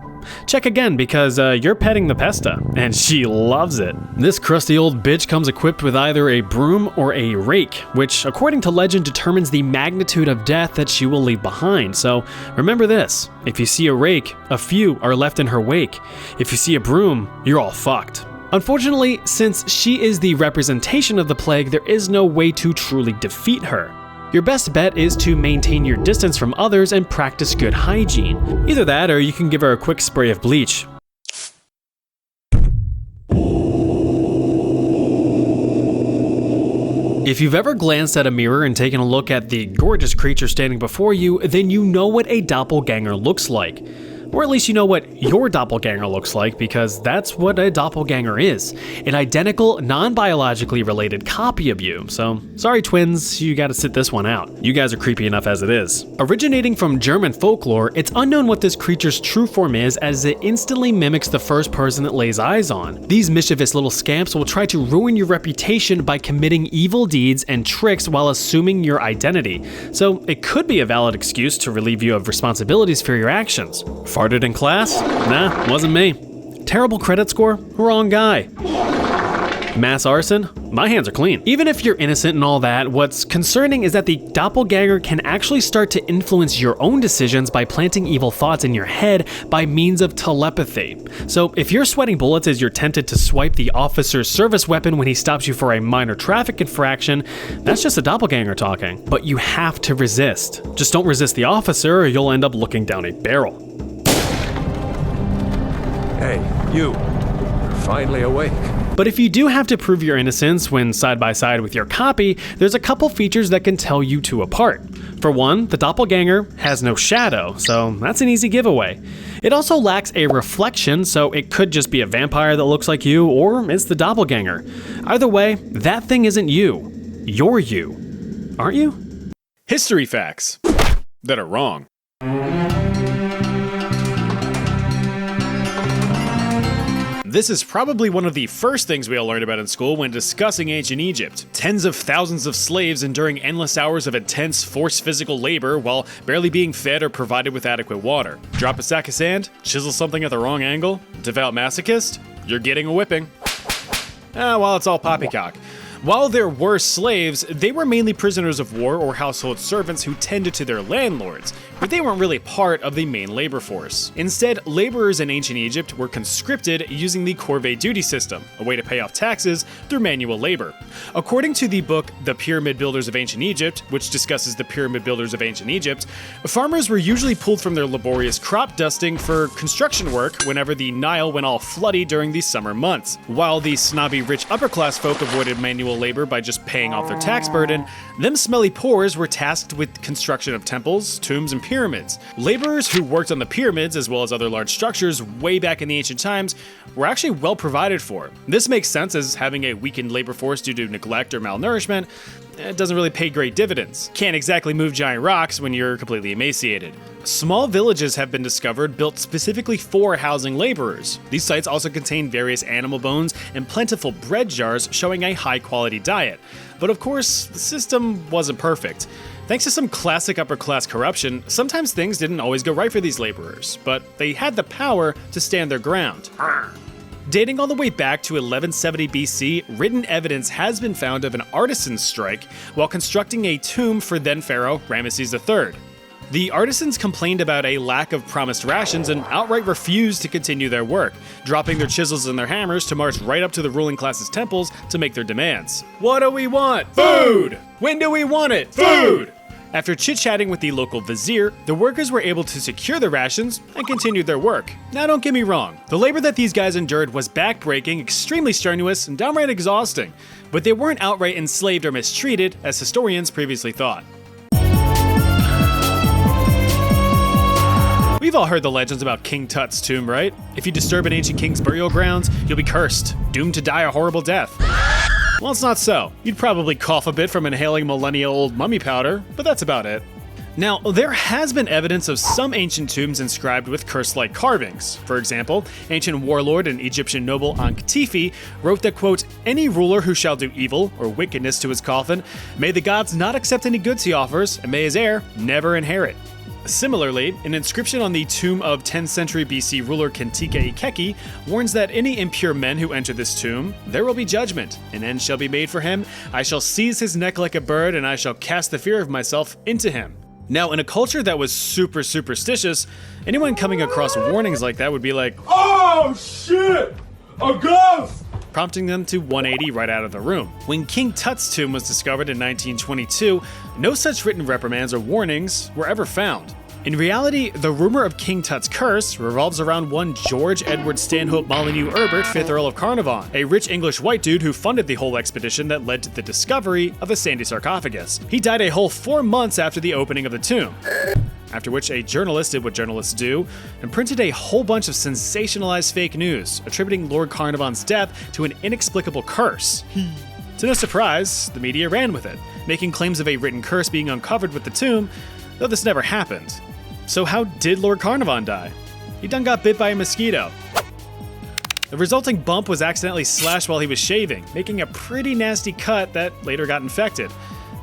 Check again, because you're petting the Pesta, and she loves it. This crusty old bitch comes equipped with either a broom or a rake, which according to legend determines the magnitude of death that she will leave behind. So remember this, if you see a rake, a few are left in her wake. If you see a broom, you're all fucked. Unfortunately, since she is the representation of the plague, there is no way to truly defeat her. Your best bet is to maintain your distance from others and practice good hygiene. Either that, or you can give her a quick spray of bleach. If you've ever glanced at a mirror and taken a look at the gorgeous creature standing before you, then you know what a doppelganger looks like. Or at least you know what your doppelganger looks like, because that's what a doppelganger is. An identical, non-biologically related copy of you. So, sorry twins, you gotta sit this one out. You guys are creepy enough as it is. Originating from German folklore, it's unknown what this creature's true form is, as it instantly mimics the first person it lays eyes on. These mischievous little scamps will try to ruin your reputation by committing evil deeds and tricks while assuming your identity. So, it could be a valid excuse to relieve you of responsibilities for your actions. Farted in class? Nah, wasn't me. Terrible credit score? Wrong guy. Mass arson? My hands are clean. Even if you're innocent and all that, what's concerning is that the doppelganger can actually start to influence your own decisions by planting evil thoughts in your head by means of telepathy. So if you're sweating bullets as you're tempted to swipe the officer's service weapon when he stops you for a minor traffic infraction, that's just a doppelganger talking. But you have to resist. Just don't resist the officer or you'll end up looking down a barrel. Hey, you're finally awake. But if you do have to prove your innocence when side by side with your copy, there's a couple features that can tell you two apart. For one, the doppelganger has no shadow, so that's an easy giveaway. It also lacks a reflection, so it could just be a vampire that looks like you, or it's the doppelganger. Either way, that thing isn't you. You're you. Aren't you? History facts that are wrong. This is probably one of the first things we all learned about in school when discussing ancient Egypt. Tens of thousands of slaves enduring endless hours of intense, forced physical labor while barely being fed or provided with adequate water. Drop a sack of sand, chisel something at the wrong angle, devout masochist, you're getting a whipping. Well, it's all poppycock. While there were slaves, they were mainly prisoners of war or household servants who tended to their landlords, but they weren't really part of the main labor force. Instead, laborers in ancient Egypt were conscripted using the corvée duty system, a way to pay off taxes through manual labor. According to the book The Pyramid Builders of Ancient Egypt, which discusses the pyramid builders of ancient Egypt, farmers were usually pulled from their laborious crop dusting for construction work whenever the Nile went all floody during the summer months. While the snobby rich upper class folk avoided manual labor by just paying off their tax burden, them smelly poors were tasked with construction of temples, tombs, and pyramids. Laborers who worked on the pyramids, as well as other large structures way back in the ancient times, were actually well provided for. This makes sense, as having a weakened labor force due to neglect or malnourishment, it doesn't really pay great dividends. Can't exactly move giant rocks when you're completely emaciated. Small villages have been discovered built specifically for housing laborers. These sites also contain various animal bones and plentiful bread jars showing a high quality diet. But of course, the system wasn't perfect. Thanks to some classic upper class corruption, sometimes things didn't always go right for these laborers, but they had the power to stand their ground. Dating all the way back to 1170 BC, written evidence has been found of an artisan's strike while constructing a tomb for then pharaoh Ramesses III. The artisans complained about a lack of promised rations and outright refused to continue their work, dropping their chisels and their hammers to march right up to the ruling class's temples to make their demands. What do we want? Food! When do we want it? Food! After chit-chatting with the local vizier, the workers were able to secure the rations and continued their work. Now don't get me wrong, the labor that these guys endured was backbreaking, extremely strenuous, and downright exhausting, but they weren't outright enslaved or mistreated, as historians previously thought. We've all heard the legends about King Tut's tomb, right? If you disturb an ancient king's burial grounds, you'll be cursed, doomed to die a horrible death. Well, it's not so. You'd probably cough a bit from inhaling millennia-old mummy powder, but that's about it. Now, there has been evidence of some ancient tombs inscribed with curse-like carvings. For example, ancient warlord and Egyptian noble Ankh-Tifi wrote that, quote, "Any ruler who shall do evil or wickedness to his coffin, may the gods not accept any goods he offers, and may his heir never inherit." Similarly, an inscription on the tomb of 10th century BC ruler Kentika Ikeki warns that any impure men who enter this tomb, there will be judgment. An end shall be made for him. I shall seize his neck like a bird, and I shall cast the fear of myself into him. Now, in a culture that was super superstitious, anyone coming across warnings like that would be like, "Oh shit! A ghost!" prompting them to 180 right out of the room. When King Tut's tomb was discovered in 1922, no such written reprimands or warnings were ever found. In reality, the rumor of King Tut's curse revolves around one George Edward Stanhope Molyneux Herbert, 5th Earl of Carnarvon, a rich English white dude who funded the whole expedition that led to the discovery of the Sandy sarcophagus. He died a whole 4 months after the opening of the tomb. After which a journalist did what journalists do and printed a whole bunch of sensationalized fake news, attributing Lord Carnarvon's death to an inexplicable curse. To no surprise, the media ran with it, making claims of a written curse being uncovered with the tomb, though this never happened. So how did Lord Carnarvon die? He done got bit by a mosquito. The resulting bump was accidentally slashed while he was shaving, making a pretty nasty cut that later got infected.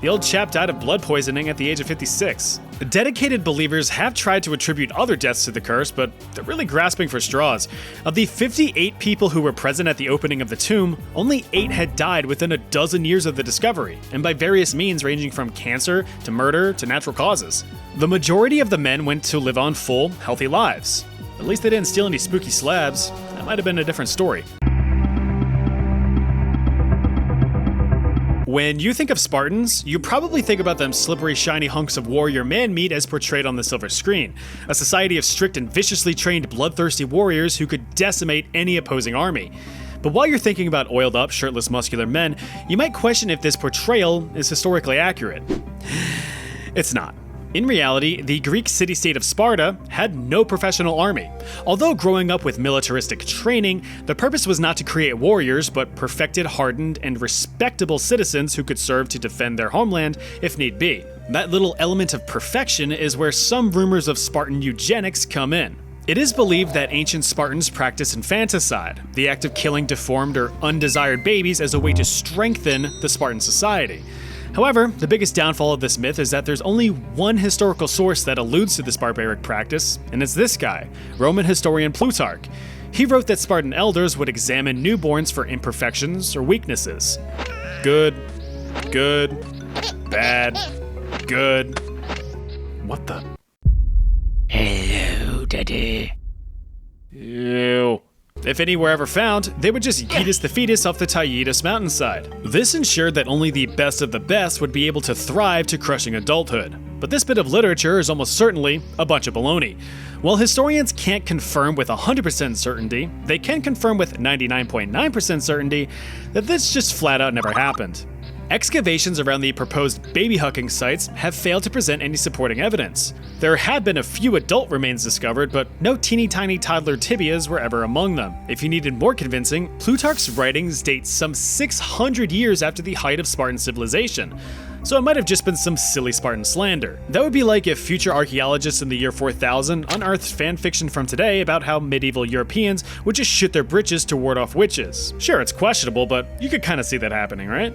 The old chap died of blood poisoning at the age of 56. Dedicated believers have tried to attribute other deaths to the curse, but they're really grasping for straws. Of the 58 people who were present at the opening of the tomb, only 8 had died within a dozen years of the discovery, and by various means ranging from cancer to murder to natural causes. The majority of the men went to live on full, healthy lives. At least they didn't steal any spooky slabs. That might have been a different story. When you think of Spartans, you probably think about them slippery, shiny hunks of warrior man meat as portrayed on the silver screen. A society of strict and viciously trained bloodthirsty warriors who could decimate any opposing army. But while you're thinking about oiled up, shirtless, muscular men, you might question if this portrayal is historically accurate. It's not. In reality, the Greek city-state of Sparta had no professional army. Although growing up with militaristic training, the purpose was not to create warriors, but perfected, hardened, and respectable citizens who could serve to defend their homeland if need be. That little element of perfection is where some rumors of Spartan eugenics come in. It is believed that ancient Spartans practiced infanticide, the act of killing deformed or undesired babies as a way to strengthen the Spartan society. However, the biggest downfall of this myth is that there's only one historical source that alludes to this barbaric practice, and it's this guy, Roman historian Plutarch. He wrote that Spartan elders would examine newborns for imperfections or weaknesses. Good, bad, good. What the? Daddy. Ew. If any were ever found, they would just yeetus the fetus off the Taygetus mountainside. This ensured that only the best of the best would be able to thrive to crushing adulthood. But this bit of literature is almost certainly a bunch of baloney. While historians can't confirm with 100% certainty, they can confirm with 99.9% certainty that this just flat out never happened. Excavations around the proposed baby hucking sites have failed to present any supporting evidence. There have been a few adult remains discovered, but no teeny tiny toddler tibias were ever among them. If you needed more convincing, Plutarch's writings date some 600 years after the height of Spartan civilization, so it might have just been some silly Spartan slander. That would be like if future archaeologists in the year 4000 unearthed fanfiction from today about how medieval Europeans would just shit their britches to ward off witches. Sure, it's questionable, but you could kind of see that happening, right?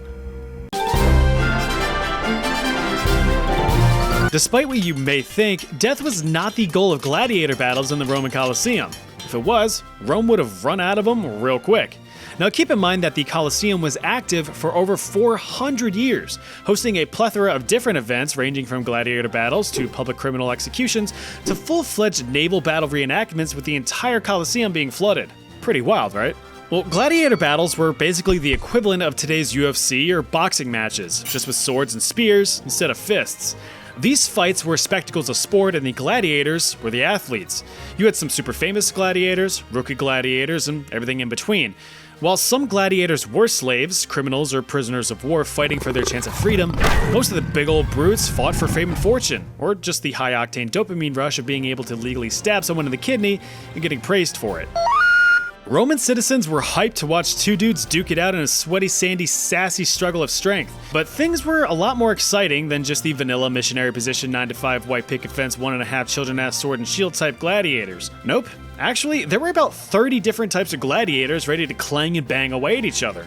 Despite what you may think, death was not the goal of gladiator battles in the Roman Colosseum. If it was, Rome would have run out of them real quick. Now keep in mind that the Colosseum was active for over 400 years, hosting a plethora of different events ranging from gladiator battles to public criminal executions to full-fledged naval battle reenactments with the entire Colosseum being flooded. Pretty wild, right? Well, gladiator battles were basically the equivalent of today's UFC or boxing matches, just with swords and spears instead of fists. These fights were spectacles of sport, and the gladiators were the athletes. You had some super famous gladiators, rookie gladiators, and everything in between. While some gladiators were slaves, criminals, or prisoners of war fighting for their chance of freedom, most of the big old brutes fought for fame and fortune, or just the high-octane dopamine rush of being able to legally stab someone in the kidney and getting praised for it. Roman citizens were hyped to watch two dudes duke it out in a sweaty, sandy, sassy struggle of strength. But things were a lot more exciting than just the vanilla missionary position 9-to-5 white picket fence 1.5 children-ass sword and shield type gladiators. Nope. Actually, there were about 30 different types of gladiators ready to clang and bang away at each other.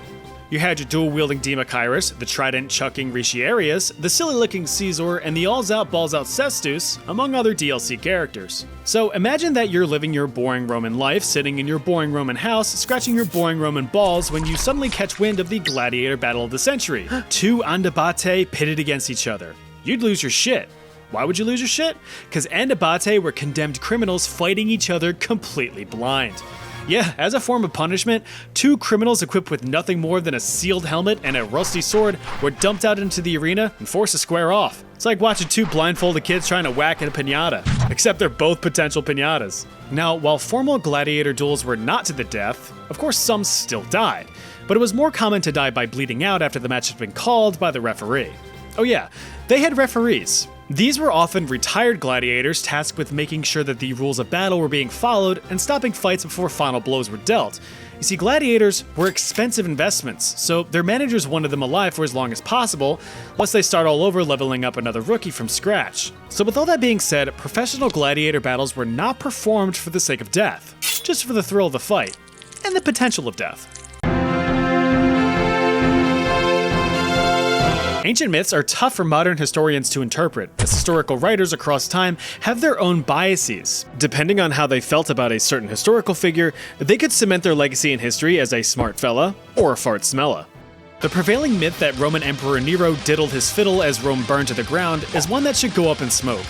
You had your dual-wielding Demochirus, the trident-chucking Retiarius, the silly-looking Caesar, and the alls-out, balls-out Cestus, among other DLC characters. So imagine that you're living your boring Roman life, sitting in your boring Roman house, scratching your boring Roman balls when you suddenly catch wind of the gladiator battle of the century. Two andabate pitted against each other. You'd lose your shit. Why would you lose your shit? Because andabate were condemned criminals fighting each other completely blind. Yeah, as a form of punishment, two criminals equipped with nothing more than a sealed helmet and a rusty sword were dumped out into the arena and forced to square off. It's like watching two blindfolded kids trying to whack at a piñata, except they're both potential piñatas. Now, while formal gladiator duels were not to the death, of course some still died, but it was more common to die by bleeding out after the match had been called by the referee. Oh yeah, they had referees. These were often retired gladiators tasked with making sure that the rules of battle were being followed and stopping fights before final blows were dealt. You see, gladiators were expensive investments, so their managers wanted them alive for as long as possible, lest they start all over leveling up another rookie from scratch. So with all that being said, professional gladiator battles were not performed for the sake of death, just for the thrill of the fight, and the potential of death. Ancient myths are tough for modern historians to interpret, as historical writers across time have their own biases. Depending on how they felt about a certain historical figure, they could cement their legacy in history as a smart fella or a fart smella. The prevailing myth that Roman Emperor Nero diddled his fiddle as Rome burned to the ground is one that should go up in smoke.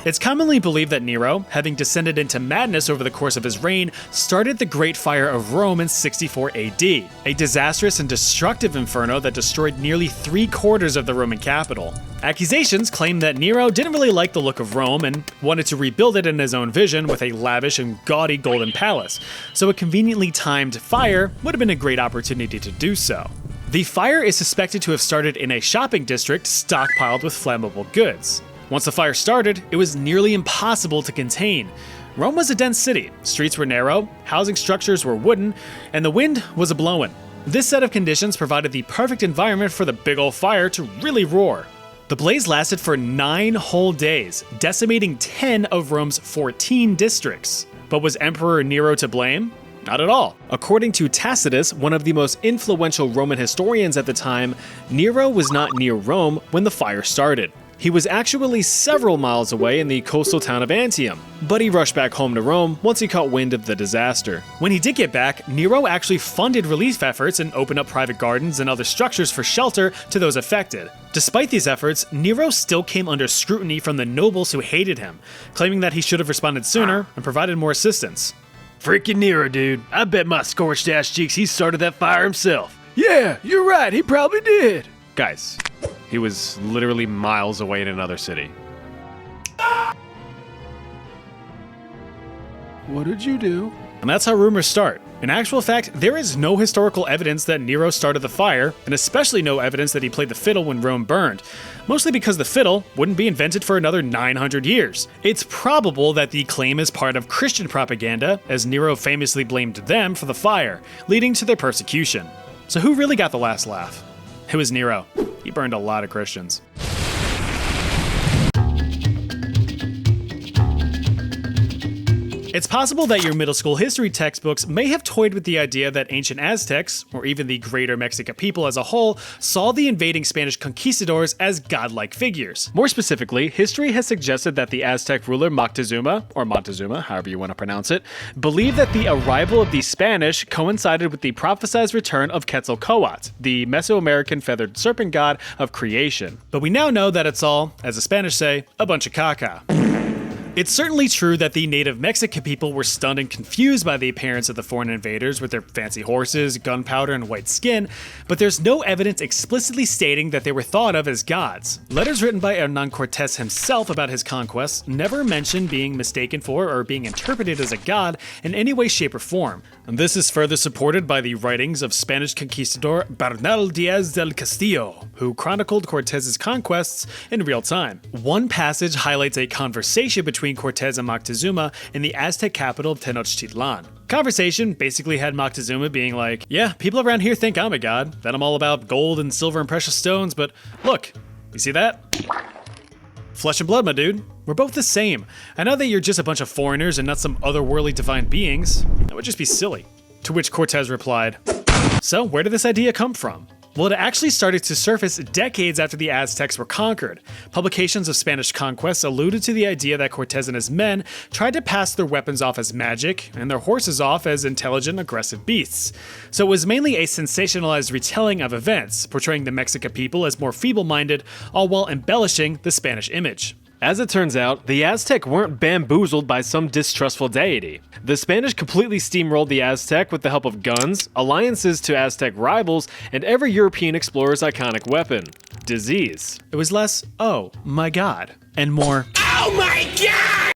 It's commonly believed that Nero, having descended into madness over the course of his reign, started the Great Fire of Rome in 64 AD, a disastrous and destructive inferno that destroyed nearly 3/4 of the Roman capital. Accusations claim that Nero didn't really like the look of Rome and wanted to rebuild it in his own vision with a lavish and gaudy golden palace, so a conveniently timed fire would have been a great opportunity to do so. The fire is suspected to have started in a shopping district stockpiled with flammable goods. Once the fire started, it was nearly impossible to contain. Rome was a dense city, streets were narrow, housing structures were wooden, and the wind was a-blowin'. This set of conditions provided the perfect environment for the big ol' fire to really roar. The blaze lasted for 9 whole days, decimating 10 of Rome's 14 districts. But was Emperor Nero to blame? Not at all. According to Tacitus, one of the most influential Roman historians at the time, Nero was not near Rome when the fire started. He was actually several miles away in the coastal town of Antium, but he rushed back home to Rome once he caught wind of the disaster. When he did get back, Nero actually funded relief efforts and opened up private gardens and other structures for shelter to those affected. Despite these efforts, Nero still came under scrutiny from the nobles who hated him, claiming that he should have responded sooner and provided more assistance. Freaking Nero, dude. I bet my scorched ass cheeks he started that fire himself. Yeah, you're right, he probably did. Guys, he was literally miles away in another city. What did you do? And that's how rumors start. In actual fact, there is no historical evidence that Nero started the fire, and especially no evidence that he played the fiddle when Rome burned, mostly because the fiddle wouldn't be invented for another 900 years. It's probable that the claim is part of Christian propaganda, as Nero famously blamed them for the fire, leading to their persecution. So who really got the last laugh? It was Nero. He burned a lot of Christians. It's possible that your middle school history textbooks may have toyed with the idea that ancient Aztecs, or even the greater Mexican people as a whole, saw the invading Spanish conquistadors as godlike figures. More specifically, history has suggested that the Aztec ruler Moctezuma, or Montezuma, however you want to pronounce it, believed that the arrival of the Spanish coincided with the prophesied return of Quetzalcoatl, the Mesoamerican feathered serpent god of creation. But we now know that it's all, as the Spanish say, a bunch of caca. It's certainly true that the native Mexican people were stunned and confused by the appearance of the foreign invaders with their fancy horses, gunpowder, and white skin, but there's no evidence explicitly stating that they were thought of as gods. Letters written by Hernan Cortés himself about his conquests never mention being mistaken for or being interpreted as a god in any way, shape, or form. And this is further supported by the writings of Spanish conquistador Bernal Diaz del Castillo, who chronicled Cortés's conquests in real time. One passage highlights a conversation between Cortés and Moctezuma in the Aztec capital of Tenochtitlan. Conversation basically had Moctezuma being like, yeah, people around here think I'm a god, that I'm all about gold and silver and precious stones, but look, you see that? Flesh and blood, my dude. We're both the same. I know that you're just a bunch of foreigners and not some otherworldly divine beings. That would just be silly. To which Cortés replied, so where did this idea come from? Well, it actually started to surface decades after the Aztecs were conquered. Publications of Spanish conquests alluded to the idea that Cortés and his men tried to pass their weapons off as magic and their horses off as intelligent, aggressive beasts. So it was mainly a sensationalized retelling of events, portraying the Mexican people as more feeble-minded, all while embellishing the Spanish image. As it turns out, the Aztec weren't bamboozled by some distrustful deity. The Spanish completely steamrolled the Aztec with the help of guns, alliances to Aztec rivals, and every European explorer's iconic weapon, disease. It was less, oh my god, and more, oh my god!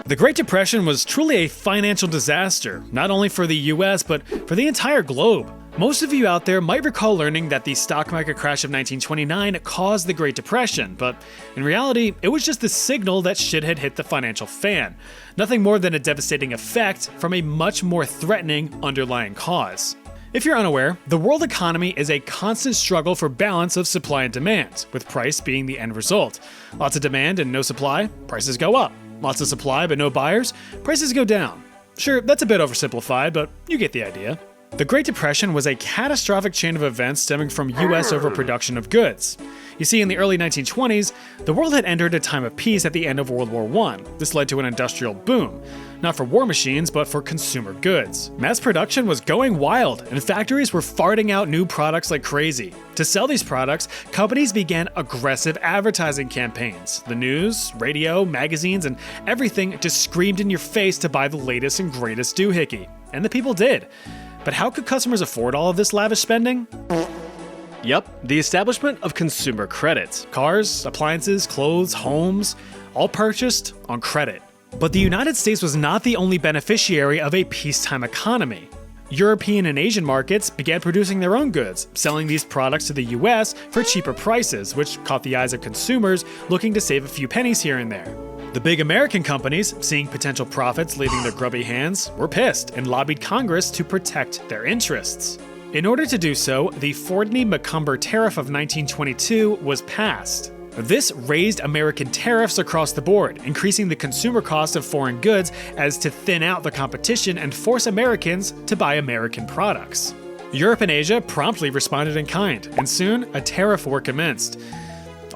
The Great Depression was truly a financial disaster, not only for the US, but for the entire globe. Most of you out there might recall learning that the stock market crash of 1929 caused the Great Depression, but in reality, it was just the signal that shit had hit the financial fan. Nothing more than a devastating effect from a much more threatening underlying cause. If you're unaware, the world economy is a constant struggle for balance of supply and demand, with price being the end result. Lots of demand and no supply, prices go up. Lots of supply but no buyers, prices go down. Sure, that's a bit oversimplified, but you get the idea. The Great Depression was a catastrophic chain of events stemming from US overproduction of goods. You see, in the early 1920s, the world had entered a time of peace at the end of World War I. This led to an industrial boom, not for war machines, but for consumer goods. Mass production was going wild, and factories were farting out new products like crazy. To sell these products, companies began aggressive advertising campaigns. The news, radio, magazines, and everything just screamed in your face to buy the latest and greatest doohickey. And the people did. But how could customers afford all of this lavish spending? Yup, the establishment of consumer credit. Cars, appliances, clothes, homes, all purchased on credit. But the United States was not the only beneficiary of a peacetime economy. European and Asian markets began producing their own goods, selling these products to the US for cheaper prices, which caught the eyes of consumers looking to save a few pennies here and there. The big American companies, seeing potential profits leaving their grubby hands, were pissed and lobbied Congress to protect their interests. In order to do so, the Fordney-McCumber Tariff of 1922 was passed. This raised American tariffs across the board, increasing the consumer cost of foreign goods as to thin out the competition and force Americans to buy American products. Europe and Asia promptly responded in kind, and soon a tariff war commenced.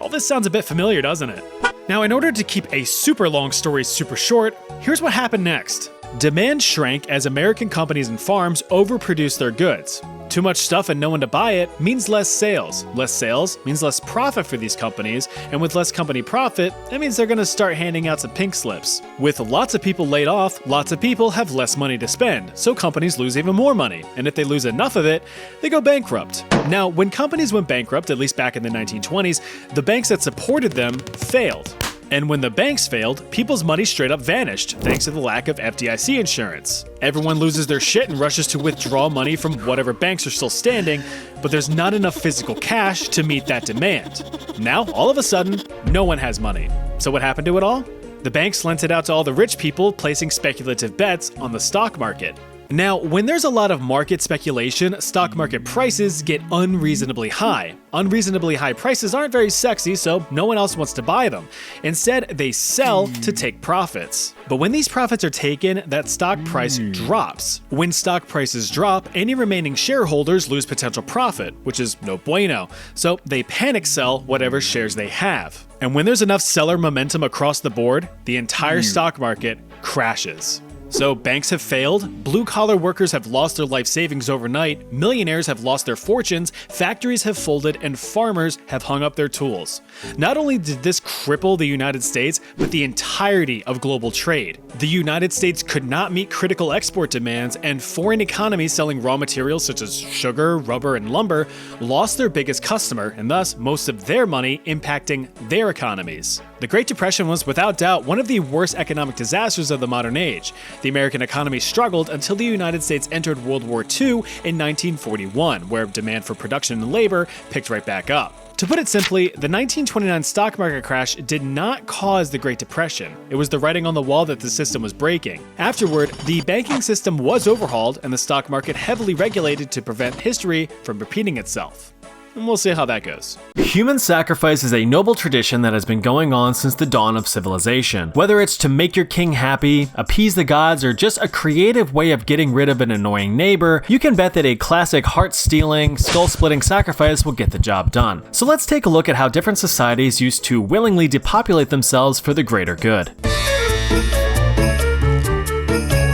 All this sounds a bit familiar, doesn't it? Now, in order to keep a super long story super short, here's what happened next. Demand shrank as American companies and farms overproduced their goods. Too much stuff and no one to buy it means less sales. Less sales means less profit for these companies, and with less company profit, that means they're gonna start handing out some pink slips. With lots of people laid off, lots of people have less money to spend, so companies lose even more money. And if they lose enough of it, they go bankrupt. Now, when companies went bankrupt, at least back in the 1920s, the banks that supported them failed. And when the banks failed, people's money straight up vanished, thanks to the lack of FDIC insurance. Everyone loses their shit and rushes to withdraw money from whatever banks are still standing, but there's not enough physical cash to meet that demand. Now, all of a sudden, no one has money. So what happened to it all? The banks lent it out to all the rich people, placing speculative bets on the stock market. Now, when there's a lot of market speculation, stock market prices get unreasonably high. Unreasonably high prices aren't very sexy, so no one else wants to buy them. Instead, they sell to take profits. But when these profits are taken, that stock price drops. When stock prices drop, any remaining shareholders lose potential profit, which is no bueno. So they panic sell whatever shares they have. And when there's enough seller momentum across the board, the entire stock market crashes. So banks have failed, blue-collar workers have lost their life savings overnight, millionaires have lost their fortunes, factories have folded, and farmers have hung up their tools. Not only did this cripple the United States, but the entirety of global trade. The United States could not meet critical export demands, and foreign economies selling raw materials such as sugar, rubber, and lumber lost their biggest customer, and thus most of their money, impacting their economies. The Great Depression was without doubt one of the worst economic disasters of the modern age. The American economy struggled until the United States entered World War II in 1941, where demand for production and labor picked right back up. To put it simply, the 1929 stock market crash did not cause the Great Depression. It was the writing on the wall that the system was breaking. Afterward, the banking system was overhauled and the stock market heavily regulated to prevent history from repeating itself. And we'll see how that goes. Human sacrifice is a noble tradition that has been going on since the dawn of civilization. Whether it's to make your king happy, appease the gods, or just a creative way of getting rid of an annoying neighbor, you can bet that a classic heart-stealing, skull-splitting sacrifice will get the job done. So let's take a look at how different societies used to willingly depopulate themselves for the greater good.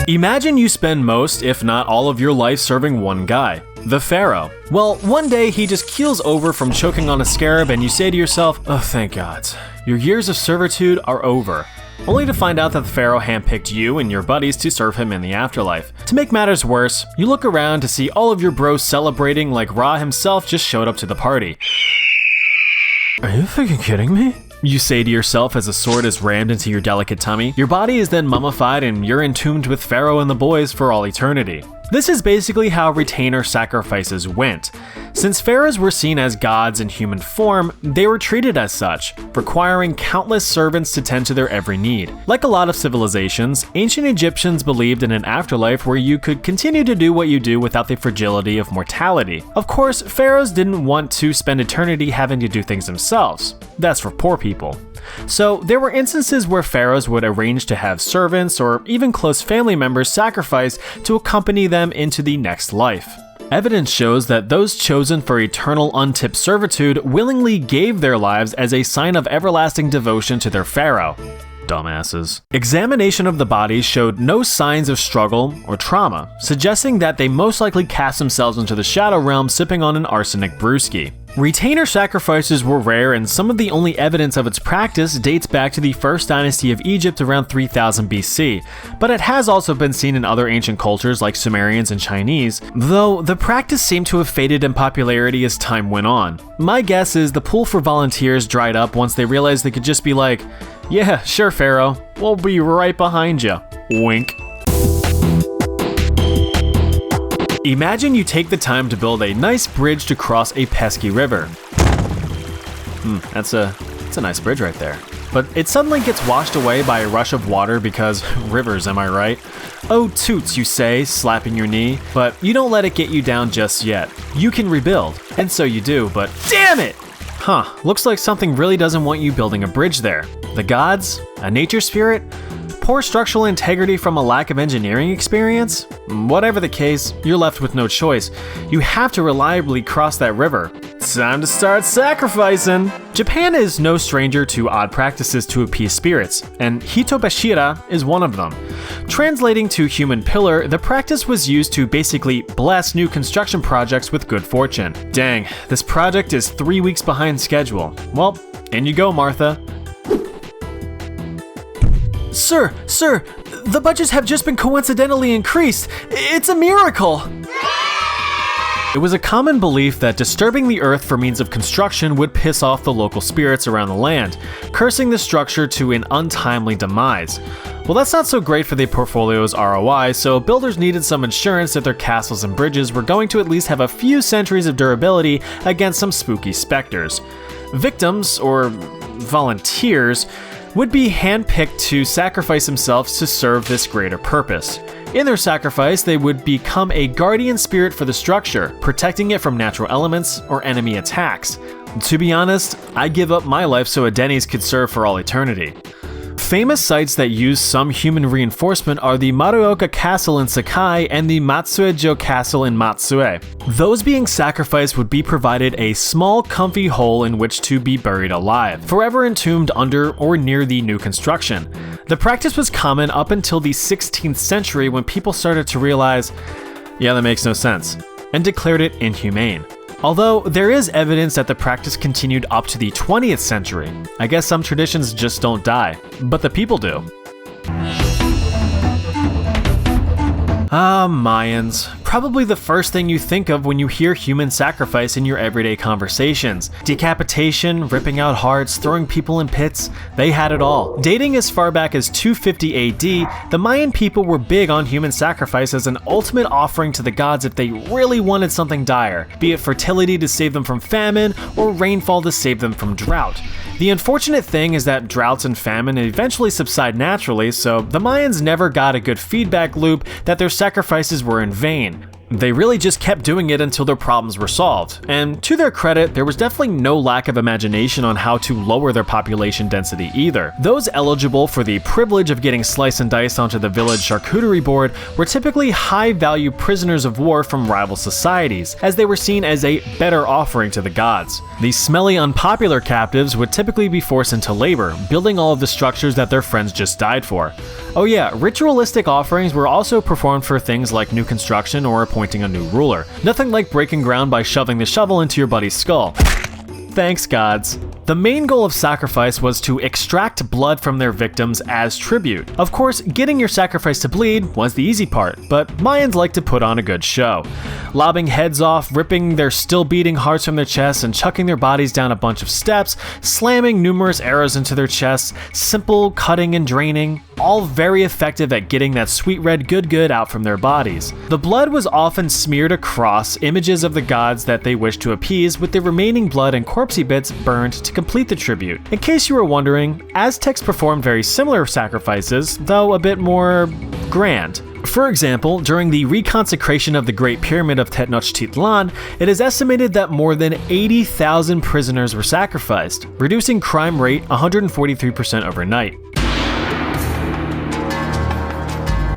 Imagine you spend most, if not all of your life serving one guy, the Pharaoh. Well, one day he just keels over from choking on a scarab and you say to yourself, oh thank gods, your years of servitude are over. Only to find out that the Pharaoh handpicked you and your buddies to serve him in the afterlife. To make matters worse, you look around to see all of your bros celebrating like Ra himself just showed up to the party. Are you fucking kidding me? You say to yourself as a sword is rammed into your delicate tummy. Your body is then mummified and you're entombed with Pharaoh and the boys for all eternity. This is basically how retainer sacrifices went. Since pharaohs were seen as gods in human form, they were treated as such, requiring countless servants to tend to their every need. Like a lot of civilizations, ancient Egyptians believed in an afterlife where you could continue to do what you do without the fragility of mortality. Of course, pharaohs didn't want to spend eternity having to do things themselves. That's for poor people. So there were instances where pharaohs would arrange to have servants or even close family members sacrifice to accompany them into the next life. Evidence shows that those chosen for eternal untipped servitude willingly gave their lives as a sign of everlasting devotion to their pharaoh. Dumbasses. Examination of the bodies showed no signs of struggle or trauma, suggesting that they most likely cast themselves into the shadow realm sipping on an arsenic brewski. Retainer sacrifices were rare, and some of the only evidence of its practice dates back to the first dynasty of Egypt around 3000 BC, but it has also been seen in other ancient cultures like Sumerians and Chinese, though the practice seemed to have faded in popularity as time went on. My guess is the pool for volunteers dried up once they realized they could just be like, yeah, sure Pharaoh, we'll be right behind you. Wink. Imagine you take the time to build a nice bridge to cross a pesky river. That's a nice bridge right there. But it suddenly gets washed away by a rush of water because rivers, am I right? Oh toots, you say, slapping your knee, but you don't let it get you down just yet. You can rebuild, and so you do, but damn it! Looks like something really doesn't want you building a bridge there. The gods? A nature spirit? Poor structural integrity from a lack of engineering experience? Whatever the case, you're left with no choice. You have to reliably cross that river. Time to start sacrificing! Japan is no stranger to odd practices to appease spirits, and Hitobashira is one of them. Translating to human pillar, the practice was used to basically bless new construction projects with good fortune. Dang, this project is 3 weeks behind schedule. Well, in you go, Martha. Sir, the budgets have just been coincidentally increased. It's a miracle! It was a common belief that disturbing the earth for means of construction would piss off the local spirits around the land, cursing the structure to an untimely demise. Well, that's not so great for the portfolio's ROI, so builders needed some insurance that their castles and bridges were going to at least have a few centuries of durability against some spooky specters. Victims, or volunteers, would be handpicked to sacrifice themselves to serve this greater purpose. In their sacrifice, they would become a guardian spirit for the structure, protecting it from natural elements or enemy attacks. To be honest, I'd give up my life so a Denny's could serve for all eternity. Famous sites that use some human reinforcement are the Maruoka Castle in Sakai and the Matsuejo Castle in Matsue. Those being sacrificed would be provided a small, comfy hole in which to be buried alive, forever entombed under or near the new construction. The practice was common up until the 16th century when people started to realize, yeah, that makes no sense, and declared it inhumane. Although there is evidence that the practice continued up to the 20th century. I guess some traditions just don't die, but the people do. Mayans. Probably the first thing you think of when you hear human sacrifice in your everyday conversations. Decapitation, ripping out hearts, throwing people in pits, they had it all. Dating as far back as 250 AD, the Mayan people were big on human sacrifice as an ultimate offering to the gods if they really wanted something dire, be it fertility to save them from famine or rainfall to save them from drought. The unfortunate thing is that droughts and famine eventually subside naturally, so the Mayans never got a good feedback loop that their sacrifices were in vain. They really just kept doing it until their problems were solved, and to their credit, there was definitely no lack of imagination on how to lower their population density either. Those eligible for the privilege of getting sliced and diced onto the village charcuterie board were typically high-value prisoners of war from rival societies, as they were seen as a better offering to the gods. These smelly, unpopular captives would typically be forced into labor, building all of the structures that their friends just died for. Oh yeah, ritualistic offerings were also performed for things like new construction or appointing a new ruler. Nothing like breaking ground by shoving the shovel into your buddy's skull. Thanks, gods. The main goal of sacrifice was to extract blood from their victims as tribute. Of course, getting your sacrifice to bleed was the easy part, but Mayans like to put on a good show. Lobbing heads off, ripping their still beating hearts from their chests, and chucking their bodies down a bunch of steps, slamming numerous arrows into their chests, simple cutting and draining, all very effective at getting that sweet red good out from their bodies. The blood was often smeared across images of the gods that they wished to appease, with the remaining blood and corpsey bits burned to complete the tribute. In case you were wondering, Aztecs performed very similar sacrifices, though a bit more grand. For example, during the reconsecration of the Great Pyramid of Tenochtitlan, it is estimated that more than 80,000 prisoners were sacrificed, reducing crime rate 143% overnight.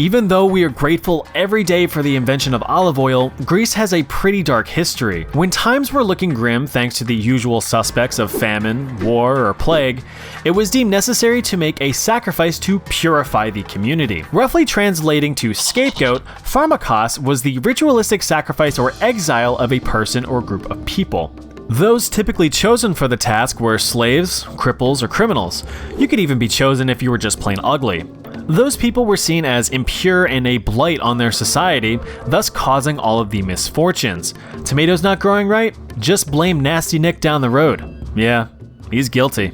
Even though we are grateful every day for the invention of olive oil, Greece has a pretty dark history. When times were looking grim thanks to the usual suspects of famine, war, or plague, it was deemed necessary to make a sacrifice to purify the community. Roughly translating to scapegoat, pharmakos was the ritualistic sacrifice or exile of a person or group of people. Those typically chosen for the task were slaves, cripples, or criminals. You could even be chosen if you were just plain ugly. Those people were seen as impure and a blight on their society, thus causing all of the misfortunes. Tomatoes not growing right? Just blame Nasty Nick down the road. Yeah, he's guilty.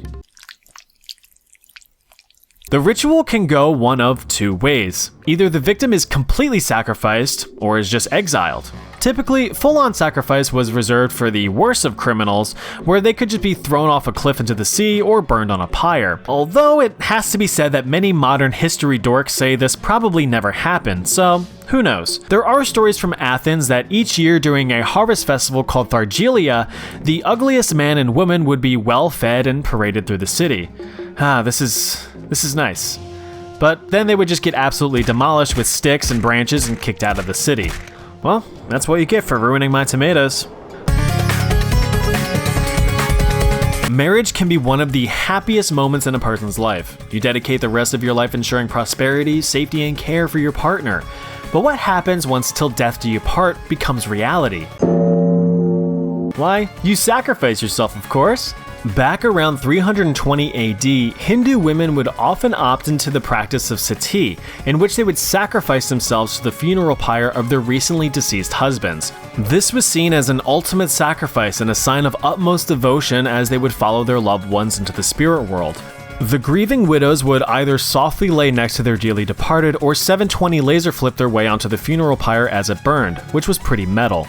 The ritual can go one of two ways. Either the victim is completely sacrificed, or is just exiled. Typically, full-on sacrifice was reserved for the worst of criminals, where they could just be thrown off a cliff into the sea or burned on a pyre. Although it has to be said that many modern history dorks say this probably never happened, so who knows? There are stories from Athens that each year during a harvest festival called Thargelia, the ugliest man and woman would be well fed and paraded through the city. This is nice. but then they would just get absolutely demolished with sticks and branches and kicked out of the city. Well, that's what you get for ruining my tomatoes. Marriage can be one of the happiest moments in a person's life. You dedicate the rest of your life ensuring prosperity, safety, and care for your partner. But what happens once till death do you part becomes reality? Why, you sacrifice yourself, of course. Back around 320 AD, Hindu women would often opt into the practice of sati, in which they would sacrifice themselves to the funeral pyre of their recently deceased husbands. This was seen as an ultimate sacrifice and a sign of utmost devotion as they would follow their loved ones into the spirit world. The grieving widows would either softly lay next to their dearly departed or 720 laser flip their way onto the funeral pyre as it burned, which was pretty metal.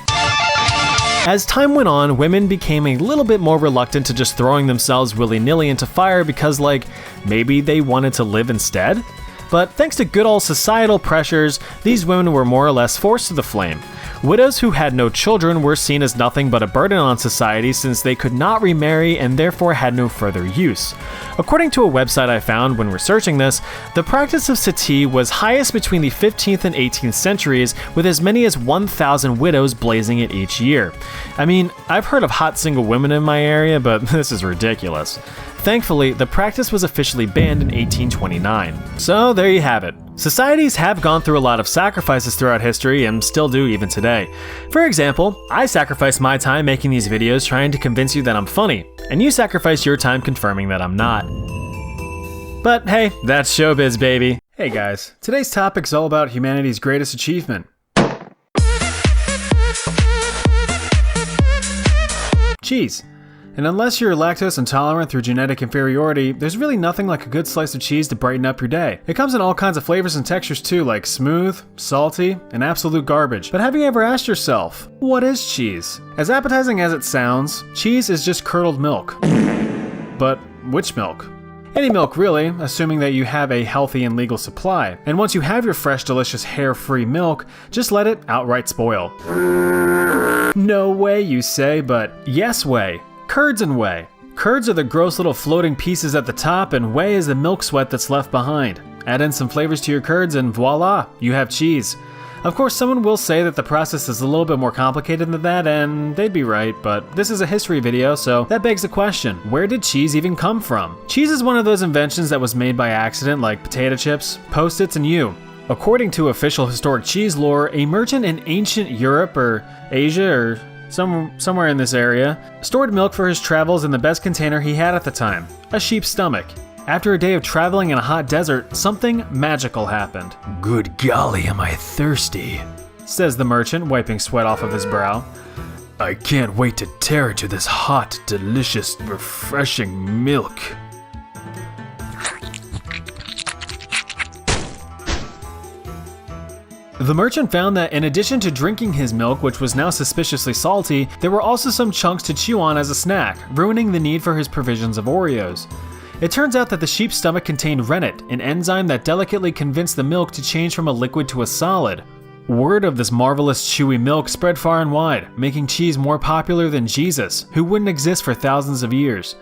As time went on, women became a little bit more reluctant to just throwing themselves willy-nilly into fire because, maybe they wanted to live instead? But thanks to good old societal pressures, these women were more or less forced to the flame. Widows who had no children were seen as nothing but a burden on society since they could not remarry and therefore had no further use. According to a website I found when researching this, the practice of sati was highest between the 15th and 18th centuries, with as many as 1,000 widows blazing it each year. I mean, I've heard of hot single women in my area, but this is ridiculous. Thankfully, the practice was officially banned in 1829. So there you have it. Societies have gone through a lot of sacrifices throughout history and still do even today. For example, I sacrifice my time making these videos trying to convince you that I'm funny, and you sacrifice your time confirming that I'm not. But hey, that's showbiz, baby. Hey guys, today's topic's all about humanity's greatest achievement. Cheese. And unless you're lactose intolerant through genetic inferiority, there's really nothing like a good slice of cheese to brighten up your day. It comes in all kinds of flavors and textures too, like smooth, salty, and absolute garbage. But have you ever asked yourself, what is cheese? As appetizing as it sounds, cheese is just curdled milk. But which milk? Any milk really, assuming that you have a healthy and legal supply. And once you have your fresh, delicious, hair-free milk, just let it outright spoil. No way, you say, but yes way. Curds and whey. Curds are the gross little floating pieces at the top, and whey is the milk sweat that's left behind. Add in some flavors to your curds and voila, you have cheese. Of course, someone will say that the process is a little bit more complicated than that, and they'd be right, but this is a history video, so that begs the question, where did cheese even come from? Cheese is one of those inventions that was made by accident, like potato chips, Post-its, and you. According to official historic cheese lore, a merchant in ancient Europe or Asia or somewhere in this area, stored milk for his travels in the best container he had at the time, a sheep's stomach. After a day of traveling in a hot desert, something magical happened. Good golly, am I thirsty? Says the merchant, wiping sweat off of his brow. I can't wait to tear into this hot, delicious, refreshing milk. The merchant found that in addition to drinking his milk, which was now suspiciously salty, there were also some chunks to chew on as a snack, ruining the need for his provisions of Oreos. It turns out that the sheep's stomach contained rennet, an enzyme that delicately convinced the milk to change from a liquid to a solid. Word of this marvelous chewy milk spread far and wide, making cheese more popular than Jesus, who wouldn't exist for thousands of years.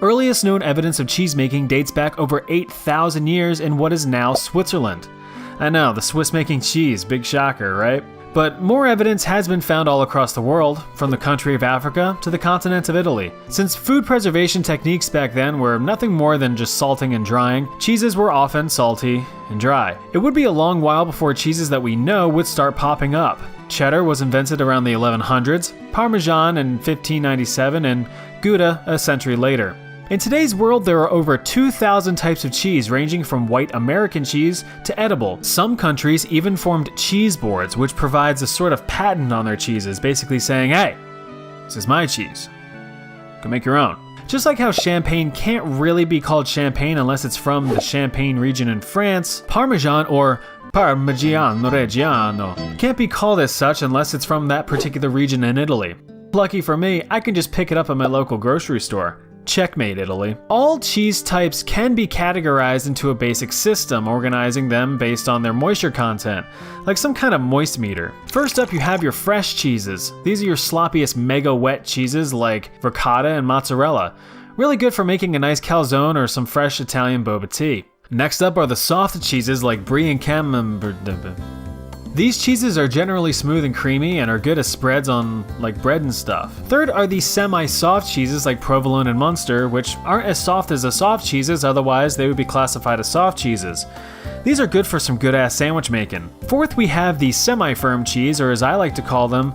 Earliest known evidence of cheese making dates back over 8,000 years in what is now Switzerland. I know, the Swiss making cheese, big shocker, right? But more evidence has been found all across the world, from the country of Africa to the continent of Italy. Since food preservation techniques back then were nothing more than just salting and drying, cheeses were often salty and dry. It would be a long while before cheeses that we know would start popping up. Cheddar was invented around the 1100s, Parmesan in 1597, and Gouda a century later. In today's world, there are over 2,000 types of cheese ranging from white American cheese to edible. Some countries even formed cheese boards, which provides a sort of patent on their cheeses, basically saying, hey, this is my cheese. Go make your own. Just like how champagne can't really be called champagne unless it's from the Champagne region in France, Parmesan or Parmigiano Reggiano can't be called as such unless it's from that particular region in Italy. Lucky for me, I can just pick it up at my local grocery store. Checkmate, Italy. All cheese types can be categorized into a basic system, organizing them based on their moisture content, like some kind of moist meter. First up, you have your fresh cheeses. These are your sloppiest mega wet cheeses like ricotta and mozzarella. Really good for making a nice calzone or some fresh Italian boba tea. Next up are the soft cheeses like Brie and Camembert. These cheeses are generally smooth and creamy and are good as spreads on like bread and stuff. Third are the semi-soft cheeses like Provolone and Munster, which aren't as soft as the soft cheeses, otherwise they would be classified as soft cheeses. These are good for some good ass sandwich making. Fourth, we have the semi-firm cheese, or as I like to call them.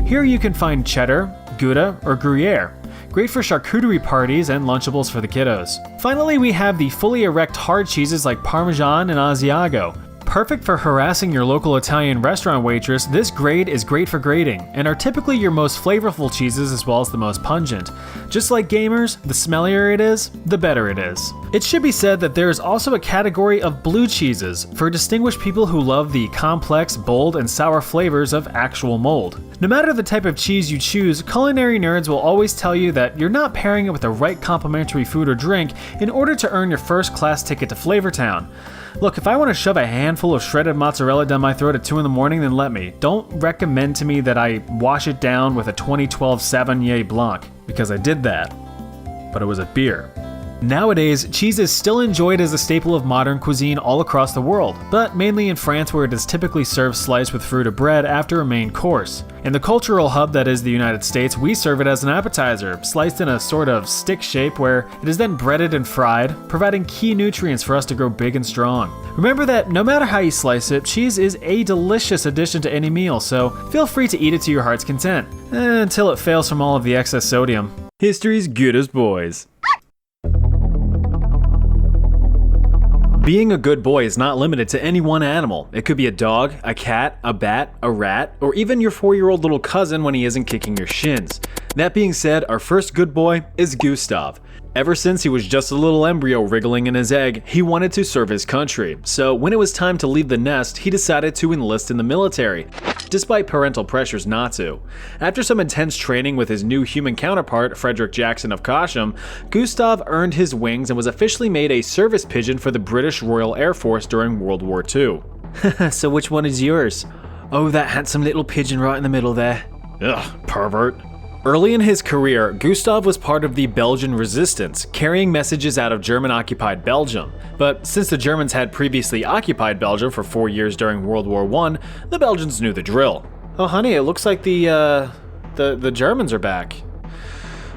Here you can find cheddar, Gouda, or Gruyere. Great for charcuterie parties and Lunchables for the kiddos. Finally, we have the fully erect hard cheeses like Parmesan and Asiago. Perfect for harassing your local Italian restaurant waitress, this grade is great for grating, and are typically your most flavorful cheeses as well as the most pungent. Just like gamers, the smellier it is, the better it is. It should be said that there is also a category of blue cheeses, for distinguished people who love the complex, bold, and sour flavors of actual mold. No matter the type of cheese you choose, culinary nerds will always tell you that you're not pairing it with the right complimentary food or drink in order to earn your first class ticket to Flavortown. Look, if I want to shove a handful of shredded mozzarella down my throat at 2 in the morning, then let me. Don't recommend to me that I wash it down with a 2012 Sauvignon Blanc, because I did that, but it was a beer. Nowadays, cheese is still enjoyed as a staple of modern cuisine all across the world, but mainly in France where it is typically served sliced with fruit or bread after a main course. In the cultural hub that is the United States, we serve it as an appetizer, sliced in a sort of stick shape where it is then breaded and fried, providing key nutrients for us to grow big and strong. Remember that no matter how you slice it, cheese is a delicious addition to any meal, so feel free to eat it to your heart's content, until it fails from all of the excess sodium. History's good as boys. Being a good boy is not limited to any one animal. It could be a dog, a cat, a bat, a rat, or even your 4-year-old little cousin when he isn't kicking your shins. That being said, our first good boy is Gustav. Ever since he was just a little embryo wriggling in his egg, he wanted to serve his country. So when it was time to leave the nest, he decided to enlist in the military, despite parental pressures not to. After some intense training with his new human counterpart, Frederick Jackson of Cosham, Gustav earned his wings and was officially made a service pigeon for the British Royal Air Force during World War II. So which one is yours? Oh, that handsome little pigeon right in the middle there. Ugh, pervert. Early in his career, Gustav was part of the Belgian resistance, carrying messages out of German-occupied Belgium. But since the Germans had previously occupied Belgium for 4 years during World War I, the Belgians knew the drill. Oh honey, it looks like the Germans are back.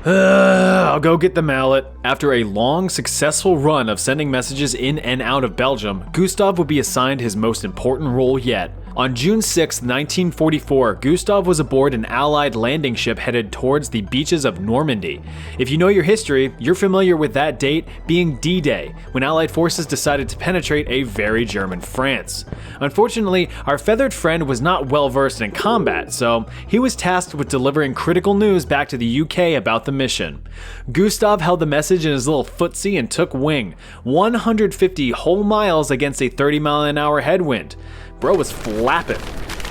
I'll go get the mallet. After a long, successful run of sending messages in and out of Belgium, Gustav would be assigned his most important role yet. On June 6, 1944, Gustav was aboard an Allied landing ship headed towards the beaches of Normandy. If you know your history, you're familiar with that date being D-Day, when Allied forces decided to penetrate a very German France. Unfortunately, our feathered friend was not well versed in combat, so he was tasked with delivering critical news back to the UK about the mission. Gustav held the message in his little footsie and took wing, 150 whole miles against a 30-mile-an-hour headwind. Bro was flapping.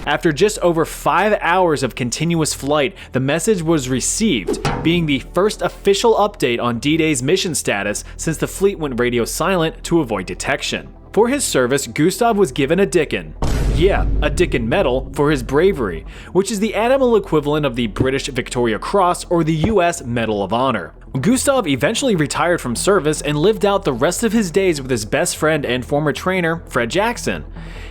After just over 5 hours of continuous flight, the message was received, being the first official update on D-Day's mission status since the fleet went radio silent to avoid detection. For his service, Gustav was given a Dickin. Yeah, a Dickin Medal for his bravery, which is the animal equivalent of the British Victoria Cross or the US Medal of Honor. Gustav eventually retired from service and lived out the rest of his days with his best friend and former trainer, Fred Jackson.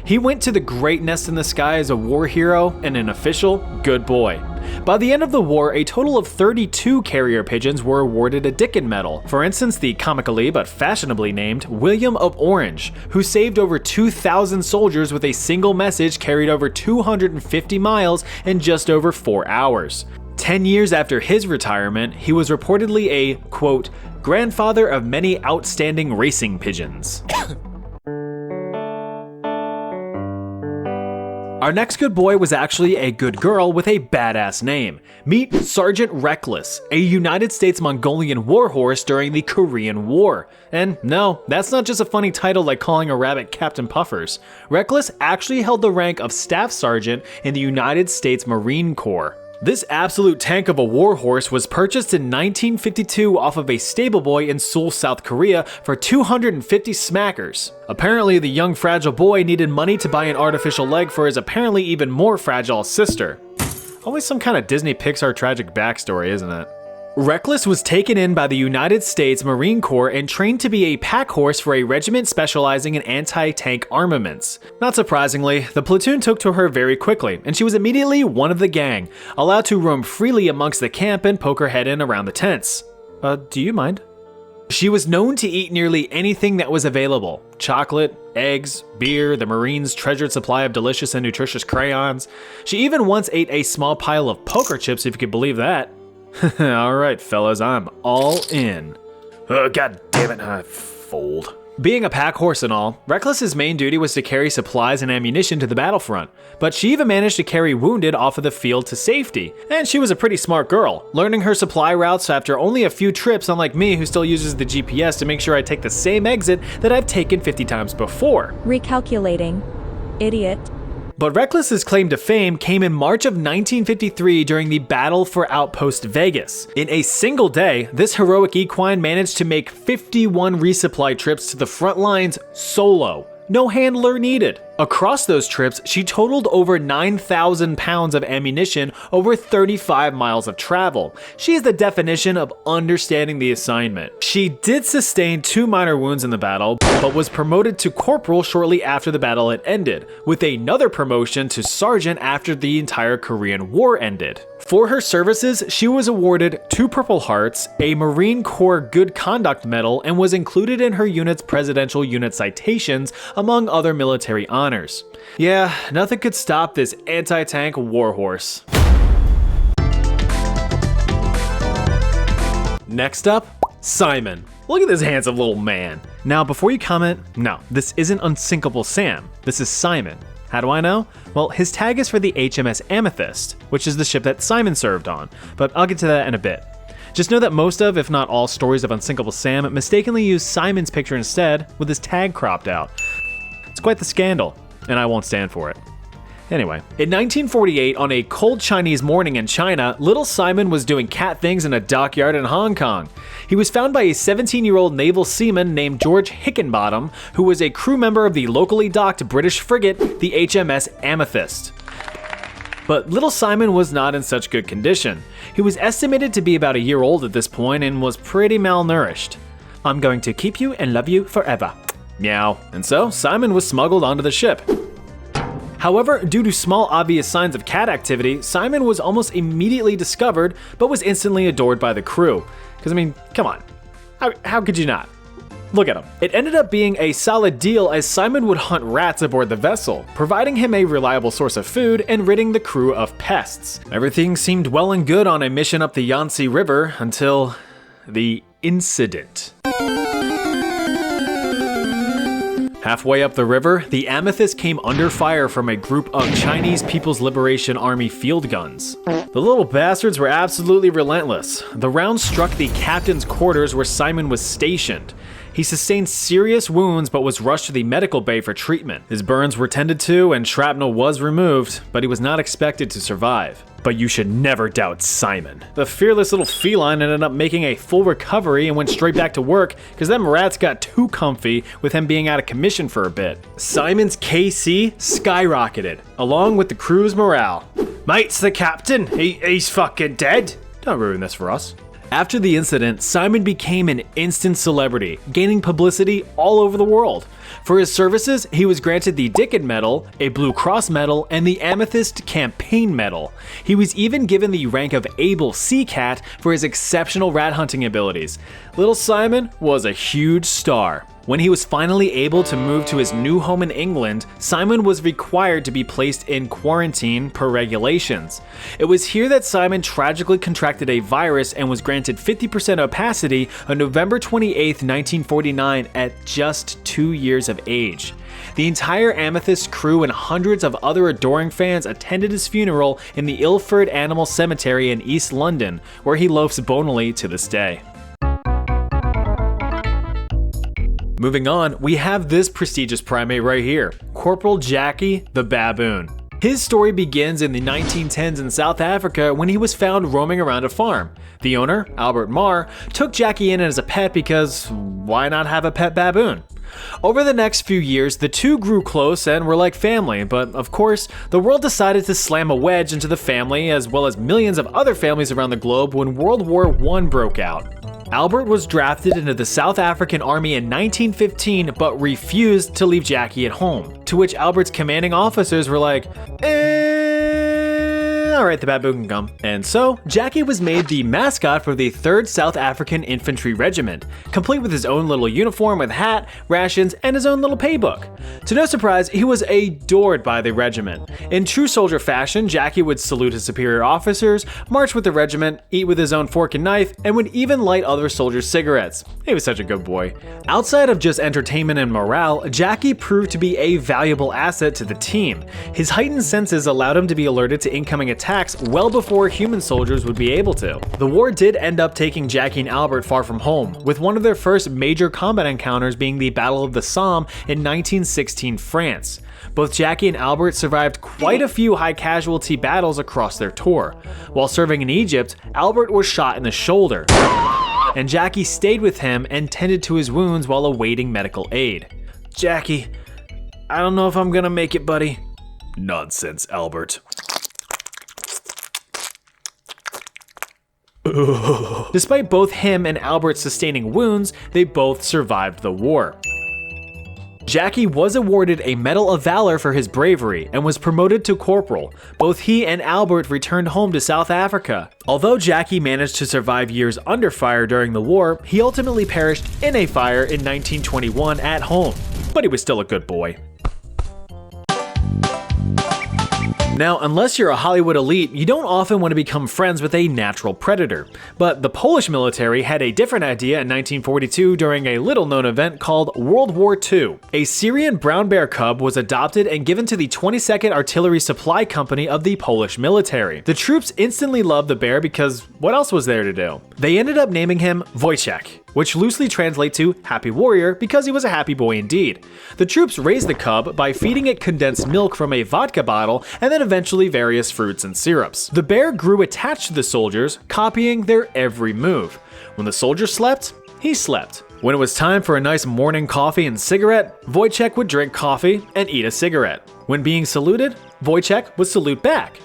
He went to the great nest in the sky as a war hero and an official good boy. By the end of the war, a total of 32 carrier pigeons were awarded a Dickin Medal. For instance, the comically but fashionably named William of Orange, who saved over 2,000 soldiers with a single message carried over 250 miles in just over 4 hours. 10 years after his retirement, he was reportedly a, quote, grandfather of many outstanding racing pigeons. Our next good boy was actually a good girl with a badass name. Meet Sergeant Reckless, a United States Mongolian warhorse during the Korean War. And no, that's not just a funny title like calling a rabbit Captain Puffers. Reckless actually held the rank of Staff Sergeant in the United States Marine Corps. This absolute tank of a warhorse was purchased in 1952 off of a stable boy in Seoul, South Korea for 250 smackers. Apparently, the young fragile boy needed money to buy an artificial leg for his apparently even more fragile sister. Always some kind of Disney Pixar tragic backstory, isn't it? Reckless was taken in by the United States Marine Corps and trained to be a pack horse for a regiment specializing in anti-tank armaments. Not surprisingly, the platoon took to her very quickly, and she was immediately one of the gang, allowed to roam freely amongst the camp and poke her head in around the tents. Do you mind? She was known to eat nearly anything that was available. Chocolate, eggs, beer, the Marines' treasured supply of delicious and nutritious crayons. She even once ate a small pile of poker chips, if you could believe that. Alright fellas, I'm all in. God damn it, I fold. Being a pack horse and all, Reckless's main duty was to carry supplies and ammunition to the battlefront, but she even managed to carry wounded off of the field to safety. And she was a pretty smart girl, learning her supply routes after only a few trips, unlike me who still uses the GPS to make sure I take the same exit that I've taken 50 times before. Recalculating. Idiot. But Reckless's claim to fame came in March of 1953 during the Battle for Outpost Vegas. In a single day, this heroic equine managed to make 51 resupply trips to the front lines solo. No handler needed. Across those trips, she totaled over 9,000 pounds of ammunition over 35 miles of travel. She is the definition of understanding the assignment. She did sustain 2 minor wounds in the battle, but was promoted to corporal shortly after the battle had ended, with another promotion to sergeant after the entire Korean War ended. For her services, she was awarded 2 Purple Hearts, a Marine Corps Good Conduct Medal, and was included in her unit's Presidential Unit Citations, among other military honors. Yeah, nothing could stop this anti-tank warhorse. Next up, Simon. Look at this handsome little man. Now, before you comment, no, this isn't Unsinkable Sam. This is Simon. How do I know? Well, his tag is for the HMS Amethyst, which is the ship that Simon served on, but I'll get to that in a bit. Just know that most of, if not all, stories of Unsinkable Sam mistakenly use Simon's picture instead, with his tag cropped out. It's quite the scandal, and I won't stand for it. Anyway, in 1948, on a cold Chinese morning in China, little Simon was doing cat things in a dockyard in Hong Kong. He was found by a 17-year-old naval seaman named George Hickenbottom, who was a crew member of the locally docked British frigate, the HMS Amethyst. But little Simon was not in such good condition. He was estimated to be about a year old at this point and was pretty malnourished. I'm going to keep you and love you forever. Meow. And so, Simon was smuggled onto the ship. However, due to small obvious signs of cat activity, Simon was almost immediately discovered, but was instantly adored by the crew. Because I mean, come on, how could you not? Look at him. It ended up being a solid deal as Simon would hunt rats aboard the vessel, providing him a reliable source of food and ridding the crew of pests. Everything seemed well and good on a mission up the Yangtze River until the incident. Halfway up the river, the Amethyst came under fire from a group of Chinese People's Liberation Army field guns. The little bastards were absolutely relentless. The round struck the captain's quarters where Simon was stationed. He sustained serious wounds but was rushed to the medical bay for treatment. His burns were tended to and shrapnel was removed, but he was not expected to survive. But you should never doubt Simon. The fearless little feline ended up making a full recovery and went straight back to work because them rats got too comfy with him being out of commission for a bit. Simon's KC skyrocketed, along with the crew's morale. Mate's the captain, he's fucking dead. Don't ruin this for us. After the incident, Simon became an instant celebrity, gaining publicity all over the world. For his services, he was granted the Dickon Medal, a Blue Cross Medal, and the Amethyst Campaign Medal. He was even given the rank of Able Sea Cat for his exceptional rat hunting abilities. Little Simon was a huge star. When he was finally able to move to his new home in England, Simon was required to be placed in quarantine per regulations. It was here that Simon tragically contracted a virus and was granted 50% opacity on November 28, 1949 at just 2 years of age. The entire Amethyst crew and hundreds of other adoring fans attended his funeral in the Ilford Animal Cemetery in East London, where he loafs bonily to this day. Moving on, we have this prestigious primate right here, Corporal Jackie the Baboon. His story begins in the 1910s in South Africa when he was found roaming around a farm. The owner, Albert Marr, took Jackie in as a pet because why not have a pet baboon? Over the next few years, the two grew close and were like family, but of course, the world decided to slam a wedge into the family as well as millions of other families around the globe when World War I broke out. Albert was drafted into the South African Army in 1915 but refused to leave Jackie at home, to which Albert's commanding officers were like, alright, the baboon can come. And so, Jackie was made the mascot for the 3rd South African Infantry Regiment, complete with his own little uniform with hat, rations, and his own little paybook. To no surprise, he was adored by the regiment. In true soldier fashion, Jackie would salute his superior officers, march with the regiment, eat with his own fork and knife, and would even light other soldiers' cigarettes. He was such a good boy. Outside of just entertainment and morale, Jackie proved to be a valuable asset to the team. His heightened senses allowed him to be alerted to incoming attacks well before human soldiers would be able to. The war did end up taking Jackie and Albert far from home, with one of their first major combat encounters being the Battle of the Somme in 1916 France. Both Jackie and Albert survived quite a few high casualty battles across their tour. While serving in Egypt, Albert was shot in the shoulder, and Jackie stayed with him and tended to his wounds while awaiting medical aid. Jackie, I don't know if I'm gonna make it, buddy. Nonsense, Albert. Despite both him and Albert sustaining wounds, they both survived the war. Jackie was awarded a Medal of Valor for his bravery and was promoted to corporal. Both he and Albert returned home to South Africa. Although Jackie managed to survive years under fire during the war, he ultimately perished in a fire in 1921 at home. But he was still a good boy. Now, unless you're a Hollywood elite, you don't often want to become friends with a natural predator. But the Polish military had a different idea in 1942 during a little-known event called World War II. A Syrian brown bear cub was adopted and given to the 22nd Artillery Supply Company of the Polish military. The troops instantly loved the bear because what else was there to do? They ended up naming him Wojciech, which loosely translates to Happy Warrior because he was a happy boy indeed. The troops raised the cub by feeding it condensed milk from a vodka bottle and then eventually various fruits and syrups. The bear grew attached to the soldiers, copying their every move. When the soldiers slept, he slept. When it was time for a nice morning coffee and cigarette, Wojciech would drink coffee and eat a cigarette. When being saluted, Wojciech would salute back.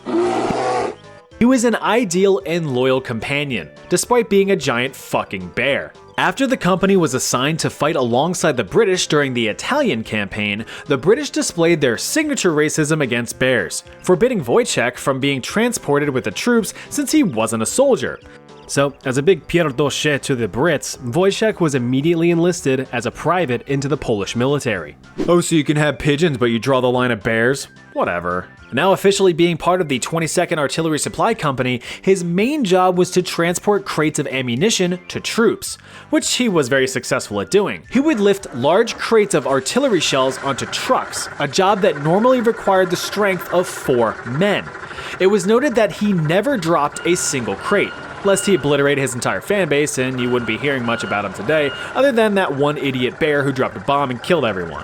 He was an ideal and loyal companion, despite being a giant fucking bear. After the company was assigned to fight alongside the British during the Italian campaign, the British displayed their signature racism against bears, forbidding Wojciech from being transported with the troops since he wasn't a soldier. So, as a big Pierre Doche to the Brits, Wojciech was immediately enlisted as a private into the Polish military. Oh, so you can have pigeons but you draw the line at bears? Whatever. Now officially being part of the 22nd Artillery Supply Company, his main job was to transport crates of ammunition to troops, which he was very successful at doing. He would lift large crates of artillery shells onto trucks, a job that normally required the strength of 4 men. It was noted that he never dropped a single crate, lest he obliterate his entire fan base and you wouldn't be hearing much about him today, other than that one idiot bear who dropped a bomb and killed everyone.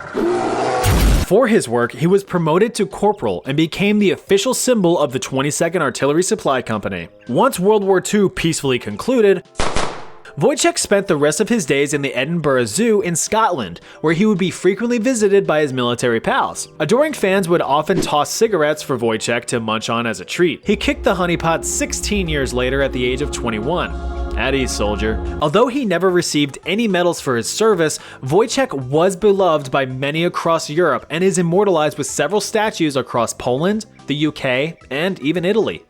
For his work, he was promoted to corporal and became the official symbol of the 22nd Artillery Supply Company. Once World War II peacefully concluded, Wojciech spent the rest of his days in the Edinburgh Zoo in Scotland, where he would be frequently visited by his military pals. Adoring fans would often toss cigarettes for Wojciech to munch on as a treat. He kicked the honeypot 16 years later at the age of 21. At ease, soldier. Although he never received any medals for his service, Wojciech was beloved by many across Europe and is immortalized with several statues across Poland, the UK, and even Italy.